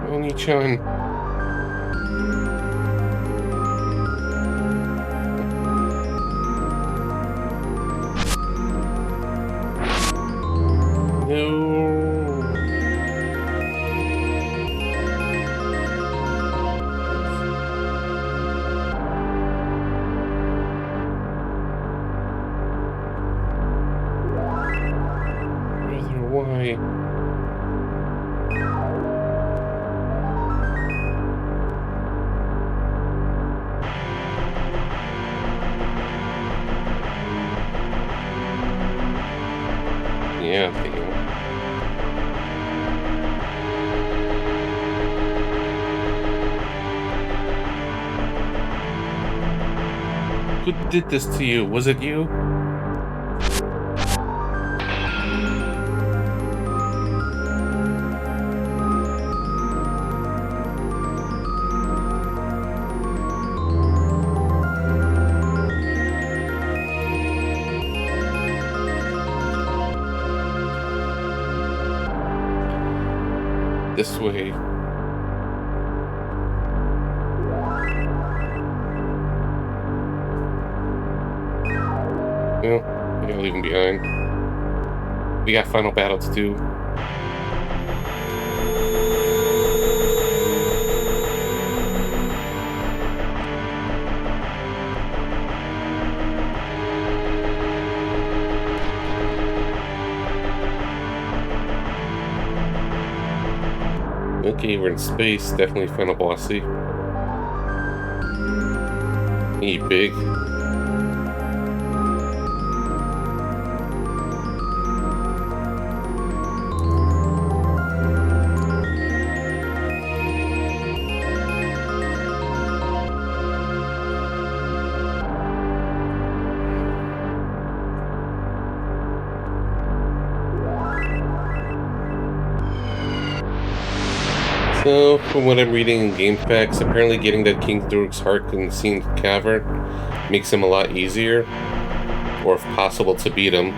Oni-chan. No. Brother, why? Yeah, damn. Who did this to you? Was it you? This way. Well, I gotta leave him behind. We got final battle to do. Okay, we're in space. Definitely final bossy. He big. So, from what I'm reading in game facts, apparently getting that King Thurg's heart in the Scene Cavern makes him a lot easier, or if possible, to beat him.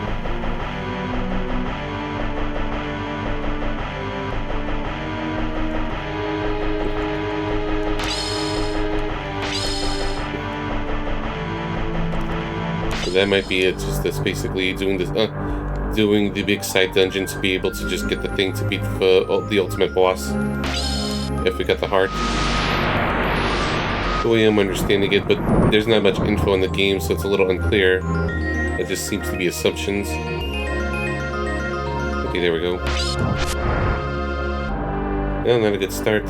That might be it. Just that's basically doing this, doing the big side dungeon to be able to just get the thing to beat the ultimate boss. If we got the heart. The way I'm understanding it, but there's not much info in the game, so it's a little unclear. It just seems to be assumptions. Okay, there we go. Well, not a good start.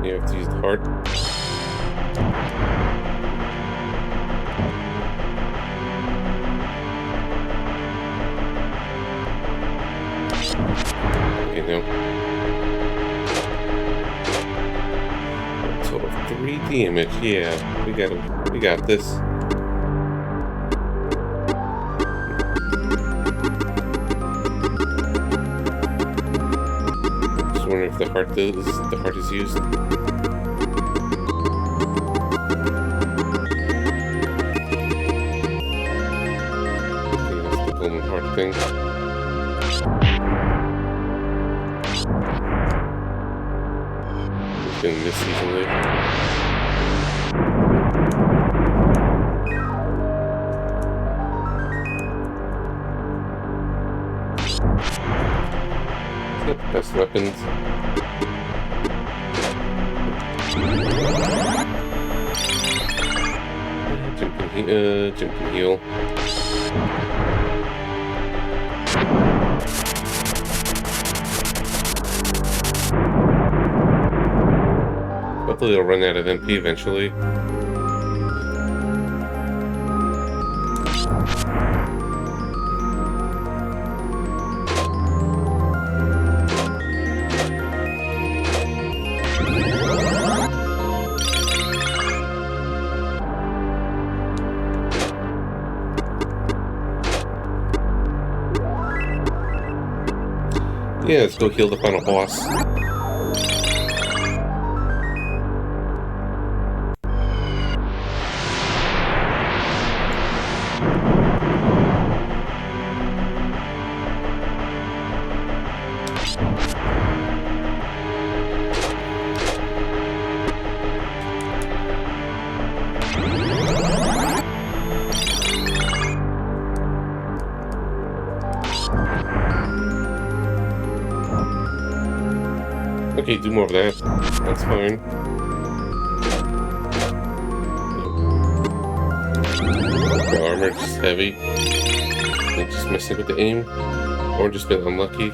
You have to use the heart. Okay, no. Total of 3 damage. Yeah, we got this. Just wondering if the heart is used. Okay, that's the golden heart thing. In this easily. It's not the best weapons. Jump and heal. Hopefully it'll run out of MP eventually. Yeah, let's go heal the final boss. Okay, do more of that. That's fine. The armor just heavy. And just messing with the aim. Or just been unlucky.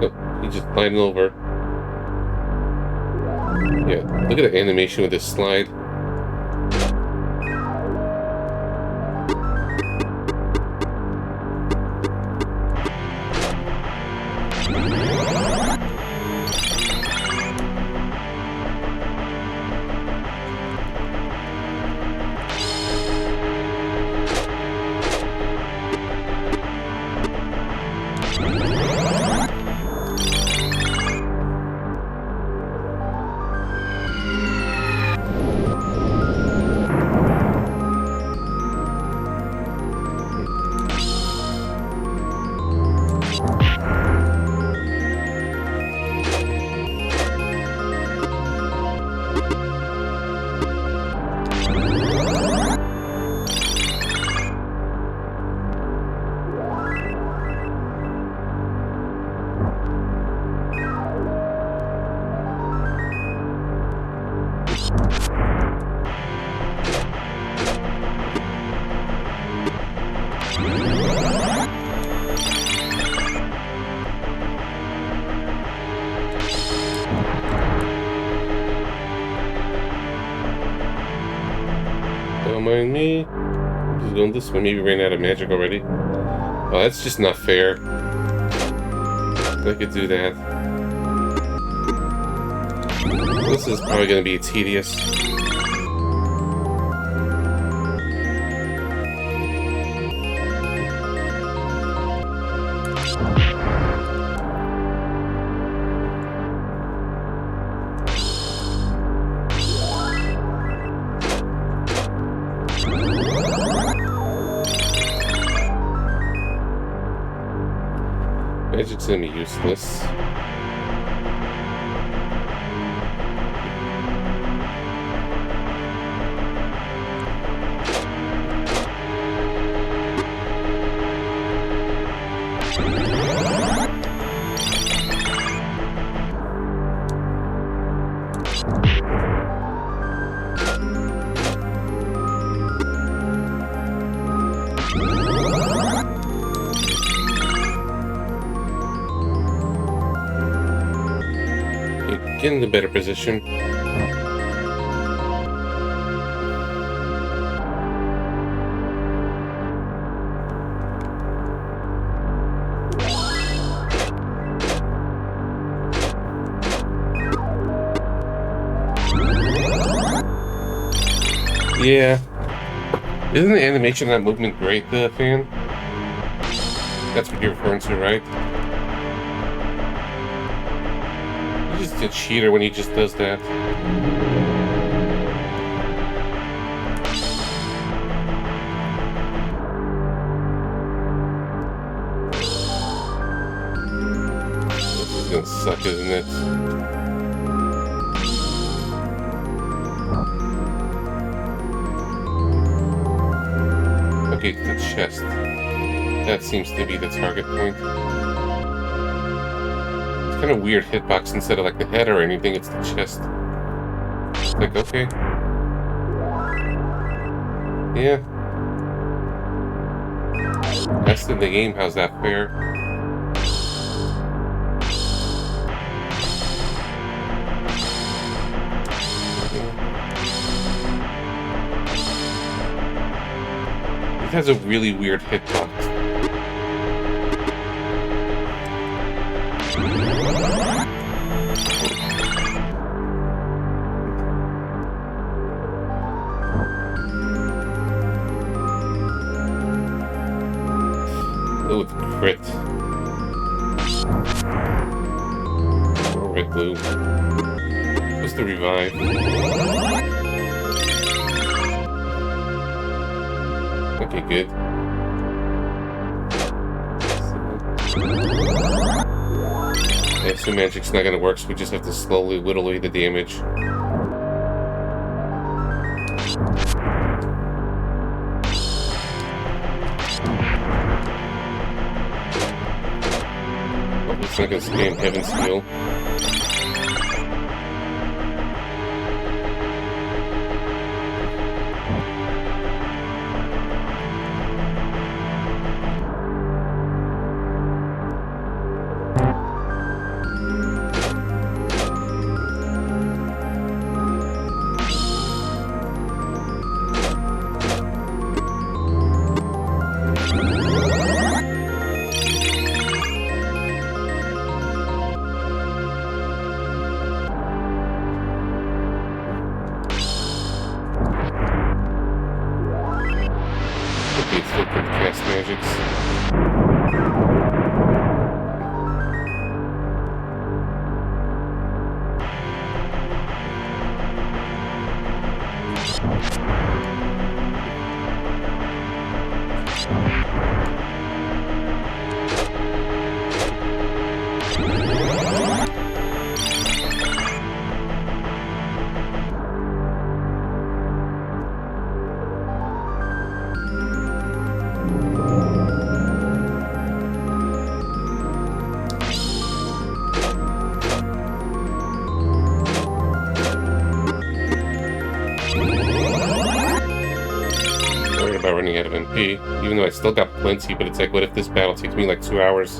Oh, he just sliding over. Yeah, look at the animation with this slide. Don't mind me. I'm just going this way. Maybe ran out of magic already. Oh, that's just not fair. I could do that. This is probably going to be tedious. Magic's gonna be useless. Get in the better position. Yeah. Isn't the animation of that movement great, fan? That's what you're referring to, right? He's just a cheater when he just does that. This is gonna suck, isn't it? Okay, the chest. That seems to be the target point. It's kind of weird hitbox instead of like the head or anything, it's the chest. It's like, okay. Yeah. That's in the game, how's that fair? It has a really weird hitbox. Oh, it's crit. Or red blue. What's the revive? Okay, good. Yeah, so magic's not gonna work, so we just have to slowly whittle away the damage. Oh, it's not gonna spam Heaven's Heal. Okay, still can cast magics. About running out of MP, even though I still got plenty, but it's like, what if this battle takes me like 2 hours?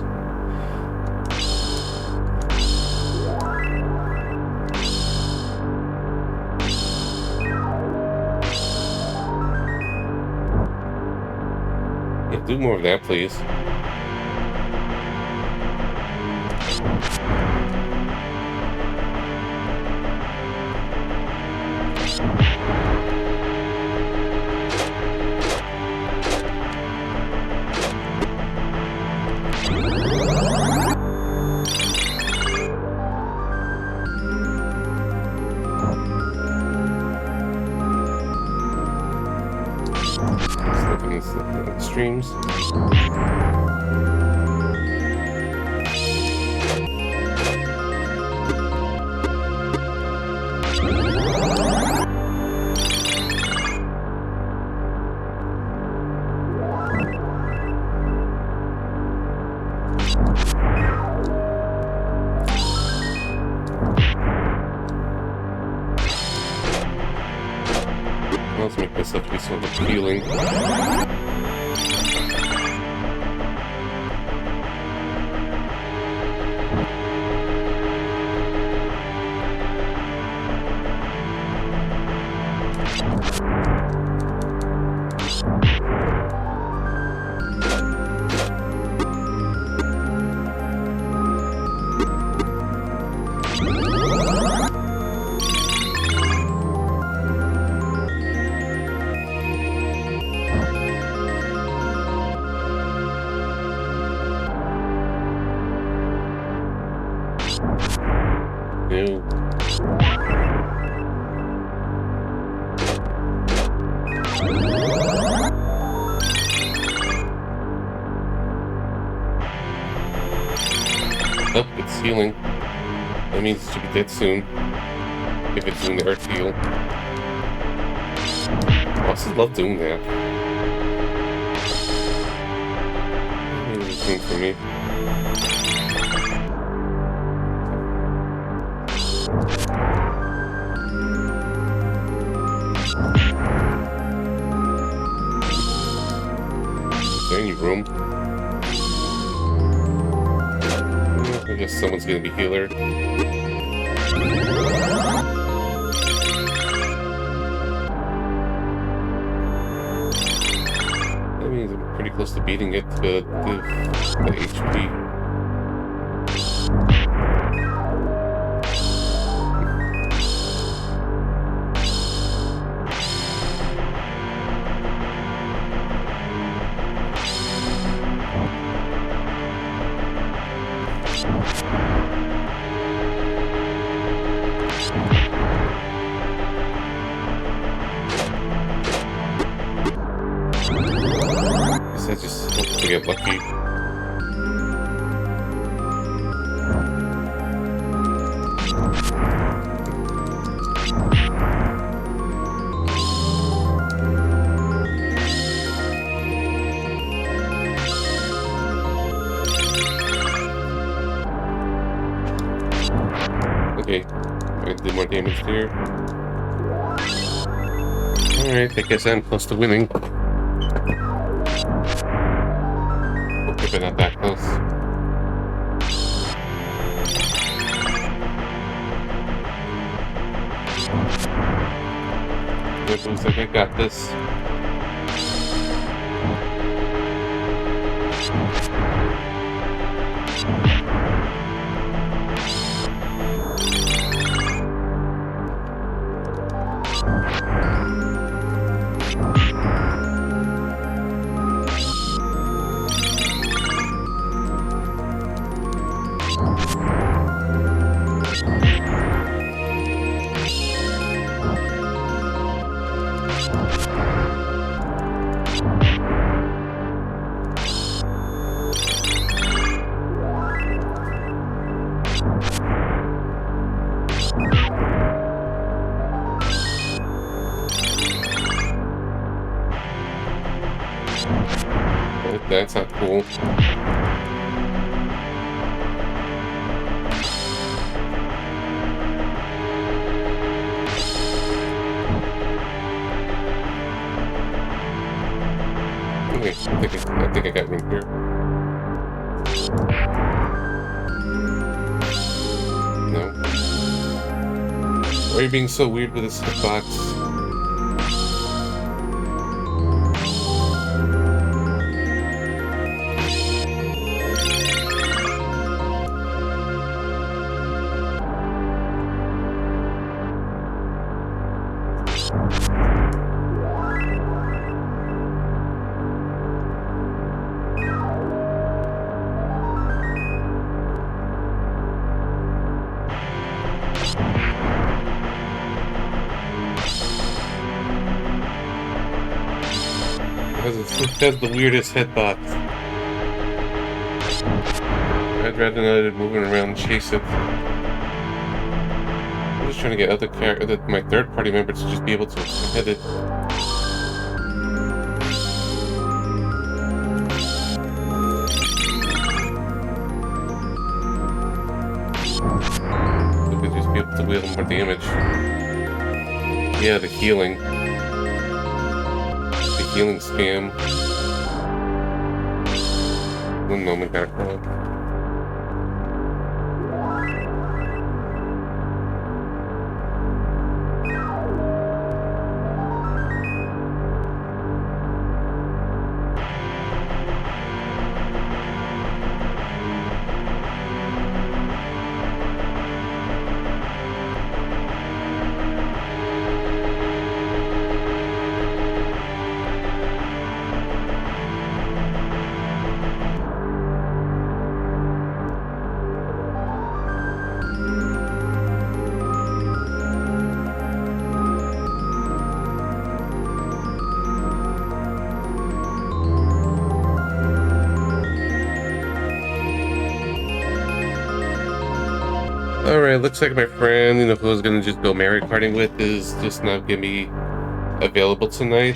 Yeah, do more of that, please. Streams. Let's make myself be sort of appealing. No. Oh, it's healing. That means it should be dead soon. If it's doing the earth heal. Bosses love doing that. Maybe it's doing for me. Is there any room? I guess someone's gonna be healer. That means I'm pretty close to beating it to the HP. I just hope to get lucky. Okay, I did more damage there. Alright, I guess I'm close to winning. But not that close. It looks like I got this. That's not cool. Okay, I think I got room here. No. Why are you being so weird with this hitbox? It has the weirdest hitbox. I'd rather not moving around and chase it. I'm just trying to get my third party members to just be able to hit it. So they just be able to deal more damage. Yeah, the healing. healing scam. One moment, gotta call. Alright, looks like my friend, who I was gonna just go Mario Karting with, is just not gonna be available tonight.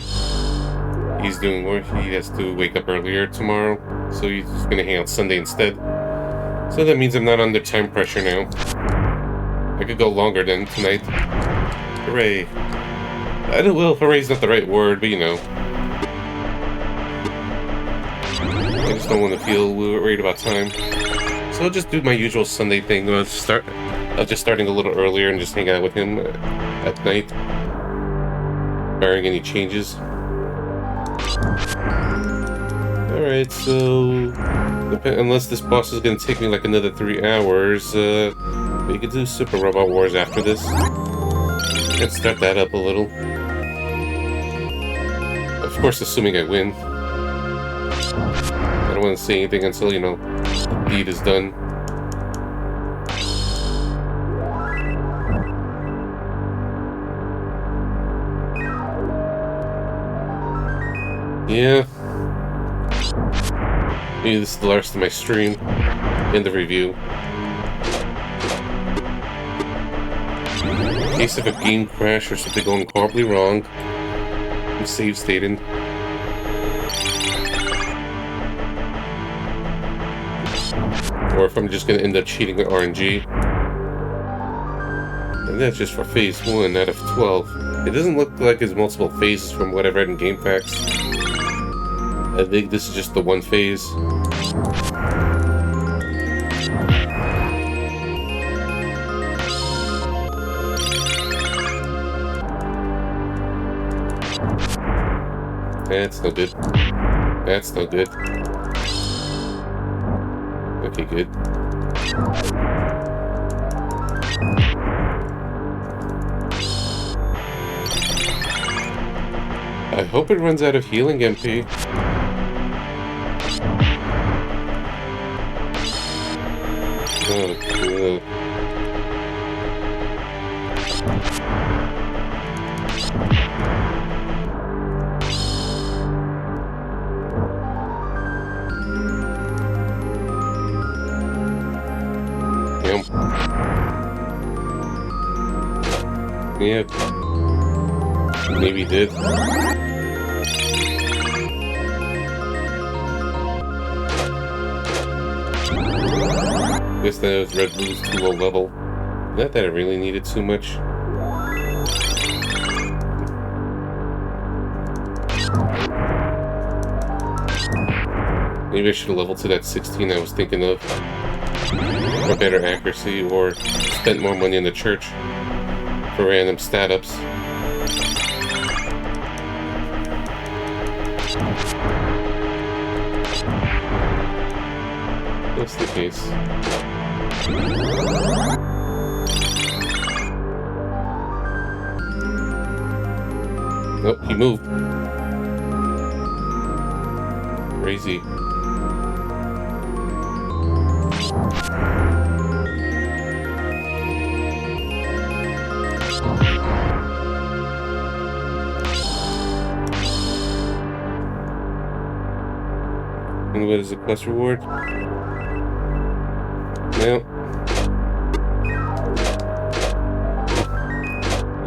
He's doing work, he has to wake up earlier tomorrow, so he's just gonna hang out Sunday instead. So that means I'm not under time pressure now. I could go longer than tonight. Hooray. I don't, well, hooray's not the right word, but I just don't want to feel worried about time. So I'll just do my usual Sunday thing. I'll just starting a little earlier and just hang out with him at night, barring any changes. Alright, so unless this boss is going to take me like another 3 hours, we could do Super Robot Wars after this. Let's start that up a little. Of course, assuming I win. I don't want to say anything until, the deed is done. Yeah. Maybe this is the last of my stream in the review. In case of a game crash or something going horribly wrong, I'm save stating. Or if I'm just going to end up cheating with RNG. And that's just for phase 1 out of 12. It doesn't look like there's multiple phases from what I've read in Game Facts. I think this is just the one phase. That's no good. That's no good. Okay, good. I hope it runs out of healing MP. Oh, cool. Yep. Maybe did. Guess that was Red Blue's too low level. Not that I really needed too much. Maybe I should have leveled to that 16 I was thinking of. For better accuracy, or spent more money in the church for random stat ups. That's the case. Nope, he moved. Crazy. And what is the quest reward? Well,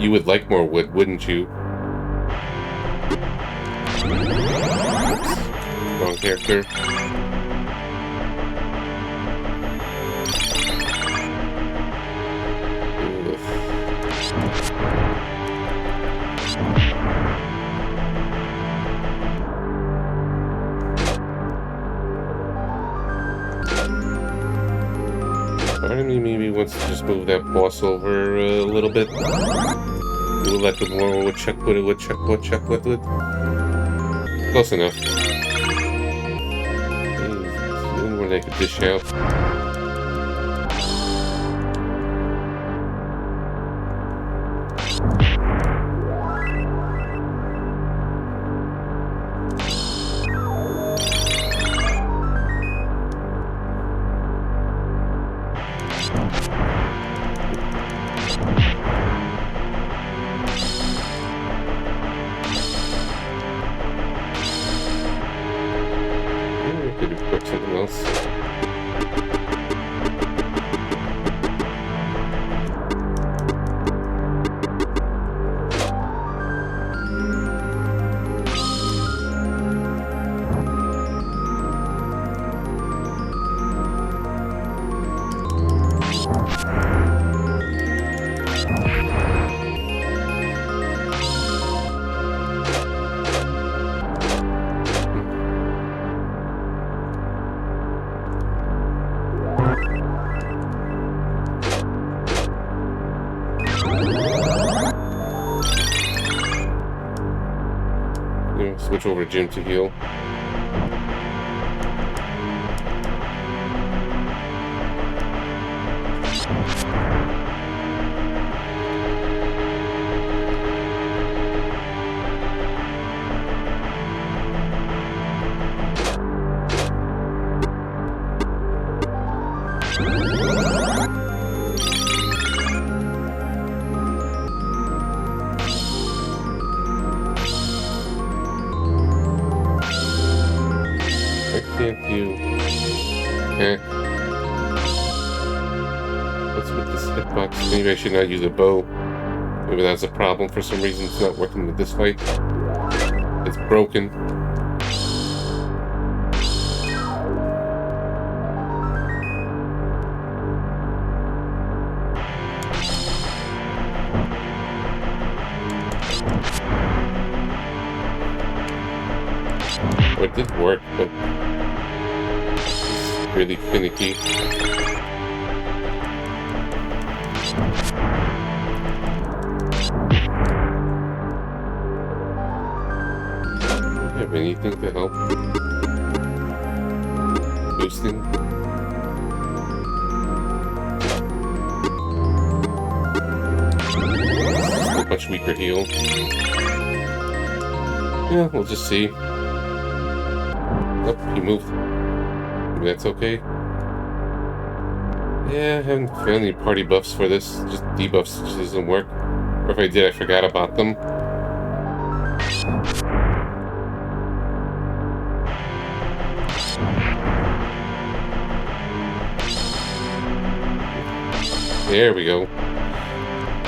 you would like more wood, wouldn't you? Oops. Wrong character. wants to just move that boss over a little bit. We'll let the more woodchuck put it, woodchuck. Close enough. Where they could dish out. Could have cooked something else. Switch over to Jim to heal. Can't do. Okay. What's with this hitbox? Maybe I should not use a bow. Maybe that's a problem for some reason. It's not working with this fight. It's broken. Well, it did work, but really finicky. Have anything to help? Boosting? Still much weaker heal. Yeah, we'll just see. Oh, he moved. Maybe that's okay. Yeah, I haven't found any party buffs for this. Just debuffs just doesn't work. Or if I did, I forgot about them. There we go.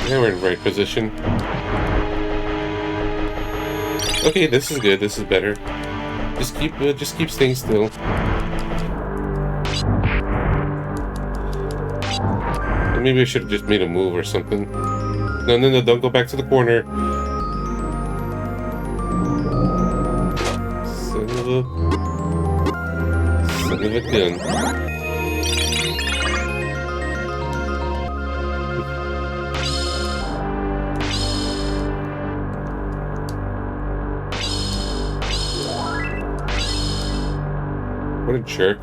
Now we're in the right position. Okay, this is good. This is better. Just keep staying still. Maybe I should have just made a move or something. No, don't go back to the corner. Son of a gun. What a jerk.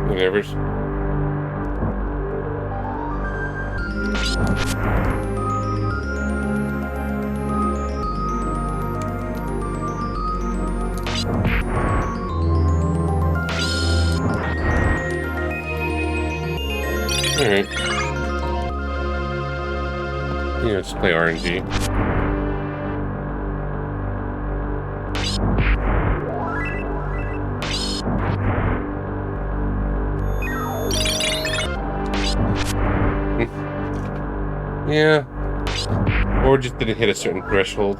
Whatever's. Alright. Yeah, let's play RNG. Yeah. Or just didn't hit a certain threshold.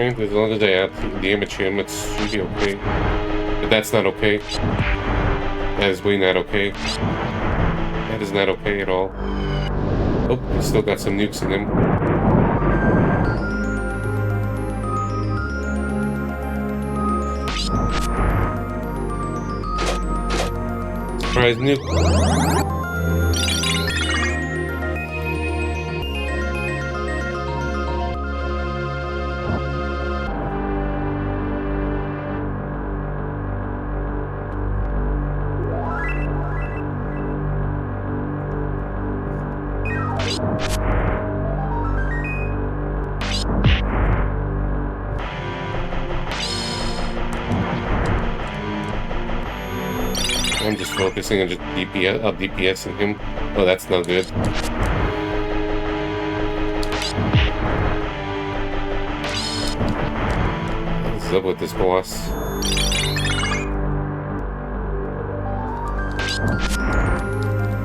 Alright, as long as I damage him, it should be okay. But that's not okay. That is way not okay. That is not okay at all. Oh, he's still got some nukes in him. Surprise nuke. I'm just focusing on just DPSing him. Oh, that's not good. What's up with this boss?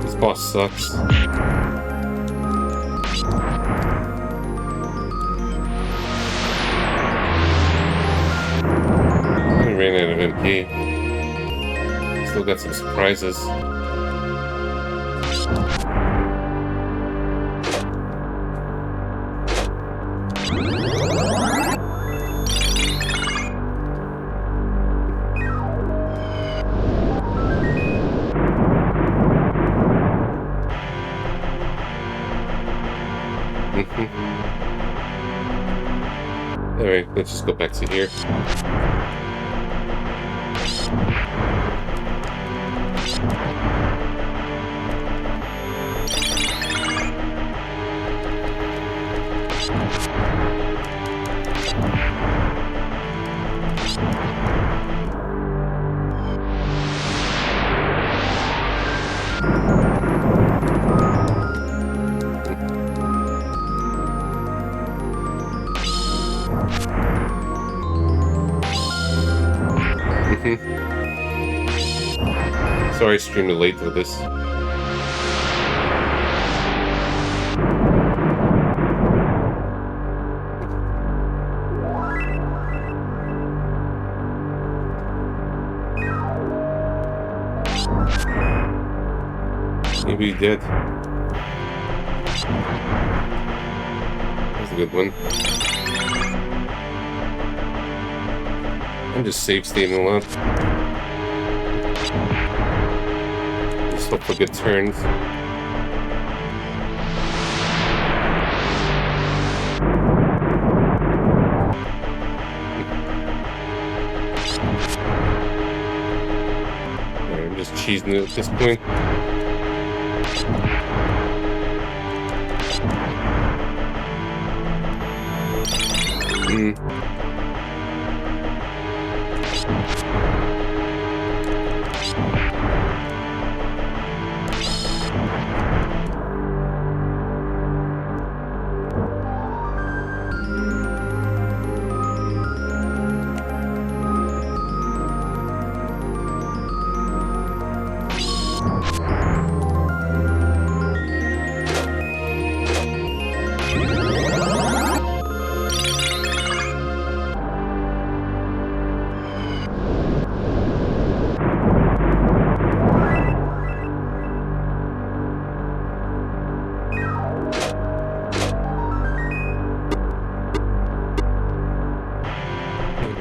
This boss sucks. I ran out of MP. Still got some surprises. Alright, let's just go back to here. Sorry, I streamed late for this. Maybe he did. That's a good one. I'm just safe stating a lot. Just hope for good turns. I'm just cheesing it at this point.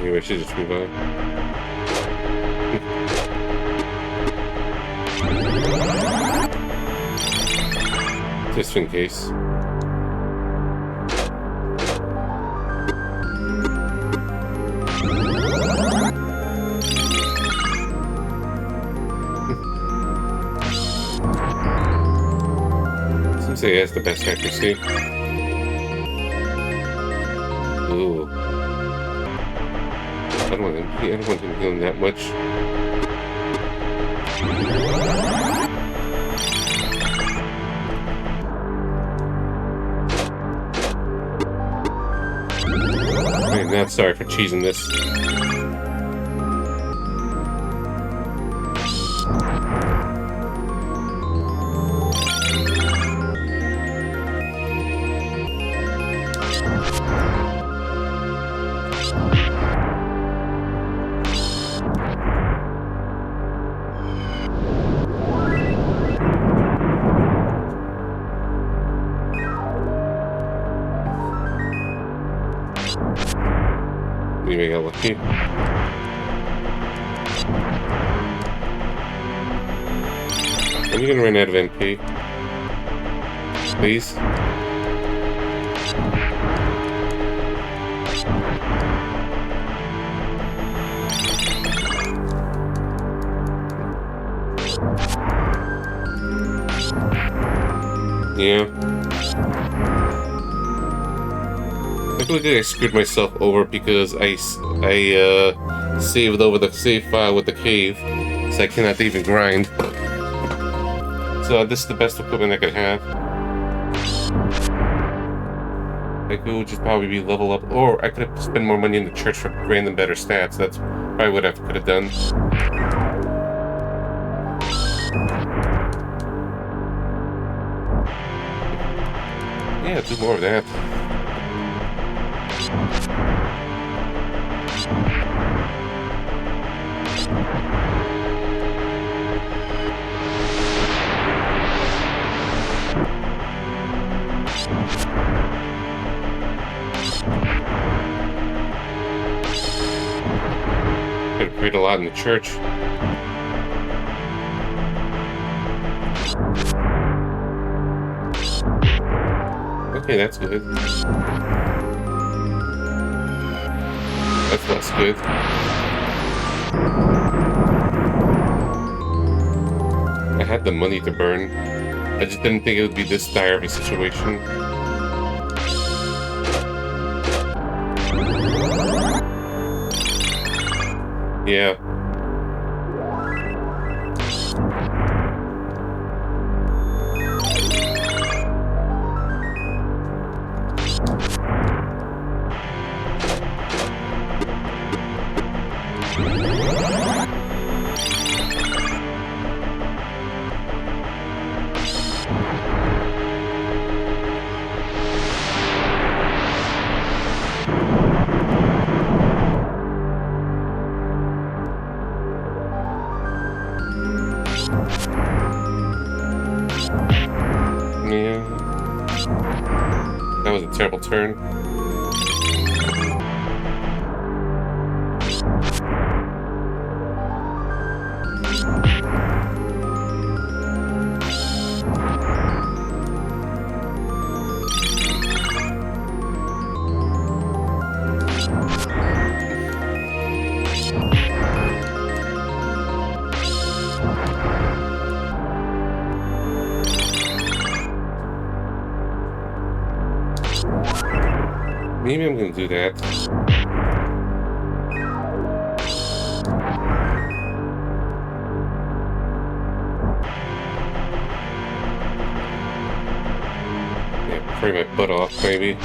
Maybe I should just move on. Just in case. Seems like he has the best accuracy. Ooh. I don't want him healing that much. I'm not sorry for cheesing this. Maybe I got lucky. I'm gonna run out of MP. Please. Yeah. I feel like I screwed myself over because I saved over the save file with the cave, so I cannot even grind. So this is the best equipment I could have. I could just probably level up, or I could have spent more money in the church for random better stats. That's probably what I could have done. Yeah, do more of that. Could have prayed a lot in the church. Okay, that's good. That's less good. I had the money to burn. I just didn't think it would be this dire of a situation. Yeah. Yeah. That was a terrible turn. Maybe I'm gonna do that. Yeah, pray my butt off, maybe.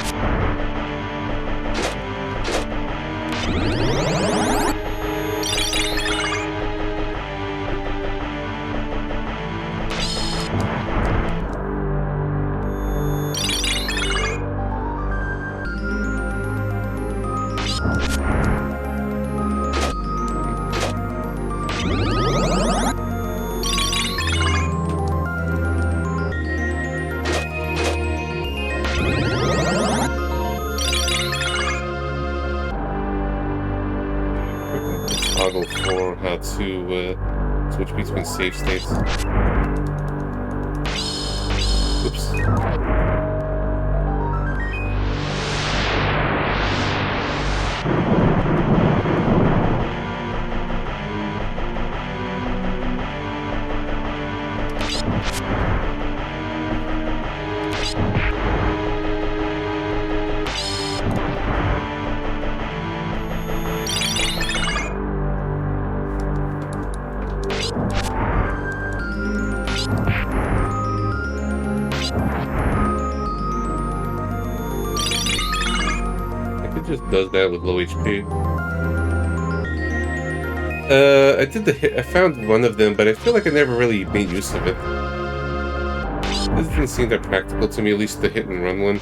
Toggle for how to switch between save states. Oops. Just does that with low HP. I did the hit. I found one of them, but I feel like I never really made use of it. This didn't seem that practical to me, at least the hit and run one.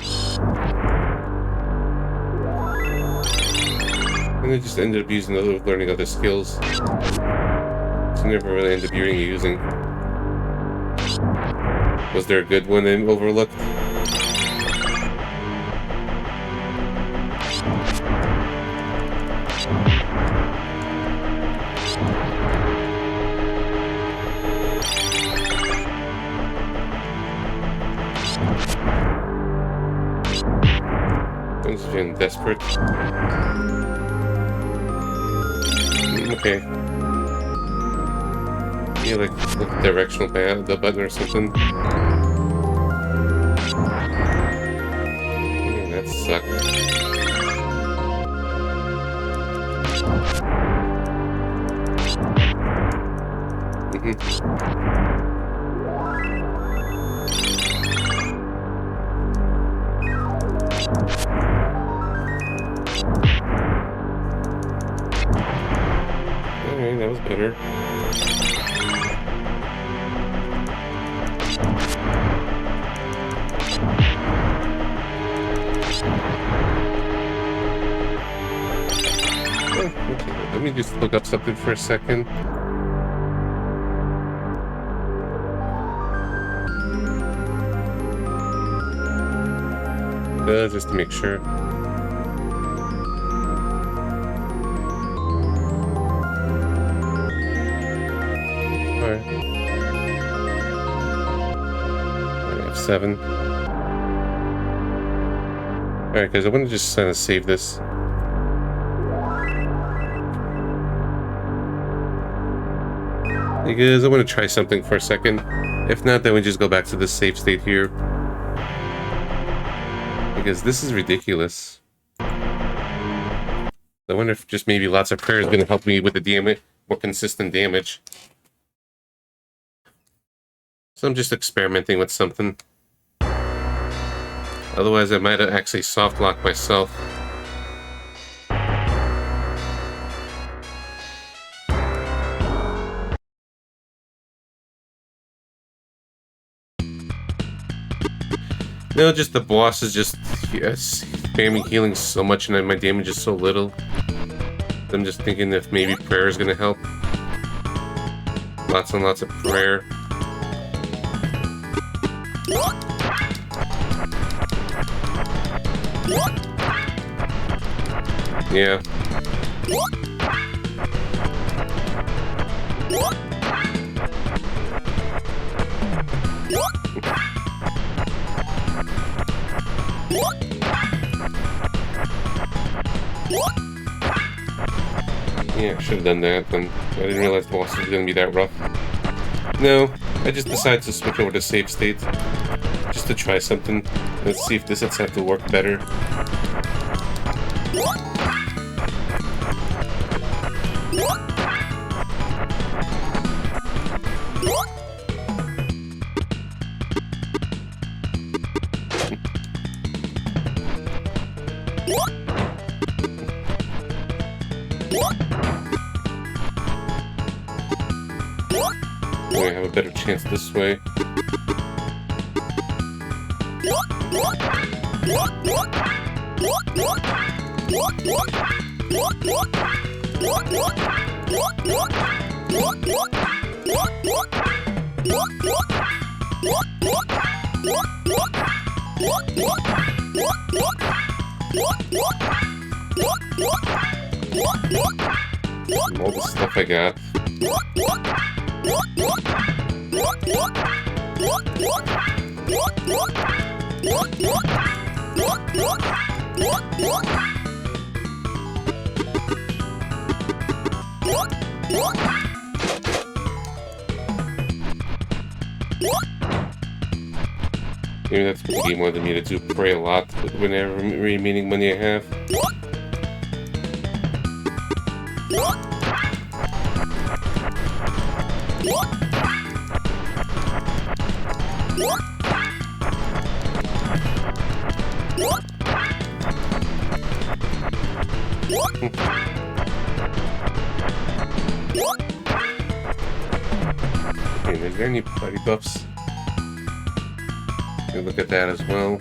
And I just ended up using learning other skills. So I never really ended up using. Was there a good one I overlooked? feeling desperate. Okay. Yeah, like directional pad, the button or something. Yeah, that sucked. Alright, that was better. Oh, okay, let me just look up something for a second. Just to make sure. Alright. I have 7. Alright, guys, I want to just kind of save this. Because I want to try something for a second. If not, then we just go back to the save state here. Because this is ridiculous. I wonder if just maybe lots of prayer is going to help me with the damage, more consistent damage. So I'm just experimenting with something. Otherwise, I might have actually soft locked myself. No, just the boss is just spamming healing so much and then my damage is so little. I'm just thinking if maybe prayer is going to help. Lots and lots of prayer. Yeah. Yeah, I should have done that, then I didn't realize the boss was going to be that rough. No, I just decided to switch over to save state, just to try something. Let's see if this itself will work better. I have a better chance this way. All the stuff I got. Maybe that's pretty more than me to do pray a lot with whenever remaining money I have. Okay, is there any buddy buffs? We'll look at that as well.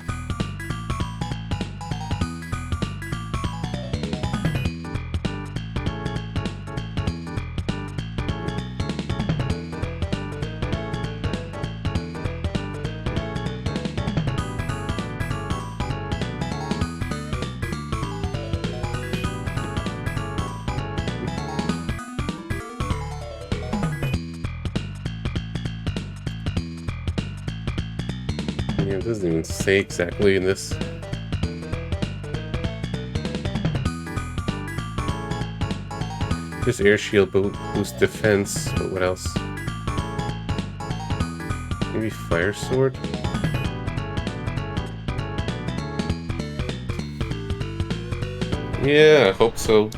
Yeah, it doesn't even say exactly in this. This air shield boosts defense, but what else? Maybe fire sword? Yeah, I hope so.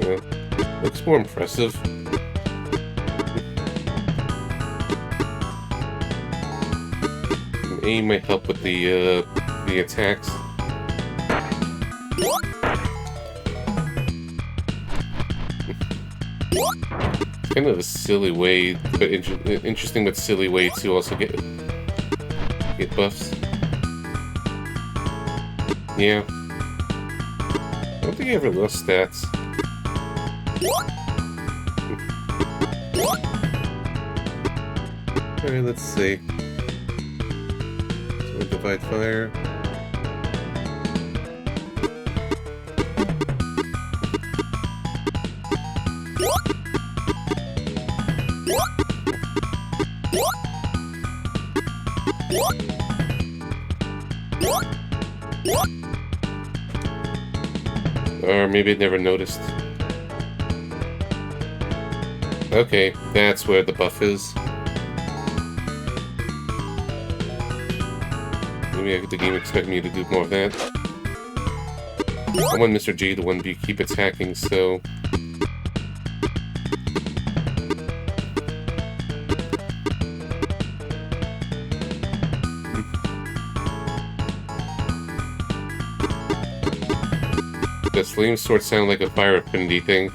Yeah, looks more impressive. Aim might help with the attacks. It's kind of a silly way, but interesting but silly way to also get buffs. Yeah. I don't think I ever lost stats. Alright, let's see. So divide fire. Or maybe I never noticed. Okay, that's where the buff is. Maybe the game expect me to do more of that. I want Mr. G to keep attacking, so... The flame sword sound like a fire affinity thing.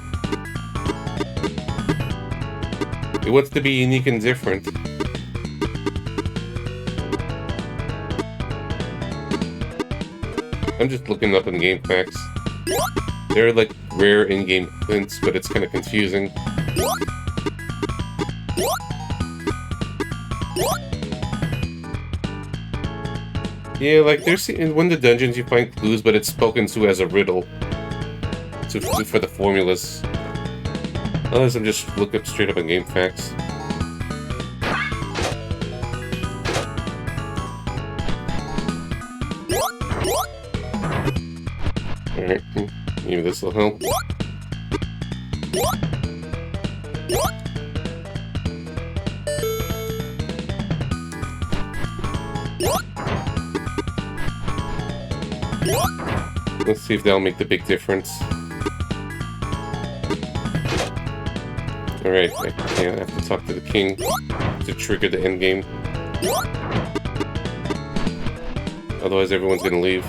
It wants to be unique and different. I'm just looking up in game facts. They're like rare in-game hints, but it's kind of confusing. Yeah, like there's in one of the dungeons you find clues, but it's spoken to as a riddle. For the formulas. Unless I'm just look up straight up in game facts. Alright, maybe this will help. Let's see if that'll make the big difference. Alright, I have to talk to the king to trigger the endgame. Otherwise everyone's gonna leave.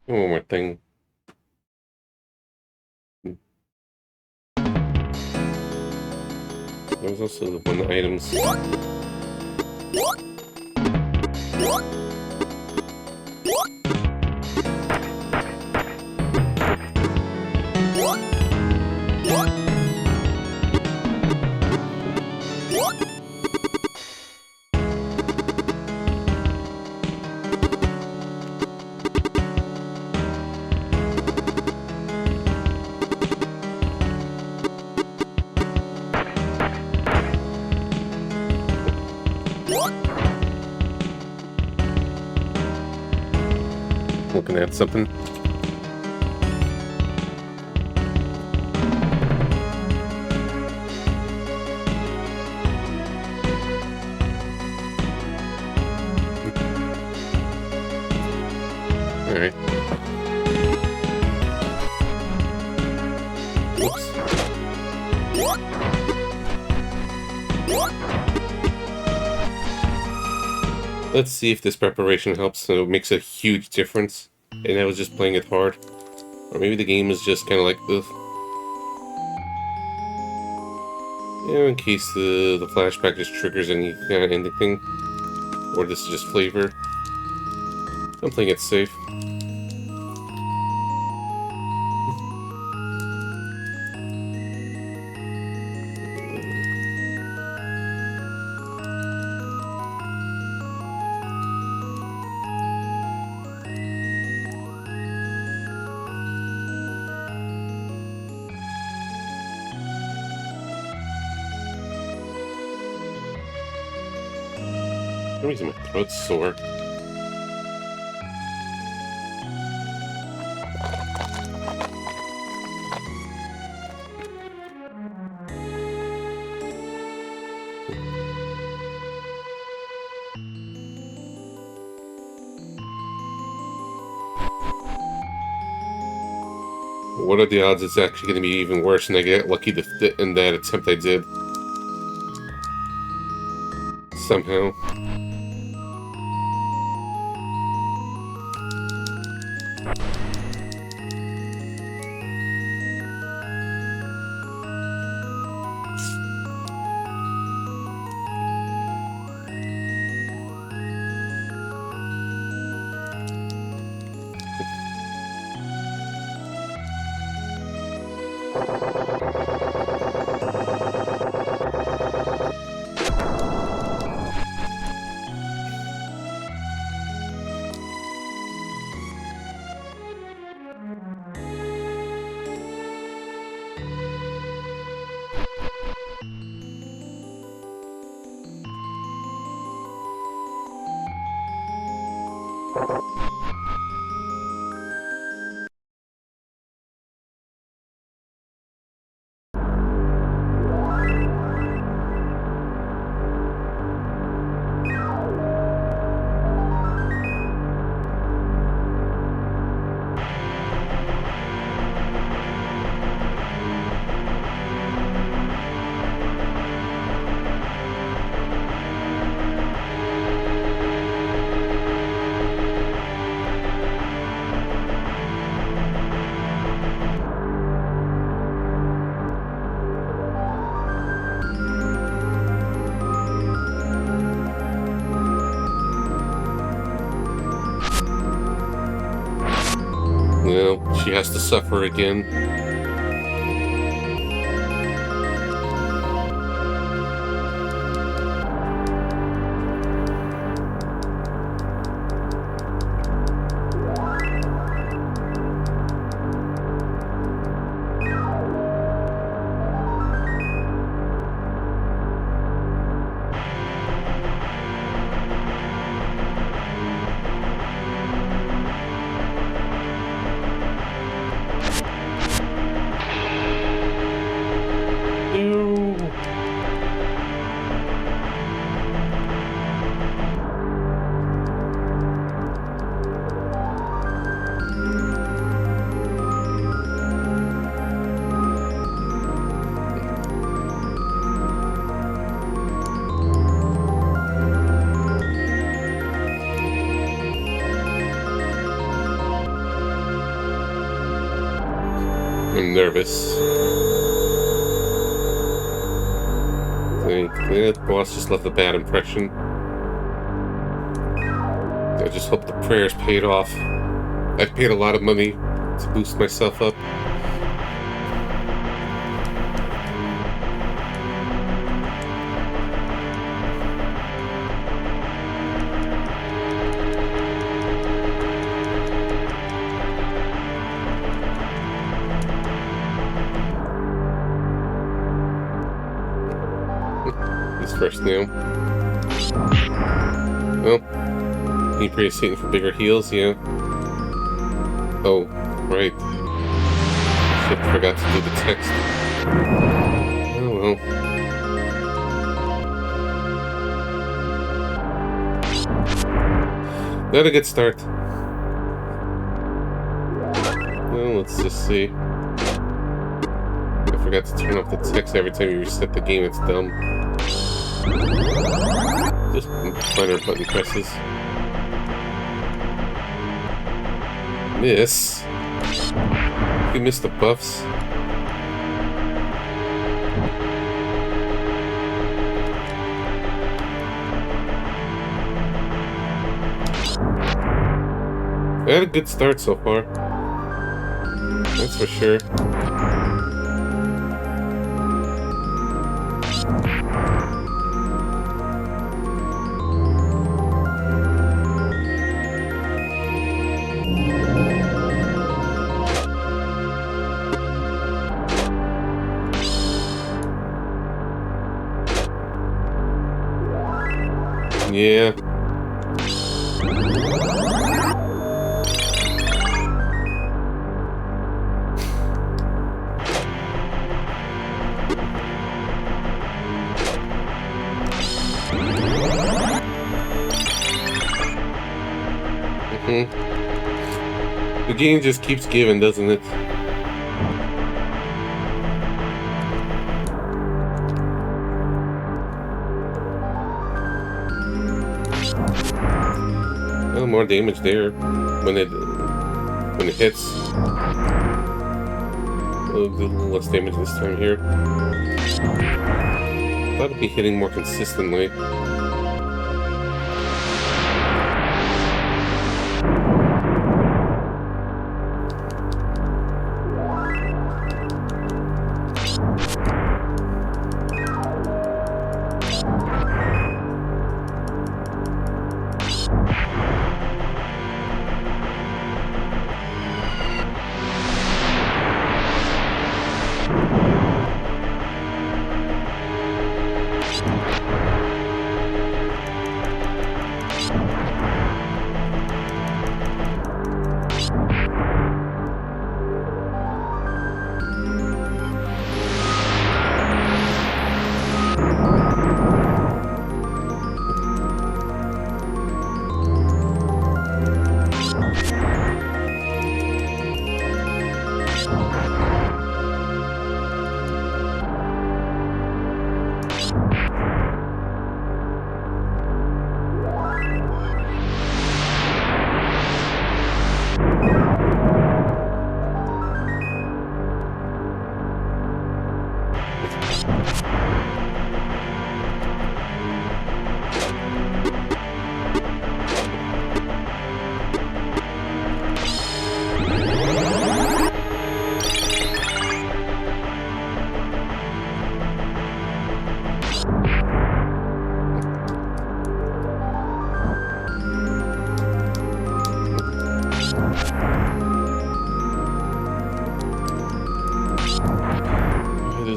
One more thing. There was also the one items. Looking at something. Alright. Oops. Let's see if this preparation helps, so it makes a huge difference. And I was just playing it hard. Or maybe the game is just kind of like, ugh. In case the flashback just triggers any kind of anything. Or this is just flavor. I'm playing it safe. For some reason my throat's sore. What are the odds it's actually going to be even worse and I get lucky in that attempt I did? Somehow. Well, she has to suffer again. I'm nervous. The boss just left a bad impression. I just hope the prayers paid off. I've paid a lot of money to boost myself up. This first now. Well, you praise Satan for bigger heals, yeah. Oh, right. Shit, forgot to do the text. Oh well. Not a good start. Well, let's just see. I forgot to turn off the text every time you reset the game, it's dumb. Just minor button presses. Miss? You missed the buffs? had a good start so far. That's for sure. Yeah. The game just keeps giving, doesn't it? Oh, more damage there when it hits. Oh, a little less damage this time here. Thought it'd be hitting more consistently.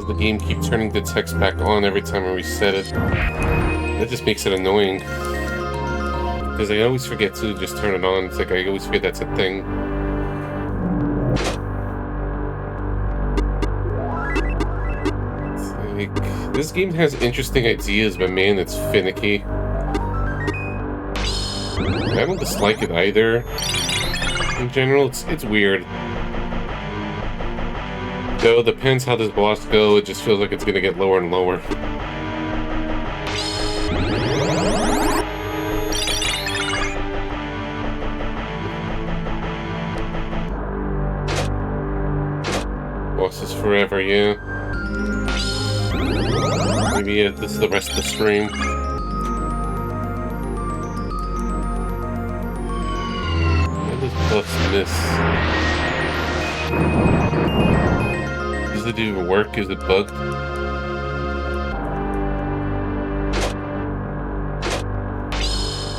The game keeps turning the text back on every time I reset it. That just makes it annoying. Because I always forget to just turn it on. It's like I always forget that's a thing. It's like, this game has interesting ideas, but man, it's finicky. I don't dislike it either. In general, it's weird. Though, depends how this boss go, it just feels like it's gonna get lower and lower. Bosses forever, yeah. Maybe this is the rest of the stream. What does plus miss? Does it even work? Is it bugged?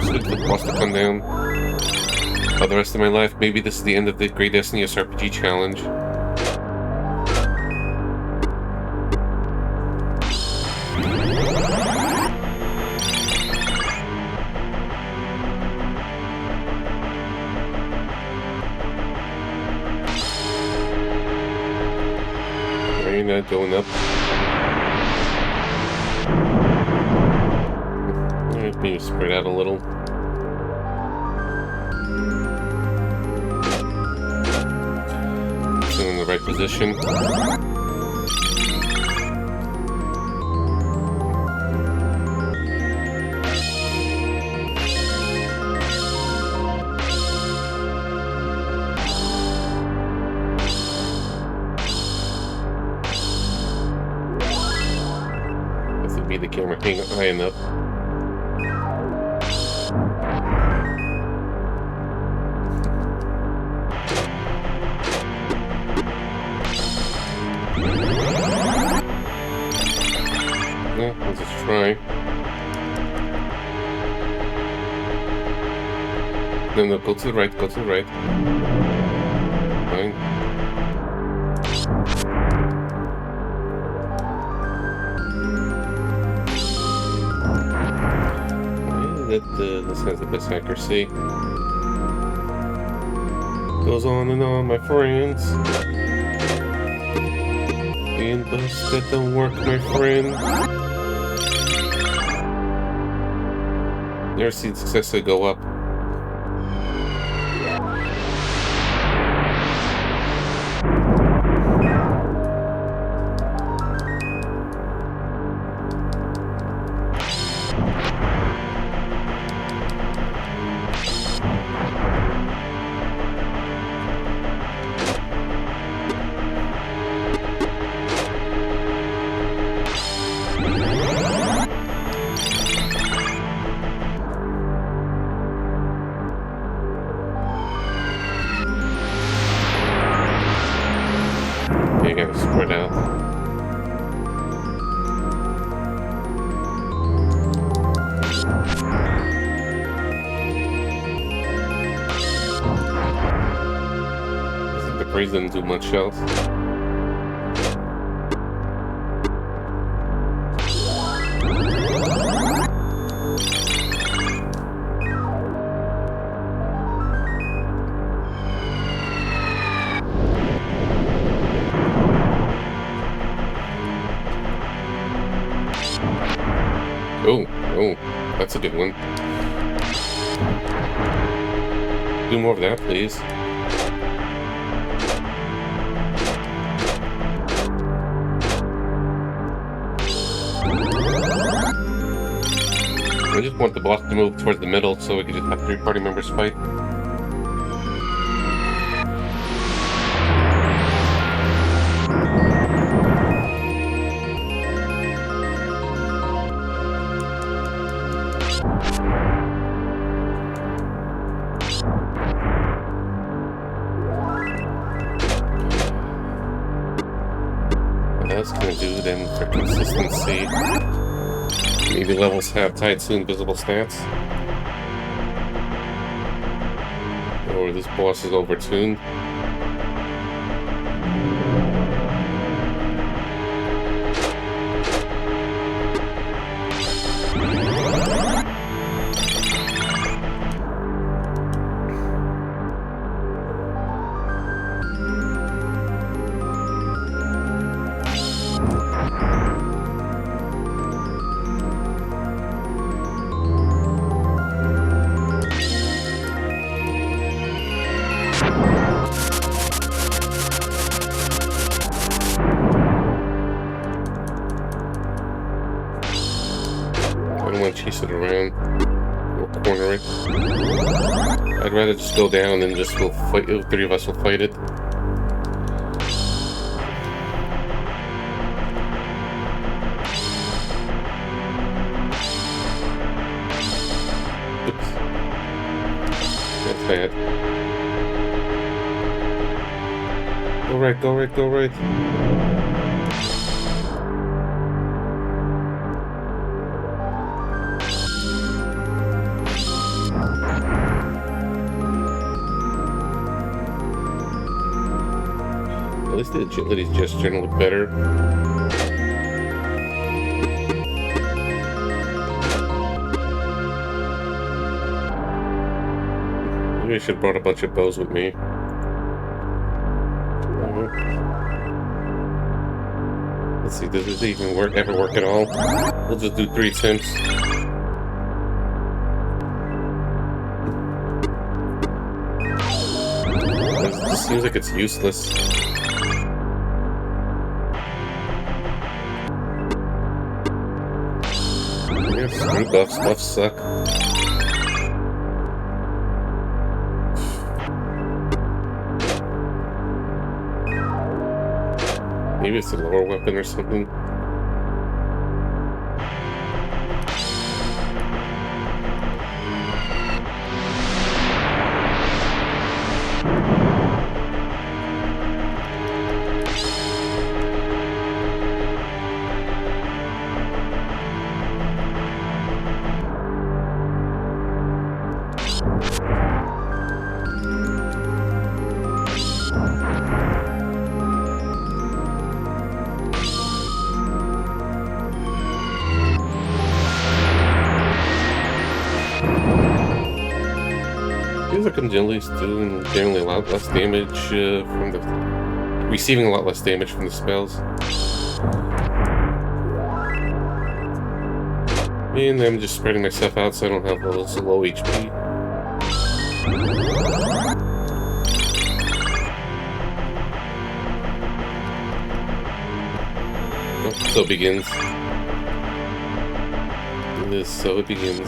Should the boss to come down for the rest of my life? Maybe this is the end of the Great SNES RPG Challenge. Not going up. Alright, maybe spread out a little. Still in the right position. The camera hang high enough. try. No, go to the right, go to the right. Fine. This has the best accuracy. Goes on and on, my friends. And those that don't work, my friend. Never seen successfully go up. Okay, I gotta spread out. The praise didn't do much else. Oh, that's a good one. Do more of that, please. I just want the boss to move towards the middle so we can just have 3 party members fight. What else can I do then for consistency? Maybe levels have tied to invisible stats? Or this boss is overtuned? I don't want to chase it around or corner it. I'd rather just go down and just we'll fight. 3 of us will fight it. Oops. That's bad. Go right, go right, go right. At least the agility is just generally better. Maybe I should have brought a bunch of bows with me. Let's see, does this even ever work at all? We'll just do 3 attempts. It just seems like it's useless. Yeah, screw buffs. Buffs suck. Maybe it's a lower weapon or something. like I'm generally doing generally a lot less damage from the receiving a lot less damage from the spells. And I'm just spreading myself out so I don't have so low HP. Oh, so it begins. So it begins.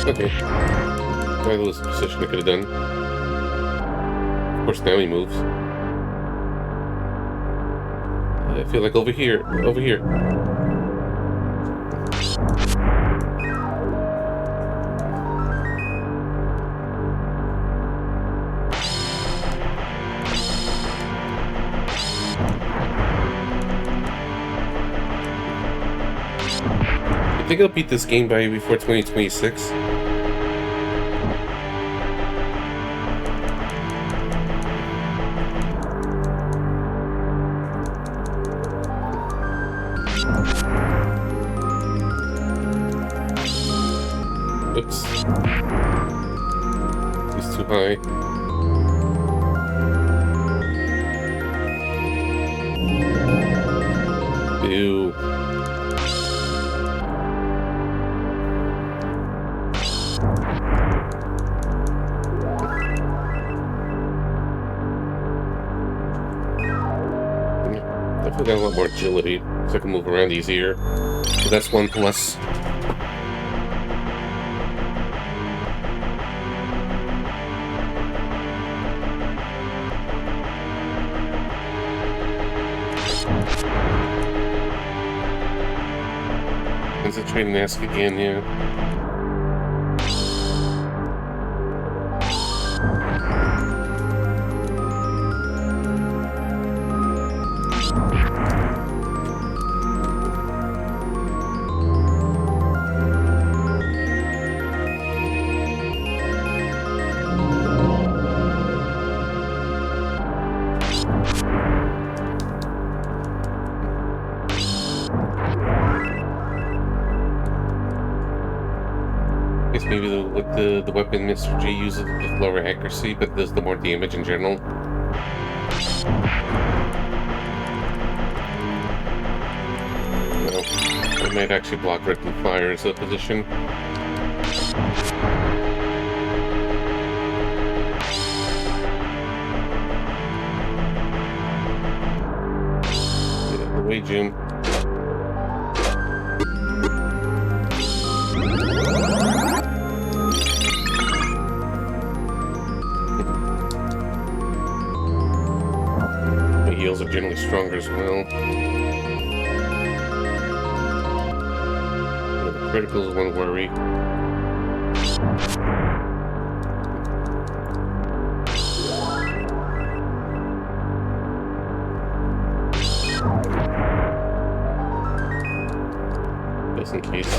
Okay. That was a position I could have done. Of course, now he moves. I feel like over here. Over here. I think I'll beat this game by before 2026. Oops. He's too high. Ew. Definitely got a lot more agility, so I can move around easier. So that's one plus. Is it trying to ask again? Yeah. I guess maybe the weapon Mr. G uses with lower accuracy, but does the more damage in general. No, I might actually block red and fire as a position. Get out of the way, Jim. Heals are generally stronger as well. The criticals is one worry. Just in case.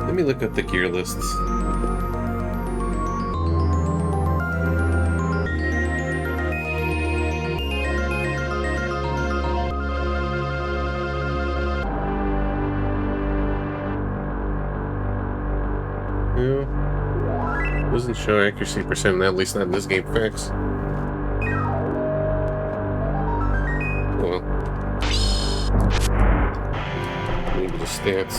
Let me look up the gear lists. Yeah. Doesn't show accuracy percent, at least not in this game facts. Well. Maybe the stats.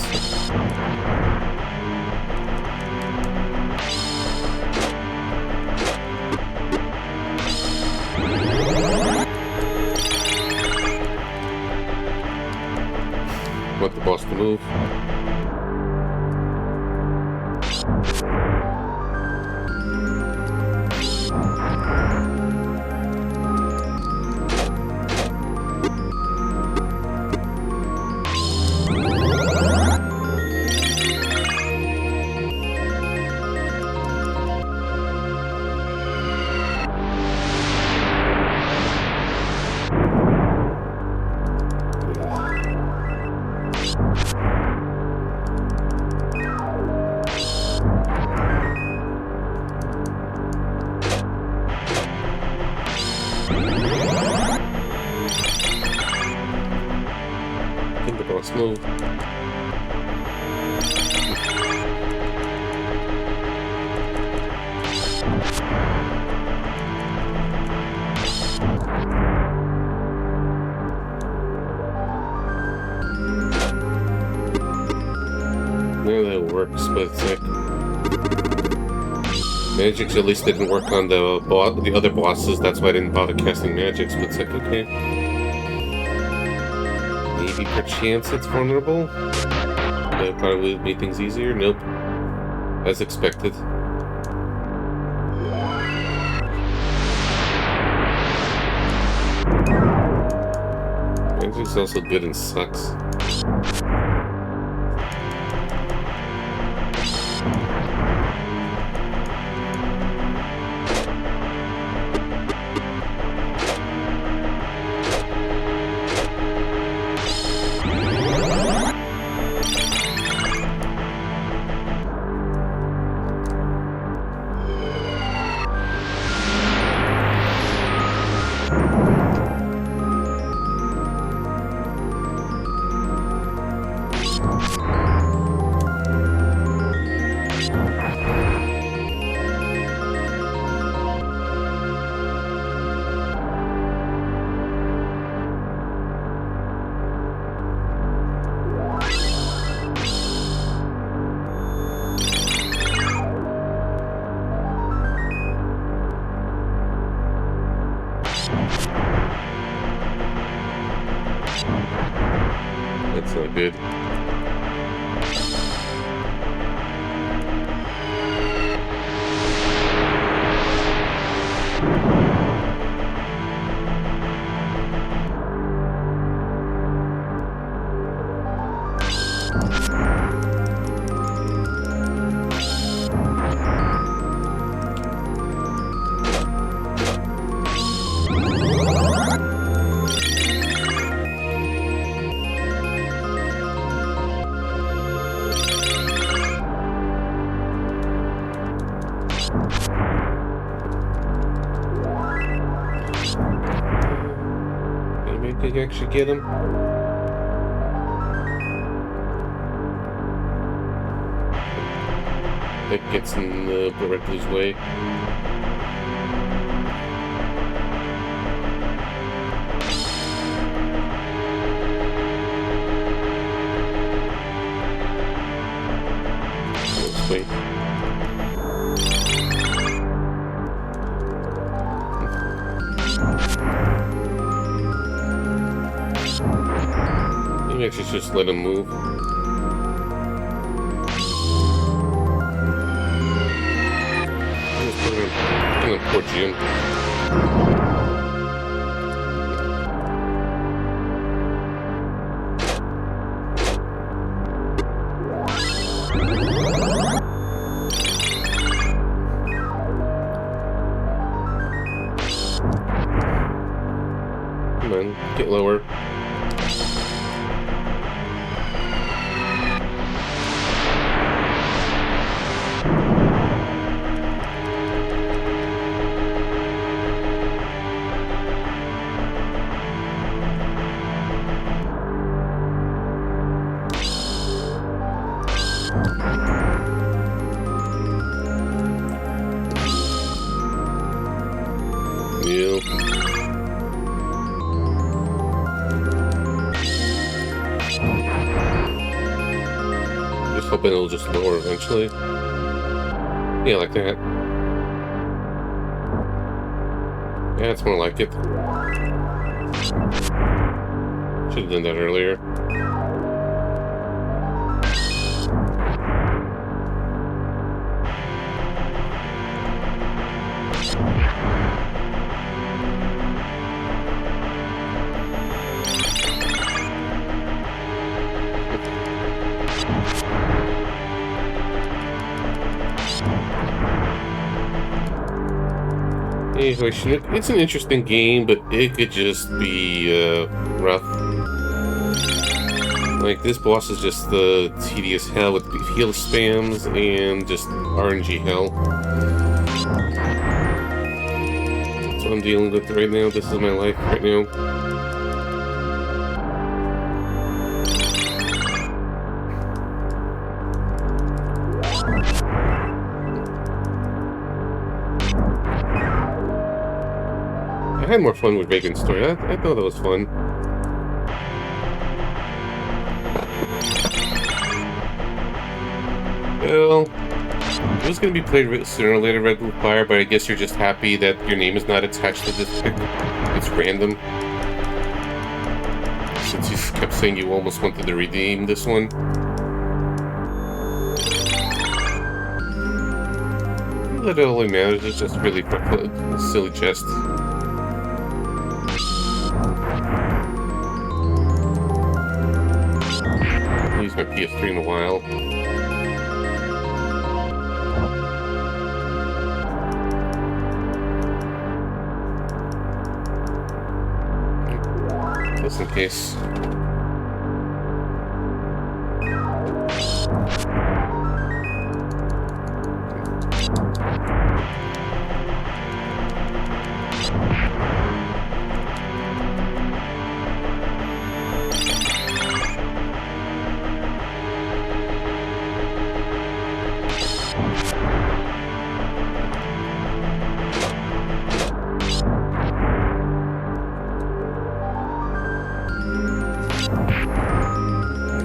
want the boss to move. Can the boss move? No, that works, but it's like magics at least didn't work on the other bosses. That's why I didn't bother casting magics. But it's like, okay, maybe perchance it's vulnerable. That probably would make things easier. Nope, as expected. Magic's also good and sucks. That's not good. Maybe I could actually get him. That gets in the Red Blue's way. Let's wait. Maybe I should just let him move. I'm gonna poor Jim. Come on, get lower. Yep. Just hoping it'll just lower eventually. Yeah, like that. Yeah, it's more like it. Should have done that earlier. It's an interesting game, but it could just be rough. Like, this boss is just the tedious hell with heal spams and just RNG hell. That's what I'm dealing with right now. This is my life right now. I had more fun with Reagan's story. I thought that was fun. Well, it was going to be played sooner or later, Red Blue Fire, but I guess you're just happy that your name is not attached to this pick. It's random. Since you kept saying you almost wanted to redeem this one. That only matters. It's just really for a silly chest. I'll use my PS3 in a while. Just in case.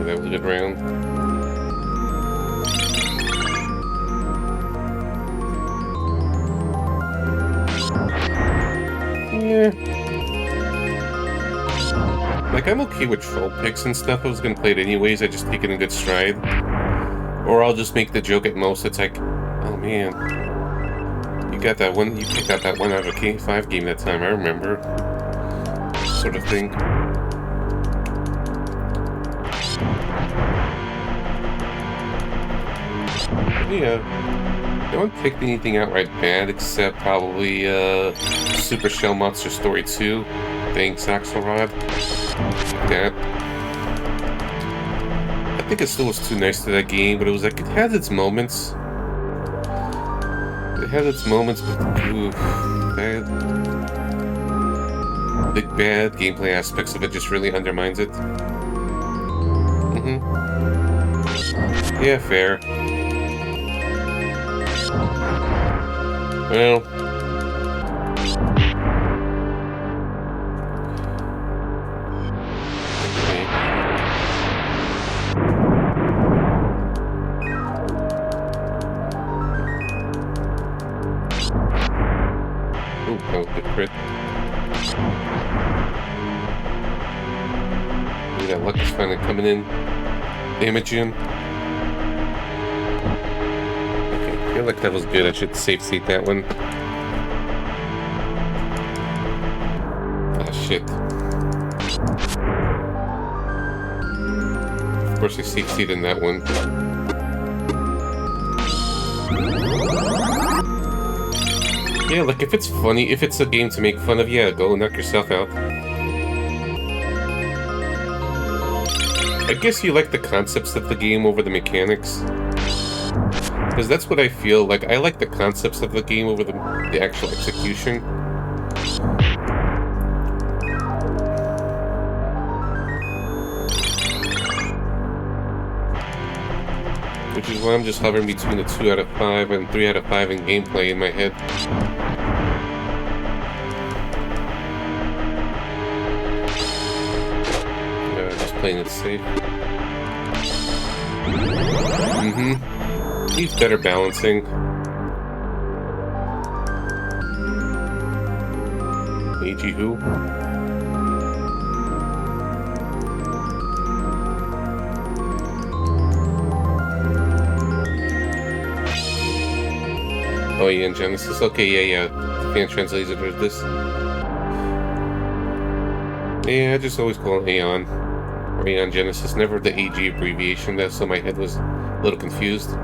That was a good round. Yeah. Like, I'm okay with troll picks and stuff. I was gonna play it anyways. I just take it in good stride. Or I'll just make the joke at most. It's like, oh man, you got that one. You picked out that 1 out of a 5 game that time. I remember. Sort of thing. Yeah, no one picked anything outright bad except probably Super Shell Monster Story 2. Thanks, Axelrod. That. I think it still was too nice to that game, but it was like, it had its moments. It had its moments, but oof, bad. The bad gameplay aspects of it just really undermines it. Yeah, fair. Well, okay. Ooh, that was a good crit. Ooh, that luck is finally coming in. Damaging. Okay, I feel like that was good. I should safe seat that one. Ah, shit. Of course, I safe seat in that one. Yeah, like, if it's funny, if it's a game to make fun of, yeah, go knock yourself out. I guess you like the concepts of the game over the mechanics. Because that's what I feel like. I like the concepts of the game over the actual execution. Which is why I'm just hovering between a 2 out of 5 and 3 out of 5 in gameplay in my head. Just playing it safe. Needs better balancing. AG who? Oh yeah, in Genesis. Okay, yeah. The fan translated this. Yeah, I just always call it Aeon. Or Aeon Genesis. Never the AG abbreviation. That's so my head was a little confused.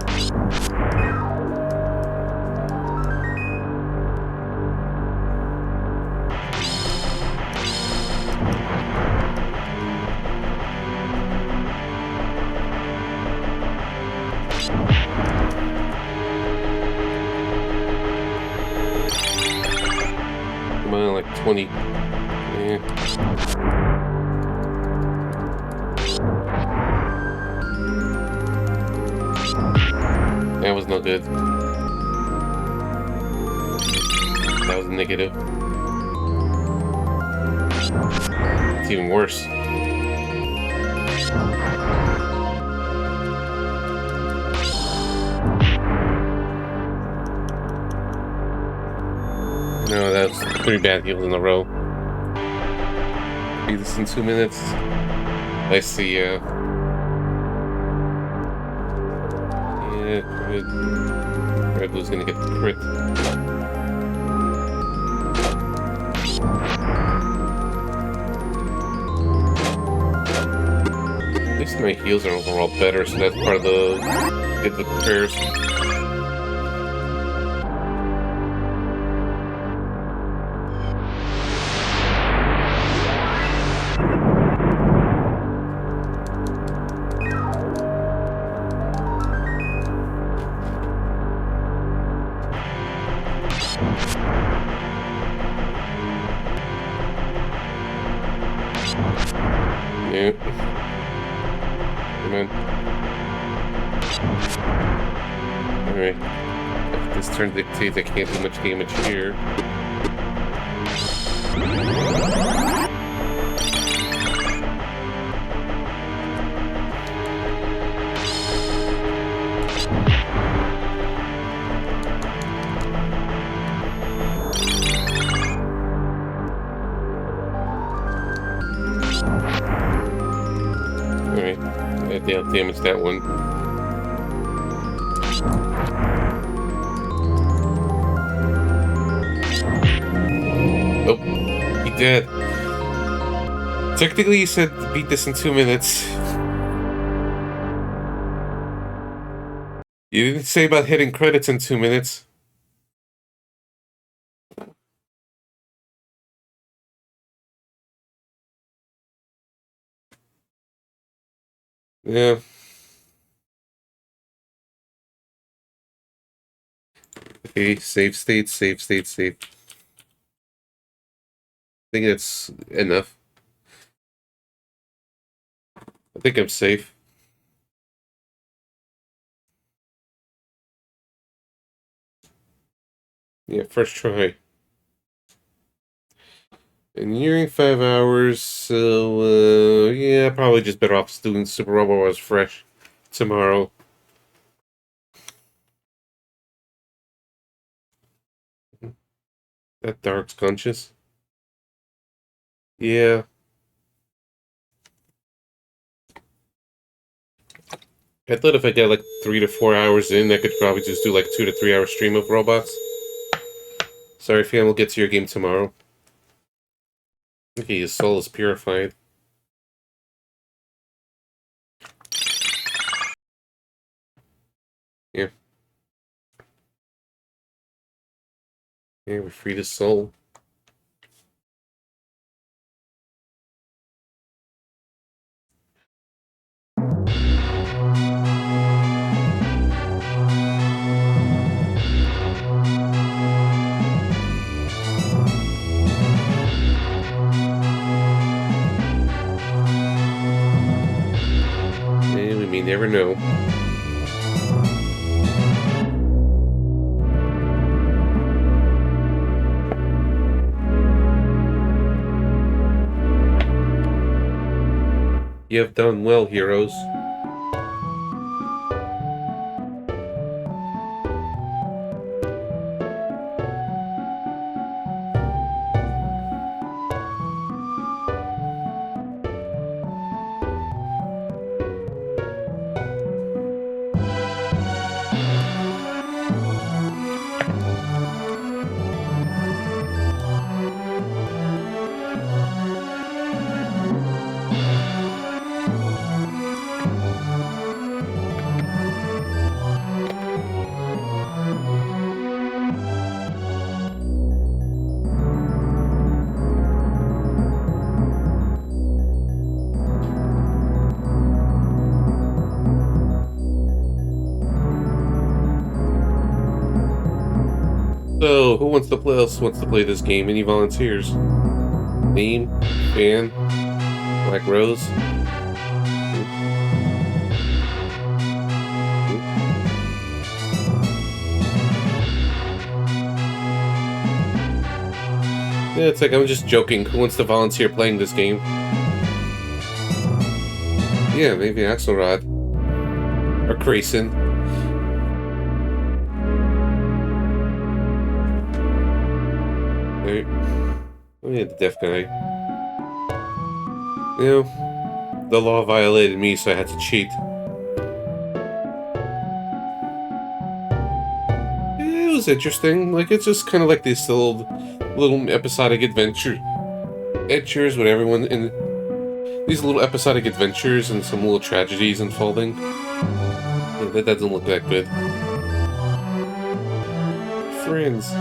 20. Yeah. That was no good. That was negative. It's even worse. No, that's 3 bad heals in a row. Beat this in 2 minutes. I see, yeah, Red Blue's gonna get the crit. At least my heals are overall better, so that's part of the get the pairs. Yeah. Come on. Alright. If this turn dictates I can't do much damage here. Alright. They'll damage that one. Oh, he did. Technically, you said beat this in 2 minutes. You didn't say about hitting credits in 2 minutes. Yeah. Okay, save state, save state, save. I think that's enough. I think I'm safe. Yeah, first try. And nearing 5 hours, so yeah, probably just better off doing Super Robo Wars fresh tomorrow. That Dark's conscious. Yeah. I thought if I get like 3 to 4 hours in, I could probably just do like 2 to 3 hour stream of robots. Sorry, fam, we'll get to your game tomorrow. Okay, his soul is purified. Yeah. Yeah, we freed his soul. And we may never know. You have done well, heroes. So, who wants to play this game? Any volunteers? Name, fan, Black Rose. Yeah, it's like I'm just joking. Who wants to volunteer playing this game? Yeah, maybe Axelrod. Or Grayson. Right. Oh yeah, the deaf guy. You know, the law violated me, so I had to cheat. It was interesting. Like, it's just kind of like this little episodic adventures with everyone in these little episodic adventures and some little tragedies unfolding. Yeah, that doesn't look that good. Friends.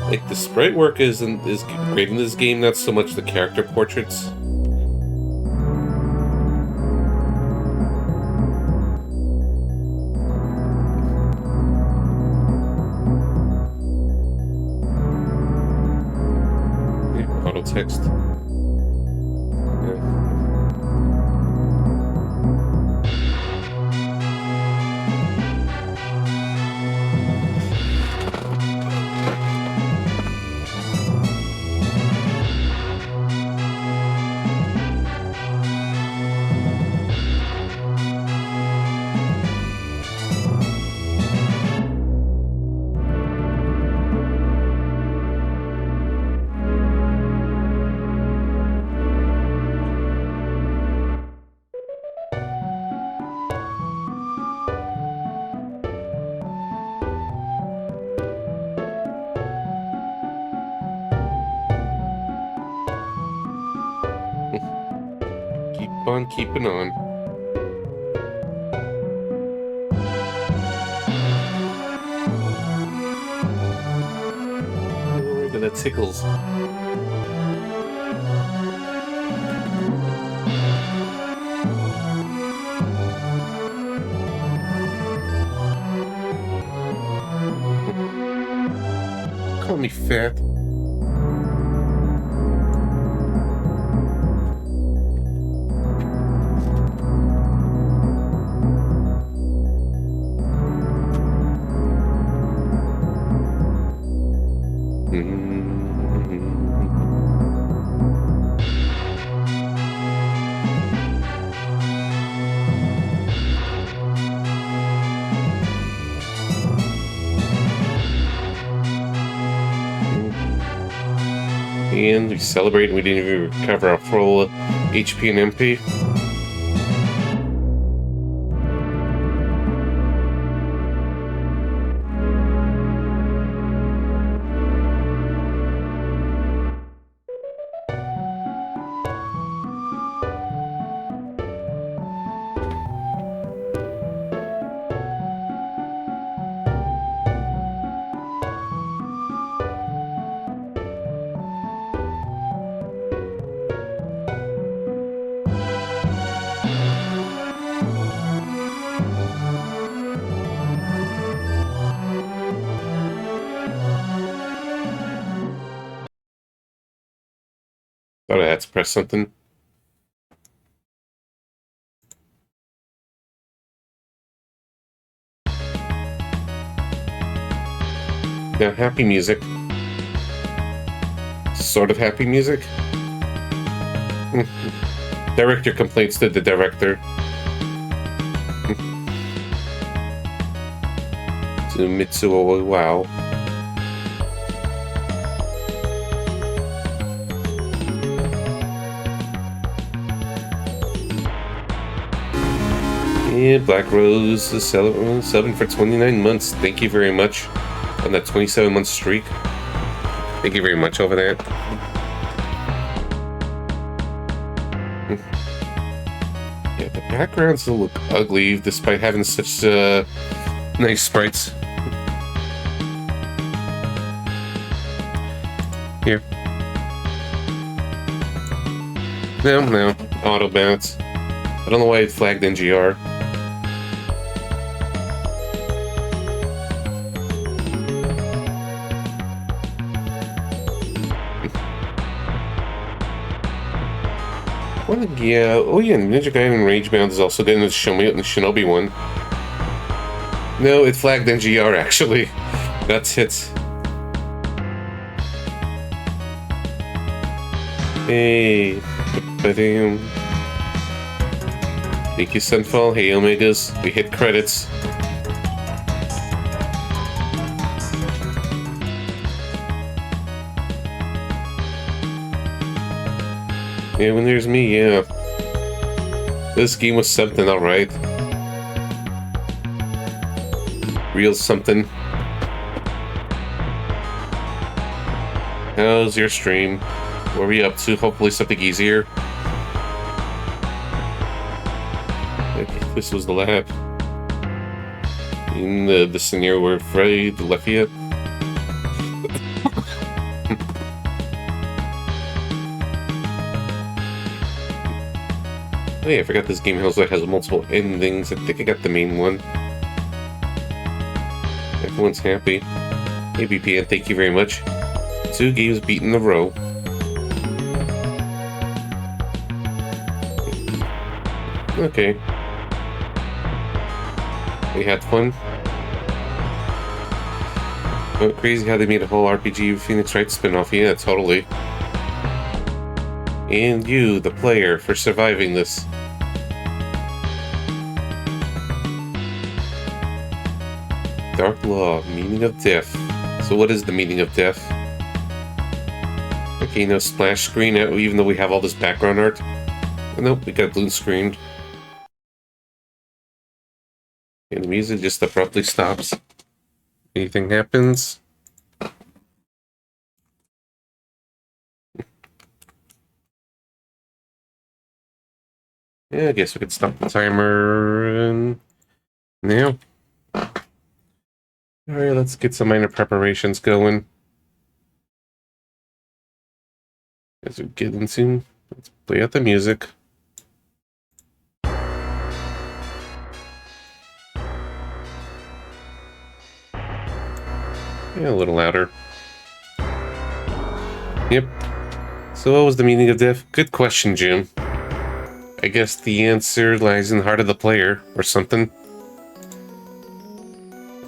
Like, the sprite work is great in this game, not so much the character portraits. Yeah, auto text. Yeah. Keep on keeping on. Oh, that tickles. Call me fat. And we celebrate, and we didn't even recover our full HP and MP. Thought I had to press something. Now, happy music. Sort of happy music. Director complaints to the director. To Mitsuo, wow. Yeah, Black Rose is subbing for 29 months. Thank you very much. On that 27-month streak. Thank you very much over that. Yeah, the backgrounds still look ugly despite having such nice sprites. Here. No. Auto bounce. I don't know why it flagged NGR. Well, yeah. Oh, yeah. Ninja Gaiden Ragebound is also getting the Shinobi one. No, it flagged NGR actually. That's it. Hey. Ba-dam. Thank you, Sunfall. Hey, Omegas. We hit credits. Yeah, when there's me, yeah. This game was something, alright. Real something. How's your stream? What were you up to? Hopefully something easier. This was the lab. In the scenario where Freddy left you. Oh yeah, I forgot this game also has multiple endings. I think I got the main one. Everyone's happy. Hey BPN, thank you very much. 2 games beat in a row. Okay. We had fun. Oh, crazy how they made a whole RPG Phoenix Wright spin-off. Yeah, totally. And you, the player, for surviving this. Dark Law, meaning of death. So what is the meaning of death? Okay, no splash screen, even though we have all this background art. Oh, nope, we got blue screened. And the music just abruptly stops. Anything happens? Yeah, I guess we could stop the timer and now. Alright, let's get some minor preparations going. As we get into, let's play out the music. Yeah, a little louder. Yep. So what was the meaning of death? Good question, Jim. I guess the answer lies in the heart of the player, or something.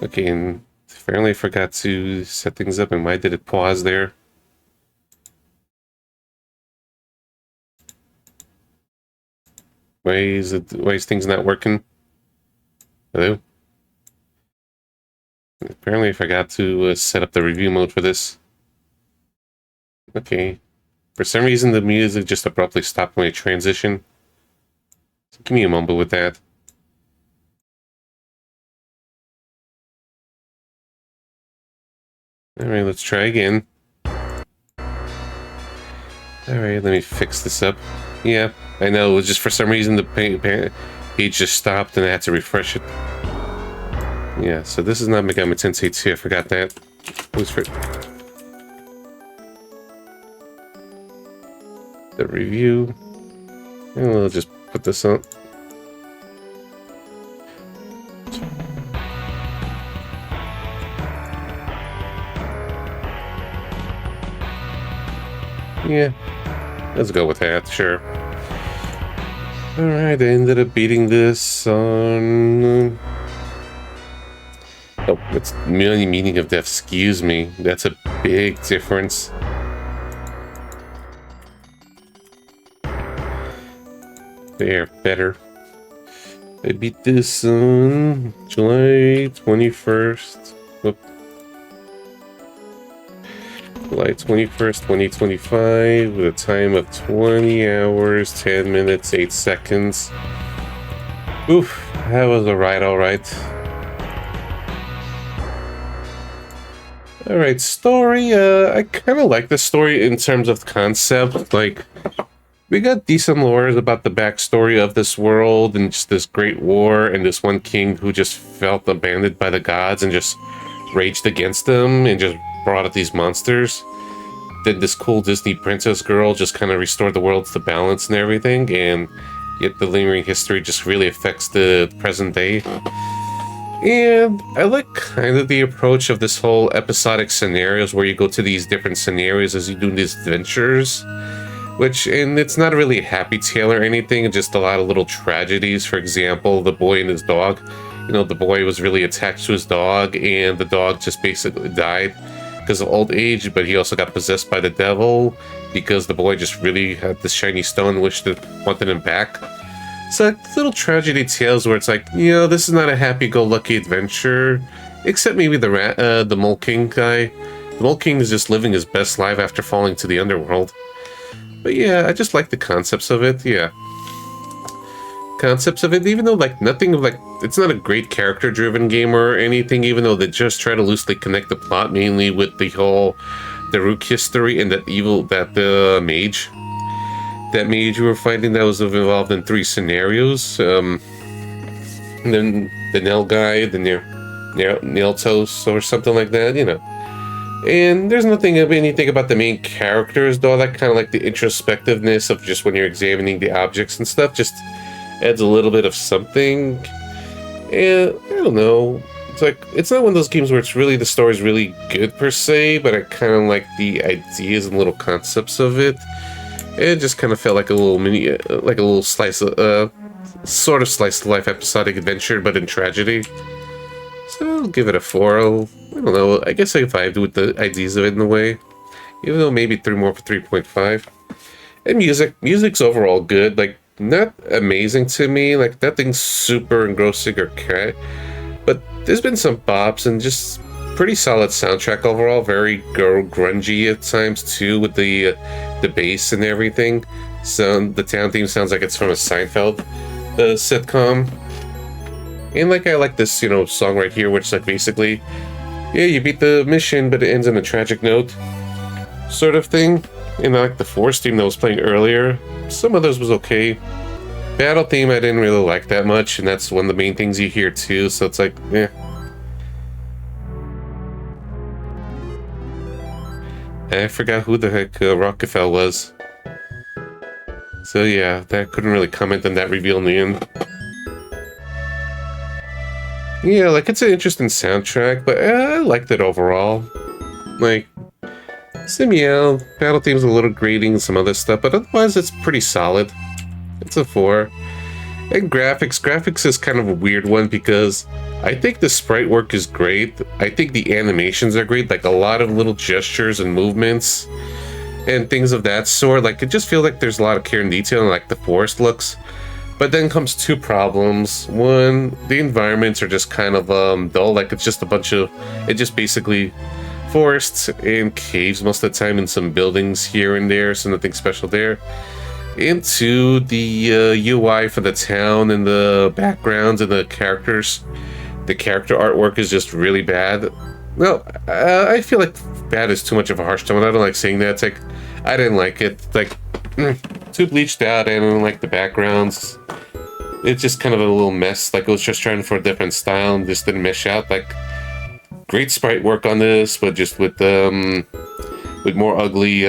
Okay, and apparently I forgot to set things up, and why did it pause there? Why is things not working? Hello? Apparently I forgot to set up the review mode for this. Okay. For some reason the music just abruptly stopped when I transition. So give me a moment with that. Alright, let's try again. Alright, let me fix this up. Yeah, I know, it was just for some reason the page just stopped and I had to refresh it. Yeah, so this is not Megami Tensei 2, I forgot that. It was for the review. And we'll just put this on. Yeah, let's go with that, sure. Alright, I ended up beating this on... Oh, it's merely meaning of death, excuse me. That's a big difference. There, better. I beat this on July 21st. Whoop. July 21st, 2025, with a time of 20 hours, 10 minutes, 8 seconds. Oof, that was alright. Alright, story, I kind of like the story in terms of concept. Like, we got decent lore about the backstory of this world and just this great war and this one king who just felt abandoned by the gods and just raged against them and just brought out these monsters. Then this cool Disney princess girl just kind of restored the world to balance and everything, and yet the lingering history just really affects the present day. And I like kind of the approach of this whole episodic scenarios where you go to these different scenarios as you do these adventures. and it's not really a happy tale or anything, just a lot of little tragedies. For example, the boy and his dog. The boy was really attached to his dog, and the dog just basically died because of old age, but he also got possessed by the devil because the boy just really had this shiny stone, wanted him back. It's like little tragedy tales where it's like, this is not a happy-go-lucky adventure, except maybe the Mole King guy. The Mole King is just living his best life after falling to the underworld. But yeah, I just like the concepts of it, yeah. Concepts of it, even though, like, nothing, like, it's not a great character-driven game or anything, even though they just try to loosely connect the plot, mainly with the Rook history and that mage. That mage we were fighting that was involved in 3 scenarios. And then the Nail guy, the Nail Toast, or something like that, And there's anything about the main characters, though. That kind of like the introspectiveness of just when you're examining the objects and stuff just adds a little bit of something. And I don't know. It's like, it's not one of those games where the story's really good per se, but I kind of like the ideas and little concepts of it. It just kind of felt like a little slice of, sort of slice of life episodic adventure, but in tragedy. So I'll give it a 4. I don't know, I guess I vibed with the ideas of it in a way. Even though maybe 3 more for 3.5. And music's overall good, like, not amazing to me, like, nothing super engrossing or but there's been some bops and just pretty solid soundtrack overall, very grungy at times too, with the bass and everything. So the town theme sounds like it's from a Seinfeld sitcom. And like, I like this, song right here, which like basically, yeah, you beat the mission, but it ends on a tragic note, sort of thing. And I like the Force theme that was playing earlier. Some of those was okay. Battle theme I didn't really like that much, and that's one of the main things you hear too, so it's like, eh. I forgot who the heck Rockefeller was. So yeah, that couldn't really comment on that reveal in the end. Yeah, like, it's an interesting soundtrack, but I liked it overall. Like, yeah, battle theme's a little grating and some other stuff, but otherwise it's pretty solid. It's a 4. And graphics is kind of a weird one because I think the sprite work is great. I think the animations are great, like a lot of little gestures and movements and things of that sort. Like, it just feels like there's a lot of care and detail in like the forest looks. But then comes 2 problems. One, the environments are just kind of dull. Like, it's just it just basically forests and caves most of the time, and some buildings here and there, so nothing special there. And 2, the UI for the town and the backgrounds and the characters. The character artwork is just really bad. Well, I feel like bad is too much of a harsh term. I don't like saying that. It's like, I didn't like it. Like, too bleached out. I don't like the backgrounds. It's just kind of a little mess. Like, it was just trying for a different style and just didn't mesh out. Like, great sprite work on this, but just with more ugly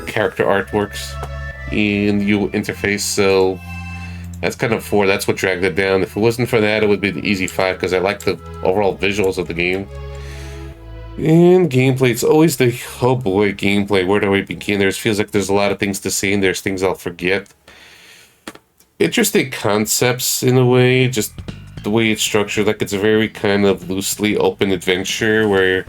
character artworks in the interface. So that's kind of 4. That's what dragged it down. If it wasn't for that, it would be the easy 5 because I like the overall visuals of the game. And gameplay, it's always the, oh boy, gameplay. Where do I begin? Feels like there's a lot of things to say and there's things I'll forget. Interesting concepts in a way, just the way it's structured. Like, it's a very kind of loosely open adventure where,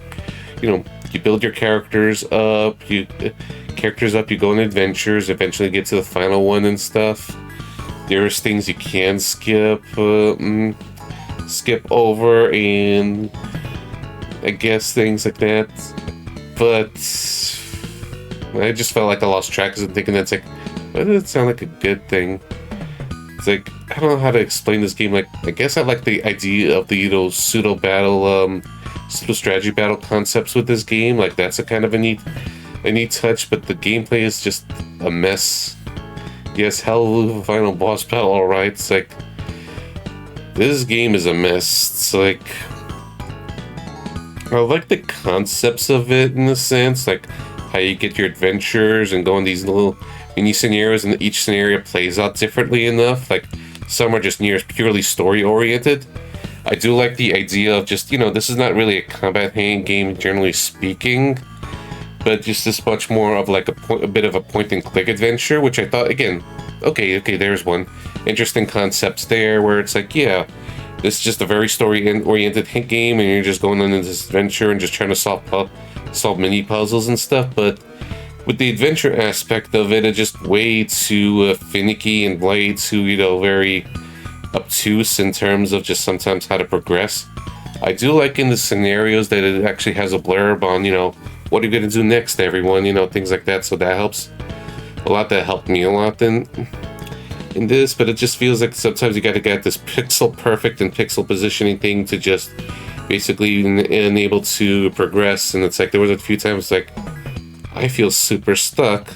you build your characters up, you go on adventures, eventually get to the final one and stuff. There's things you can skip over, and I guess things like that. But I just felt like I lost track and thinking that's like, why did it sound like a good thing? It's like, I don't know how to explain this game. Like, I guess I like the idea of the pseudo strategy battle concepts with this game. Like, that's a kind of a neat touch, but the gameplay is just a mess. Yes, hell of a final boss battle, alright. It's like, this game is a mess. It's like, I like the concepts of it in a sense, like how you get your adventures and go in these little mini scenarios, and each scenario plays out differently enough. Like, some are just purely story oriented. I do like the idea of just, this is not really a combat game generally speaking, but just this much more of like a bit of a point-and-click adventure, which I thought, again, okay, there's one. Interesting concepts there, where it's like, yeah, this is just a very story-oriented game, and you're just going on this adventure and just trying to solve mini puzzles and stuff, but with the adventure aspect of it, it's just way too finicky and way too, very obtuse in terms of just sometimes how to progress. I do like in the scenarios that it actually has a blurb on, what are you going to do next, everyone, things like that, so that helps a lot. That helped me a lot in this, but it just feels like sometimes you got to get this pixel perfect and pixel positioning thing to just basically enable to progress, and it's like there was a few times like I feel super stuck.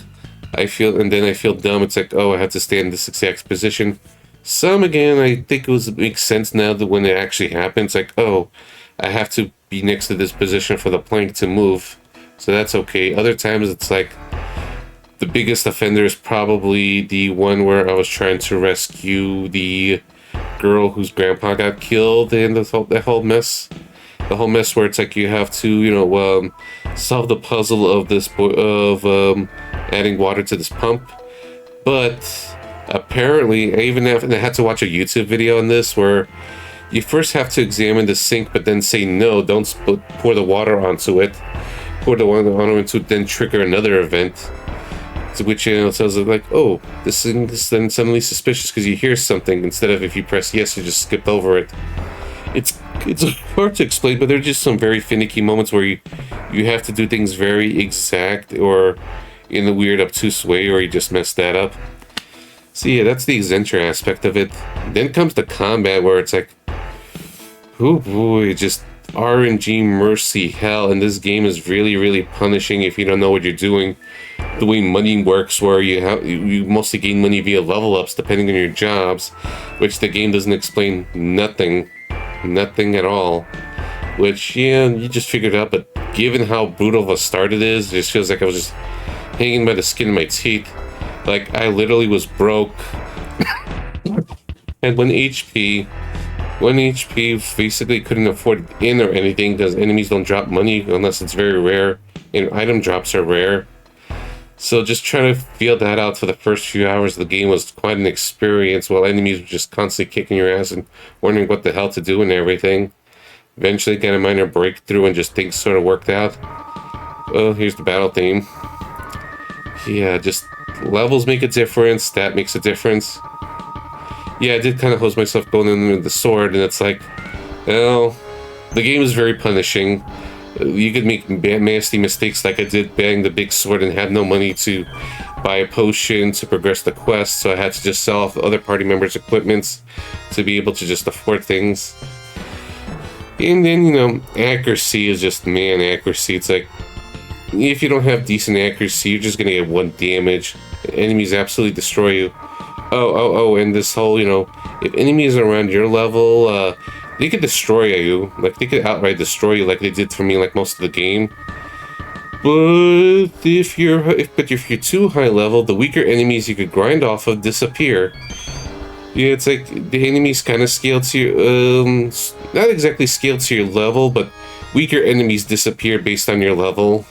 And then I feel dumb. It's like, oh, I have to stay in this exact position. Some, again, I think it makes sense now that when it actually happens, like, oh, I have to be next to this position for the plank to move. So that's okay. Other times it's like, the biggest offender is probably the one where I was trying to rescue the girl whose grandpa got killed, and that whole mess. The whole mess where it's like you have to, solve the puzzle of adding water to this pump. But apparently, I had to watch a YouTube video on this where you first have to examine the sink, but then say no, don't pour the water onto it. Pour the water onto it, then trigger another event. To which tells it like, oh, this is then suddenly suspicious because you hear something instead of if you press yes, you just skip over it. It's hard to explain, but there are just some very finicky moments where you have to do things very exact or in a weird obtuse way, or you just mess that up. So yeah, that's the adventure aspect of it. Then comes the combat where it's like, oh boy, just RNG mercy hell, and this game is really, really punishing if you don't know what you're doing. The way money works, where you mostly gain money via level ups depending on your jobs, which the game doesn't explain nothing at all. Which, yeah, you just figured out, but given how brutal of a start it is, it just feels like I was just hanging by the skin of my teeth. Like, I literally was broke. And 1 HP, basically couldn't afford in or anything because enemies don't drop money unless it's very rare, and item drops are rare. So just trying to feel that out for the first few hours of the game was quite an experience, while enemies were just constantly kicking your ass and wondering what the hell to do and everything. Eventually got a minor breakthrough and just things sort of worked out. Oh, here's the battle theme. Yeah, just levels make a difference, that makes a difference. Yeah, I did kind of hose myself going in with the sword, and it's like, well, the game is very punishing. You could make nasty mistakes like I did, bang the big sword and had no money to buy a potion to progress the quest, so I had to just sell off other party members' equipments to be able to just afford things. And then, accuracy is just, accuracy. It's like, if you don't have decent accuracy, you're just gonna get 1 damage. Enemies absolutely destroy you. And this whole, if enemies are around your level, they could destroy you. Like, they could outright destroy you like they did for me, like, most of the game. But if you're too high level, the weaker enemies you could grind off of disappear. Yeah, it's like, the enemies kind of scale to your, not exactly scale to your level, but weaker enemies disappear based on your level.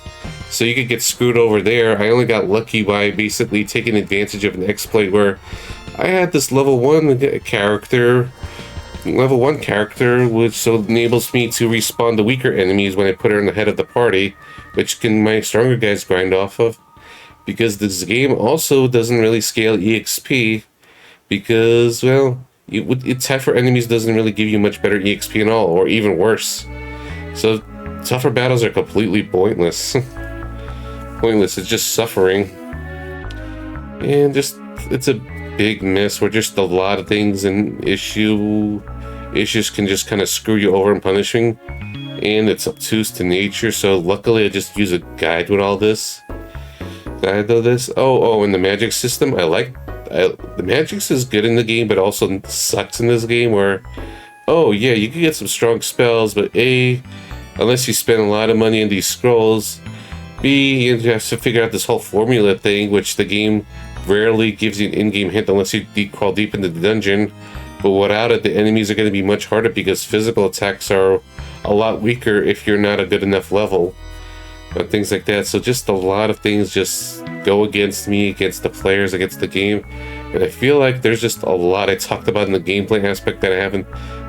So you could get screwed over there. I only got lucky by basically taking advantage of an exploit where I had this level 1 character, which so enables me to respawn the weaker enemies when I put her in the head of the party, which can my stronger guys grind off of. Because this game also doesn't really scale EXP, because, well, tougher enemies doesn't really give you much better EXP at all, or even worse. So tougher battles are completely pointless. It's just suffering. And it's a big mess where just a lot of things and issues can just kind of screw you over and punishing. And it's obtuse to nature, so luckily I just use a guide with all this. Oh, and the magic system, the magic is good in the game, but also sucks in this game where, oh yeah, you can get some strong spells, but A, unless you spend a lot of money on these scrolls, B, you have to figure out this whole formula thing, which the game rarely gives you an in-game hint unless you crawl deep into the dungeon. But without it, the enemies are going to be much harder because physical attacks are a lot weaker if you're not a good enough level. things like that. So just a lot of things just go against me, against the players, against the game. And I feel like there's just a lot I talked about in the gameplay aspect that I haven't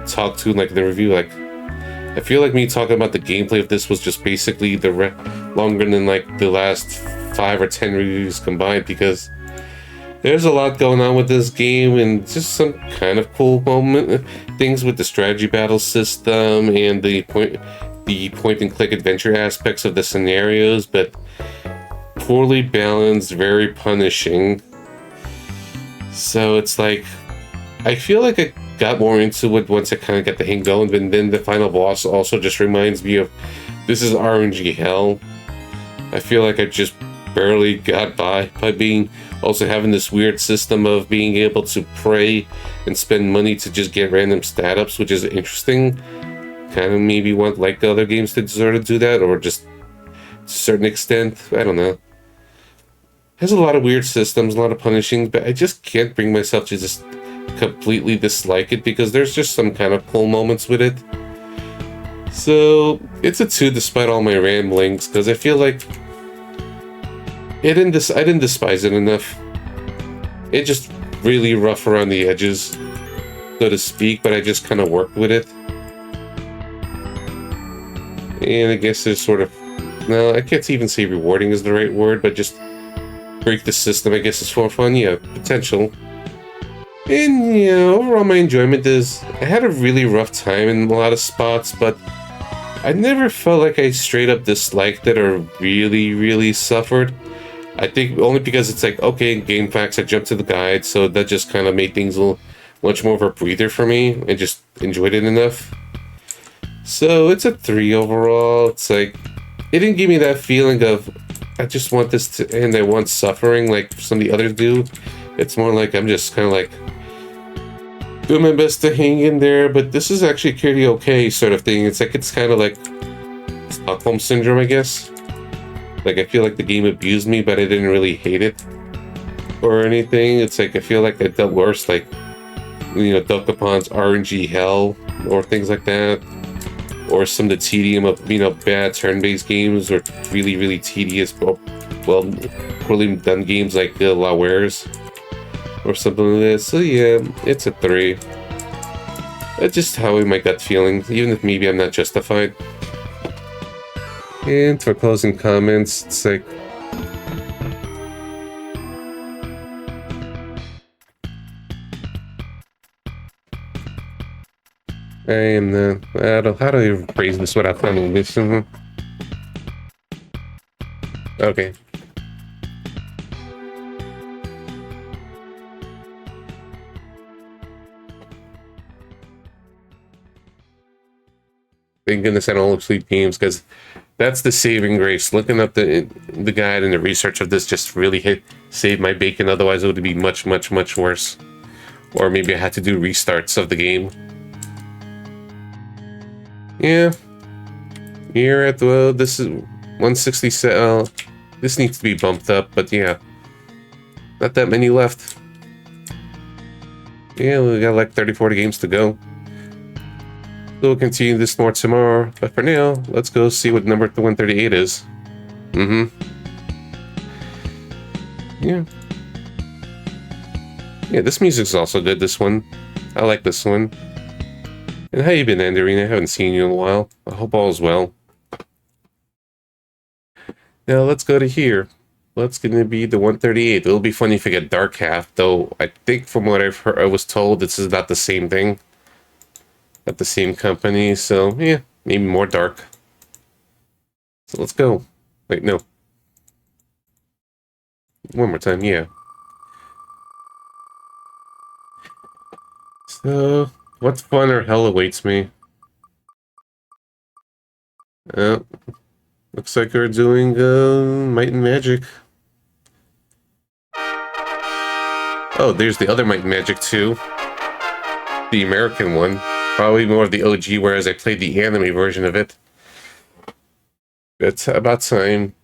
talked to in like the review. Like, I feel like me talking about the gameplay of this was just basically longer than like the last 5 or 10 reviews combined, because there's a lot going on with this game and just some kind of cool things with the strategy battle system and the point and click adventure aspects of the scenarios, but poorly balanced, very punishing. So it's like, I feel like I got more into it once I kind of got the hang going, but then the final boss also just reminds me of, this is RNG hell. I feel like I just barely got by being also having this weird system of being able to pray and spend money to just get random stat ups, which is interesting. Kind of maybe want like the other games to sort of do that, or just to a certain extent. I don't know. Has a lot of weird systems, a lot of punishings, but I just can't bring myself to just completely dislike it, because there's just some kind of cool moments with it. So it's a 2 despite all my ramblings, because I feel like I didn't despise it enough. It just really rough around the edges, so to speak, but I just kind of worked with it. And I guess there's sort of, no, I can't even say rewarding is the right word, but just break the system, I guess, is for fun. Yeah, potential. And yeah, overall my enjoyment is, I had a really rough time in a lot of spots, but I never felt like I straight up disliked it or really suffered. I think only because it's like, okay, in game facts, I jumped to the guide, so that just kind of made things a little much more of a breather for me, and just enjoyed it enough. So it's a 3 overall. It's like, it didn't give me that feeling of, I just want this to end, I want suffering like some of the others do. It's more like I'm just kind of like doing my best to hang in there, but this is actually pretty okay sort of thing. It's like, it's kind of like Stockholm Syndrome, I guess. Like, I feel like the game abused me, but I didn't really hate it or anything. It's like, I feel like I dealt worse, like, you know, Dukapon's RNG hell or things like that. Or some of the tedium of, you know, bad turn-based games, or really tedious, well, poorly done games like La Wares or something like that. So yeah, it's a 3. That's just how my gut feeling, even if maybe I'm not justified. And for closing comments, it's like, I am the, how do I phrase this without sounding this? Okay. Thank goodness I don't look sleep games, because that's the saving grace. Looking up the guide and the research of this just really saved my bacon. Otherwise, it would be much worse. Or maybe I had to do restarts of the game. Yeah. You're at, well, this is 167. This needs to be bumped up, but yeah. Not that many left. Yeah, we got like 30-40 games to go. We'll continue this more tomorrow, but for now, let's go see what number 138 is. Yeah. Yeah, this music's also good, this one. I like this one. And how you been, Andarina? I haven't seen you in a while. I hope all is well. Now let's go to here. What's gonna be the 138? It'll be funny if I get Dark Half, though I think from what I've heard, I was told this is not the same thing. Not the same company, so yeah, maybe more dark. So let's go. Wait, no. One more time, yeah. So, what fun or hell awaits me? Looks like we're doing Might and Magic. Oh, there's the other Might and Magic too. The American one. Probably more of the OG, whereas I played the anime version of it. It's about time.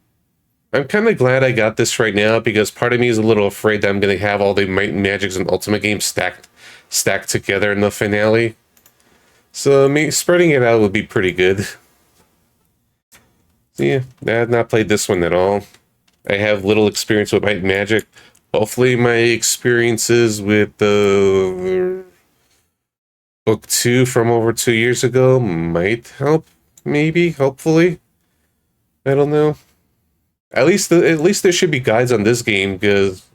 I'm kind of glad I got this right now, because part of me is a little afraid that I'm going to have all the Might and Magics and Ultimate games stacked together in the finale. So spreading it out would be pretty good. Yeah, I have not played this one at all. I have little experience with Might and Magic. Hopefully my experiences with the book 2 from over 2 years ago might help, maybe, hopefully. I don't know. At least there should be guides on this game, because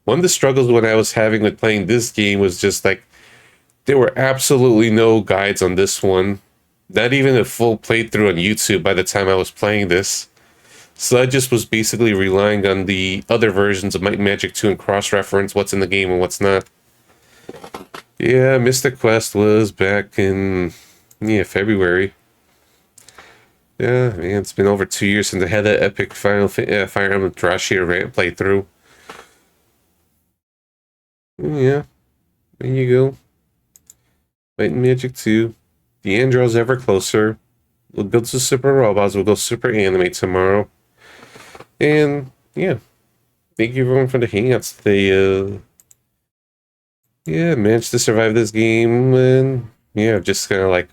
one of the struggles when I was having with playing this game was just like there were absolutely no guides on this one. Not even a full playthrough on YouTube by the time I was playing this. So I just was basically relying on the other versions of Might and Magic 2 and cross-reference what's in the game and what's not. Yeah, Mystic Quest was back in, February. Yeah, man, it's been over 2 years since I had that epic Fire Emblem Drashia rant playthrough. Yeah, there you go. Might and Magic 2. The Andro's ever closer. We'll go to Super Robots. We'll go Super Anime tomorrow. And, yeah. Thank you everyone for the hangouts. Yeah, managed to survive this game. And, yeah, just kind of like,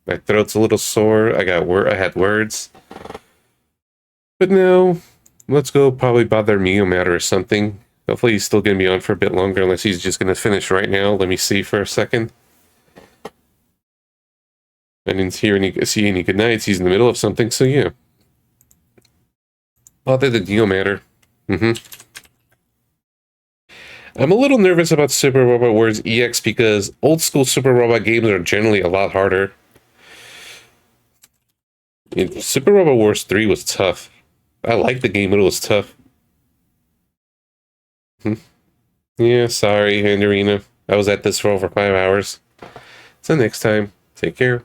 my throat's a little sore. I had words. But now, let's go probably bother Meomatter or something. Hopefully he's still going to be on for a bit longer, unless he's just going to finish right now. Let me see for a second. I didn't see any good nights. He's in the middle of something, so yeah. Bother the Geomatter. I'm a little nervous about Super Robot Wars EX because old school Super Robot games are generally a lot harder. Super Robot Wars 3 was tough. I liked the game, but it was tough. Yeah, sorry, Andarina. I was at this for over 5 hours. So next time, take care.